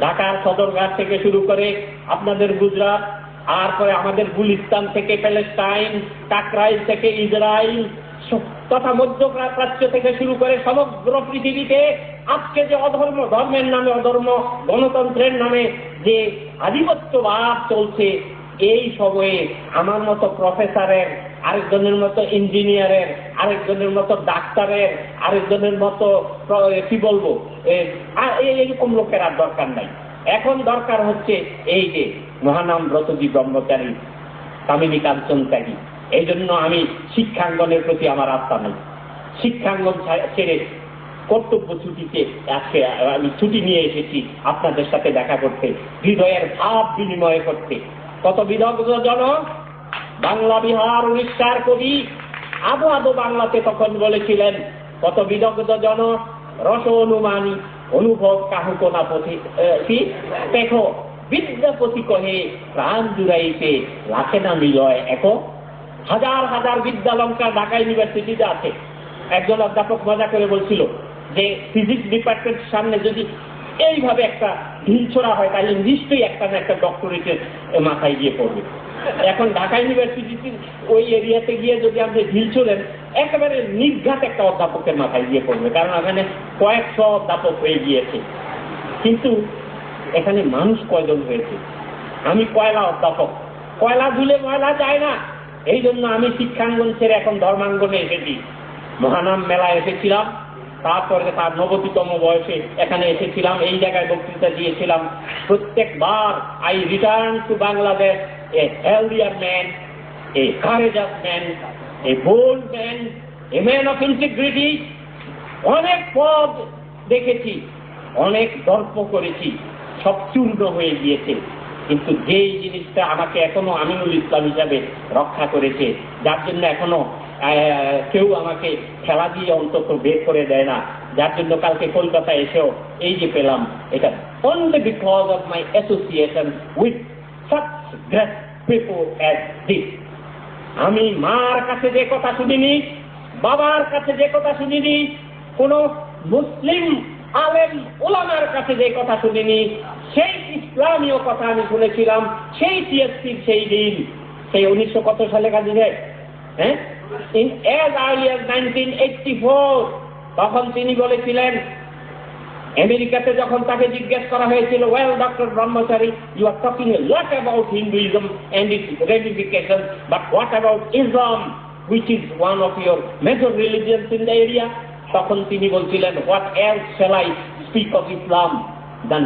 Speaker 7: ঢাকার সদরঘাট থেকে শুরু করে আপনাদের গুজরাট, আর পরে আমাদের গুলিস্তান থেকে প্যালেস্টাইন, কাকরাইল থেকে ইসরায়েল, তথা মধ্যপ্রাচ্য থেকে শুরু করে সমগ্র পৃথিবীতে আজকে যে অধর্ম, ধর্মের নামে অধর্ম, গণতন্ত্রের নামে যে আধিপত্যবাদ চলছে, এই সময়ে আমার মতো প্রফেসরের, আরেকজনের মতো ইঞ্জিনিয়ারের, আরেকজনের মতো ডাক্তারের, আরেকজনের মতো কি বলবো এইরকম লোকের আর দরকার নাই। এখন দরকার হচ্ছে এই যে মহানাম ব্রতজী ব্রহ্মচারী, কামিনী কাঞ্চন ত্যাগী। এই জন্য আমি শিক্ষাঙ্গনের প্রতি আমার আস্থা নেই। শিক্ষাঙ্গন ছেড়ে কর্তব্য ছুটিতে আজকে আমি ছুটি নিয়ে এসেছি আপনাদের সাথে দেখা করতে, হৃদয়ের ভাব বিনিময় করতে। কত বিদগ্ধ জনক, বাংলা বিহার উড়িষ্যার কবি আদো আদো বাংলাতে তখন বলেছিলেন, কত বিদগ্ধ জনক রস অনুমানী অনুভব কাহুক না পথি দেখো বিদ্যাপতি কহে প্রাণ জুড়াইতে লাখে না মিলয় এক। হাজার হাজার বিদ্যালঙ্কার ঢাকা ইউনিভার্সিটিতে আছে। একজন অধ্যাপক মজা করে বলছিল যে ফিজিক্স ডিপার্টমেন্টের সামনে যদি এইভাবে একটা ঢিল ছোড়া হয় তাহলে নিশ্চয়ই একটা না একটা ডক্টরেটের মাথায় গিয়ে পড়বে। এখন ঢাকা ইউনিভার্সিটির ওই এরিয়াতে গিয়ে যদি আপনি ঢিল ছোড়েন একেবারে নির্ঘাত একটা অধ্যাপকের মাথায় গিয়ে পড়বে, কারণ এখানে কয়েকশো অধ্যাপক হয়ে গিয়েছে। কিন্তু এখানে মানুষ কয়জন হয়েছে? আমি কয়লা অধ্যাপক, কয়লা ধুলে ময়লা যায় না। এই জন্য আমি শিক্ষাঙ্গন ছেড়ে এখন ধর্মাঙ্গনে এসেছি। মহানাম মেলায় এসেছিলাম, তারপরে তার 90তম বয়সে এখানে এসেছিলাম, এই জায়গায় বক্তৃতা দিয়েছিলাম। প্রত্যেকবার I return to Bangladesh a healthier man, a courageous man, a bold man, a man of integrity. অনেক পদ দেখেছি, অনেক দর্প করেছি, সব চূর্ণ হয়ে গিয়েছে। কিন্তু যেই জিনিসটা আমাকে এখনো আমিনুল ইসলাম হিসাবে রক্ষা করেছে, যার জন্য এখনো কেউ আমাকে খেলা দিয়ে অন্তত বের করে দেয় না, যার জন্য কালকে কলকাতা এসেও এই যে পেলাম, এটা only because of my association with such great people as this. আমি মার কাছে যে কথা শুনিনি, বাবার কাছে যে কথা শুনিনি, কোন মুসলিম আলেম ওলামার কাছে যে কথা শুনিনি, সেই ইসলামীয় কথা আমি শুনেছিলাম সেই টিএসসির সেই দিন, সেই 1900 কত সালে কাজে যায়, হ্যাঁ, in as early as 1984। তখন তিনি বলেছিলেন, আমেরিকাতে যখন তাকে জিজ্ঞেস করা হয়েছিল, well doctor Brahmachari, you are talking a lot about Hinduism and its ramification, but what about Islam which is one of your major religions in the area? তখন তিনি বলছিলেন, what else shall I speak of Islam? The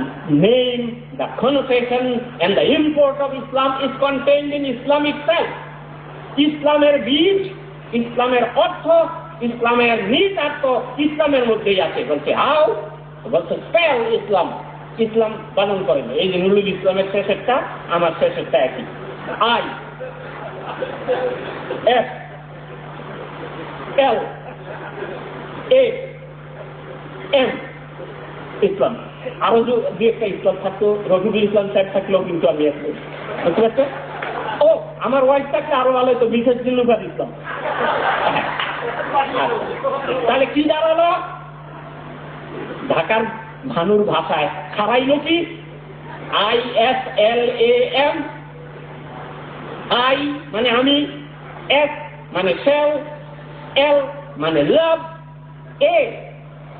Speaker 7: name, the connotation and the import of Islam is contained in Islam itself. ইসলামের বীজ, ইসলামের অর্থ, ইসলামের নিহিতার্থ ইসলামের মধ্যেই আছে। বলছে হাউ? বলছে স্পেল ইসলাম, ইসলাম পালন করেন। এই যে নুরুল ইসলামের শেষেরটা আমার শেষেরটা একই, I S L A M ইসলাম। আরো যে একটা ইসলাম থাকতো, রফিকুল ইসলাম সাহেব থাকলেও কিন্তু আমি আসবো, বুঝতে পারছে? ও আমার ওয়াইফ থাকলে আরো ভালো হতো, বিশেষ দিলুকার ইসলাম। তাহলে কি দাঁড়ালো? ঢাকার ভানুর ভাষায় খারাইল কি? ISLAM। আই মানে আমি, এস মানে সেল, এল মানে লাভ, এ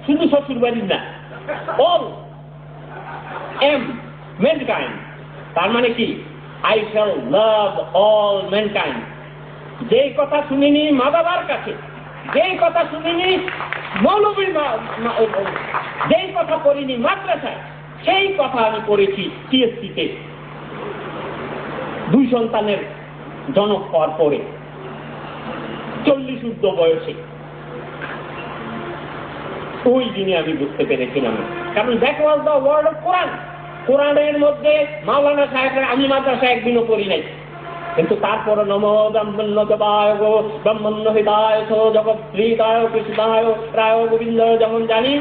Speaker 7: শুধু শ্বশুর বাড়ির না, অল, এম ম্যানকাইন্ড। তার মানে কি? I shall love all mankind। যেই কথা শুনিনি মা বাবার কাছে, যেই কথা শুনিনি মৌলবীর, যেই কথা পড়িনি মাদ্রাসায়, সেই কথা আমি পড়েছি টিএসসিতে 2 সন্তানের জনক হওয়ার পরে 40 ঊর্ধ্ব বয়সে। ওই দিনে আমি বুঝতে পেরেছিলাম, কারণ that was the word of Quran. কোরআনের মধ্যে মাওলানা সাহেবের আমি মাদ্রাসা একদিনও পড়ি নাই, কিন্তু তারপরে নমো ব্রহ্মণ্যদেবায় গো ব্রহ্মণ্য হৃদায় জগৎ শ্রীদায় কৃষ্ণায় রায় গোবিন্দ যেমন জানি,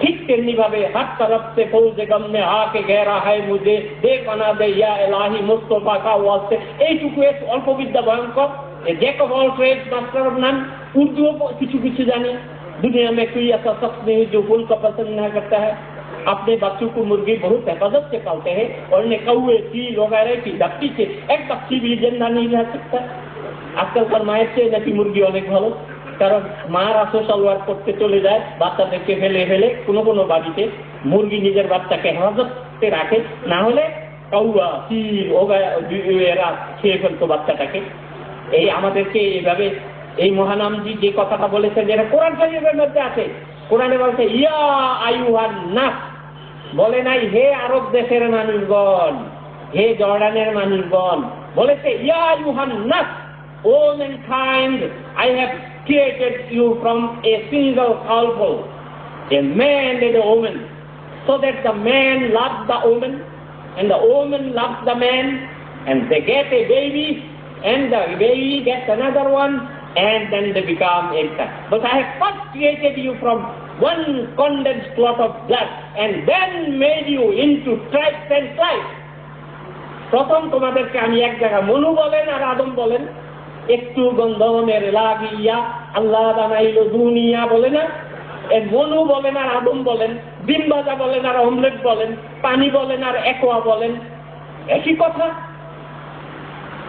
Speaker 7: ঠিক তেমনি ভাবে হাত তরফ সে ফৌজে গমনে আকে গেরা হয় মুঝে দে বানা দে ইয়া ইলাহি মুস্তফা কা ওয়াস্তে। এইটুকু অল্প বিদ্যা ভয়ঙ্কর। Jack of all trades master of none. উর্দুও কিছু কিছু জানি। दुनिया में कोई ऐसा शख्स नहीं जो फूल का पसंद न करता है। अपने बच्चों को मुर्गी बहुत हिफाजत से पालते हैं और कौवे चील वगैरह की धरती से एक पक्षी भी जिंदा नहीं रह सकता। আজকালকার মায়ের চেয়ে নাকি মুরগি অনেক ভালো, কারণ মারা সোশ্যাল ওয়ার্ক করতে চলে যায়, বাচ্চাদেরকে ফেলে ফেলে কোনো কোনো বাড়িতে মুরগি নিজের বাচ্চাকে হেফাজতে রাখে, না হলে কাউয়া চিল এরা খেয়ে ফেলতো বাচ্চাটাকে। এই আমাদেরকে এইভাবে এই মহানামজি যে কথাটা বলেছেন যেটা কোরআন শরীফের মধ্যে আছে, কোরআনে বলছে ইয়া আইয়ুহান নাস, বলে নাই হে আরব দেশের মানুষগণ, হে জর্ডানের মানুষগণ, বলেছে ইয়া আইয়ুহান নাস, ও mankind, I have created you from a single couple, a man and a woman, so that the man loves the woman and the woman loves the man, and they get a baby and the baby gets another one, and then they become a son. But I have first created you from one condensed clot of blood and then made you into tribes and tribes. প্রথম তোমাদেরকে আমি এক জায়গায় মনু বলেন আর আদম বলেন, একটু গন্ধমের লাগিয়া আল্লাহ বানাইলো দুনিয়া বলে না, এর মনু বলেন আর আদম বলেন, ডিম ভাজা বলেন আর অমলেট বলেন, পানি বলেন আর একোয়া বলেন, একই কথা।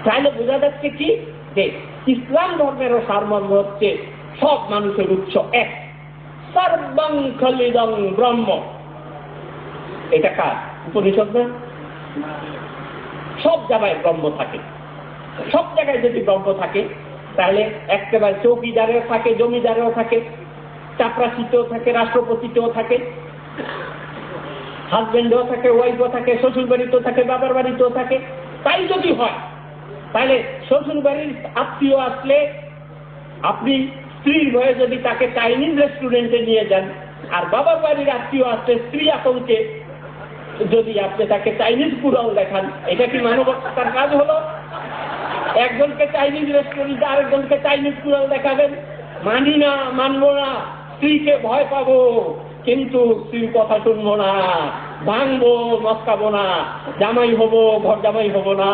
Speaker 7: তাহলে বোঝা যাচ্ছে কি যে ইসলাম ধর্মেরও সারমর্ম হচ্ছে সব মানুষের উৎস এক, সর্বং খলিদং ব্রহ্ম। এটা কার উপনিষদ না? সব জায়গায় ব্রহ্ম থাকে, সব জায়গায় যদি ব্রহ্ম থাকে তাহলে একেবারে চৌকিদারেও থাকে, জমিদারেও থাকে, চাপরাশিতেও থাকে, রাষ্ট্রপতিতেও থাকে, হাজবেন্ডও থাকে, ওয়াইফও থাকে, শ্বশুর বাড়িতেও থাকে, বাবার বাড়িতেও থাকে। তাই যদি হয় তাহলে শ্বশুর বাড়ির আত্মীয় আসলে আপনি স্ত্রীর ভয়ে যদি তাকে চাইনিজ রেস্টুরেন্টে নিয়ে যান, আর বাবার বাড়ির আত্মীয় আসলে স্ত্রী আতঙ্কে যদি আপনি তাকে চাইনিজ পুরাল দেখান, এটা কি মানবতার কাজ হলো? একজনকে চাইনিজ রেস্টুরেন্টে আরেকজনকে চাইনিজ পুরাল দেখাবেন? মানি না, মানবো না, স্ত্রীকে ভয় পাবো কিন্তু স্ত্রীর কথা শুনবো না, ভাঙবো, মস্কাবো না, জামাই হবো, ঘর জামাই হবো না,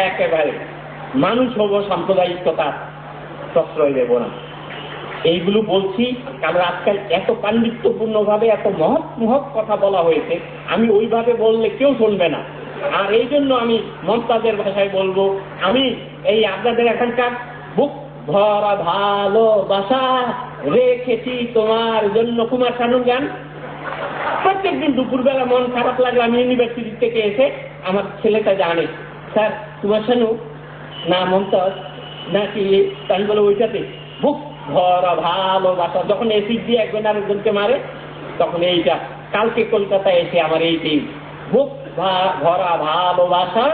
Speaker 7: একেবারে মানুষ হবো, সাম্প্রদায়িকতার প্রশ্রয় দেব না। এইগুলো বলছি কারণ আজকাল এত পাণ্ডিত্যপূর্ণ ভাবে এত মহৎ মহৎ কথা বলা হয়েছে, আমি ওইভাবে বললে কেউ শুনবে না। আর এই জন্য আমি মমতাজের ভাষায় বলবো, আমি এই আপনাদের এখানকার বুক ভরা ভালোবাসা রেখেছি তোমার জন্য, কুমার শানু গান। প্রত্যেকদিন দুপুরবেলা মন খারাপ লাগলে আমি ইউনিভার্সিটি থেকে এসে আমার ছেলেটা জানে, স্যার কুমার শানু না মমতাজ নাকি, তাই বলে ওইটাতে বুক ভরা ভালোবাসা। যখন এসিড দিয়ে একজন আরেকজনকে মারে তখন এইটা, কালকে কলকাতায় এসে আমার এইটি বুক ভরা ভালোবাসা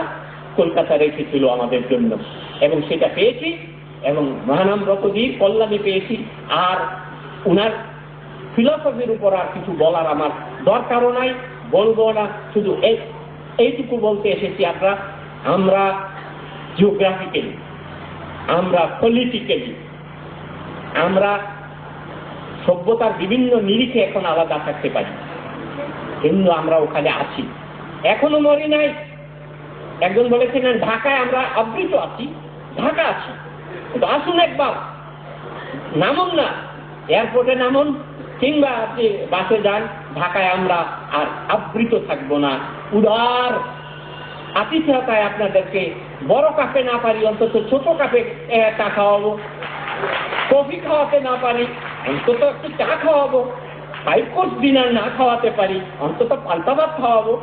Speaker 7: কলকাতা রেখেছিল আমাদের জন্য, এবং সেটা পেয়েছি, এবং মহানাম রতজির কল্যাণী পেয়েছি। আর উনার ফিলসফির উপর আর কিছু বলার আমার দরকারও নাই, বলবো না, শুধু এইটুকু বলতে এসেছি আমরা জিওগ্রাফিক্যালি, আমরা পলিটিক্যালি, আমরা সভ্যতার বিভিন্ন নিরিখে এখন আলাদা থাকতে পারি, কিন্তু আমরা ওখানে আছি, এখনো মরি নাই। একজন বলেছিলেন ঢাকায় আমরা আবৃত আছি, ঢাকা আছি, কিন্তু আসুন একবার, নামুন না, এয়ারপোর্টে নামুন কিংবা আপনি বাসে যান, ঢাকায় আমরা আর আবৃত থাকবো না। উদার আতিথেয়তায় আপনাদেরকে বড় কাপে না পারি অন্তত ছোট কাপে চা খাওয়াবো, কফি খাওয়াতে না পারি অন্তত একটু চা খাওয়াবো, 5 কোর্স ডিনার না খাওয়াতে পারি অন্তত পান্তা ভাত খাওয়াবো,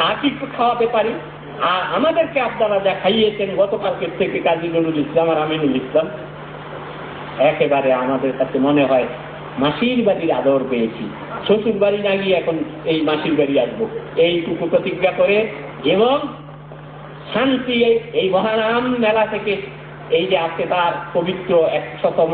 Speaker 7: আর কিছু খাওয়াতে পারি। আর আমাদেরকে আপনারা যা খাইয়েছেন গতকালকের থেকে কাজী নজরুল ইসলাম আর আমিনুল ইসলাম, একেবারে আমাদের কাছে মনে হয় মাসির বাড়ির আদর পেয়েছি, শ্বশুর বাড়ি না গিয়ে এখন এই মাসির বাড়ি আসবো, এইটুকু প্রতিজ্ঞা করে এবং শান্তি এই মহানাম মেলা থেকে এই যে আজকে তার পবিত্র 100তম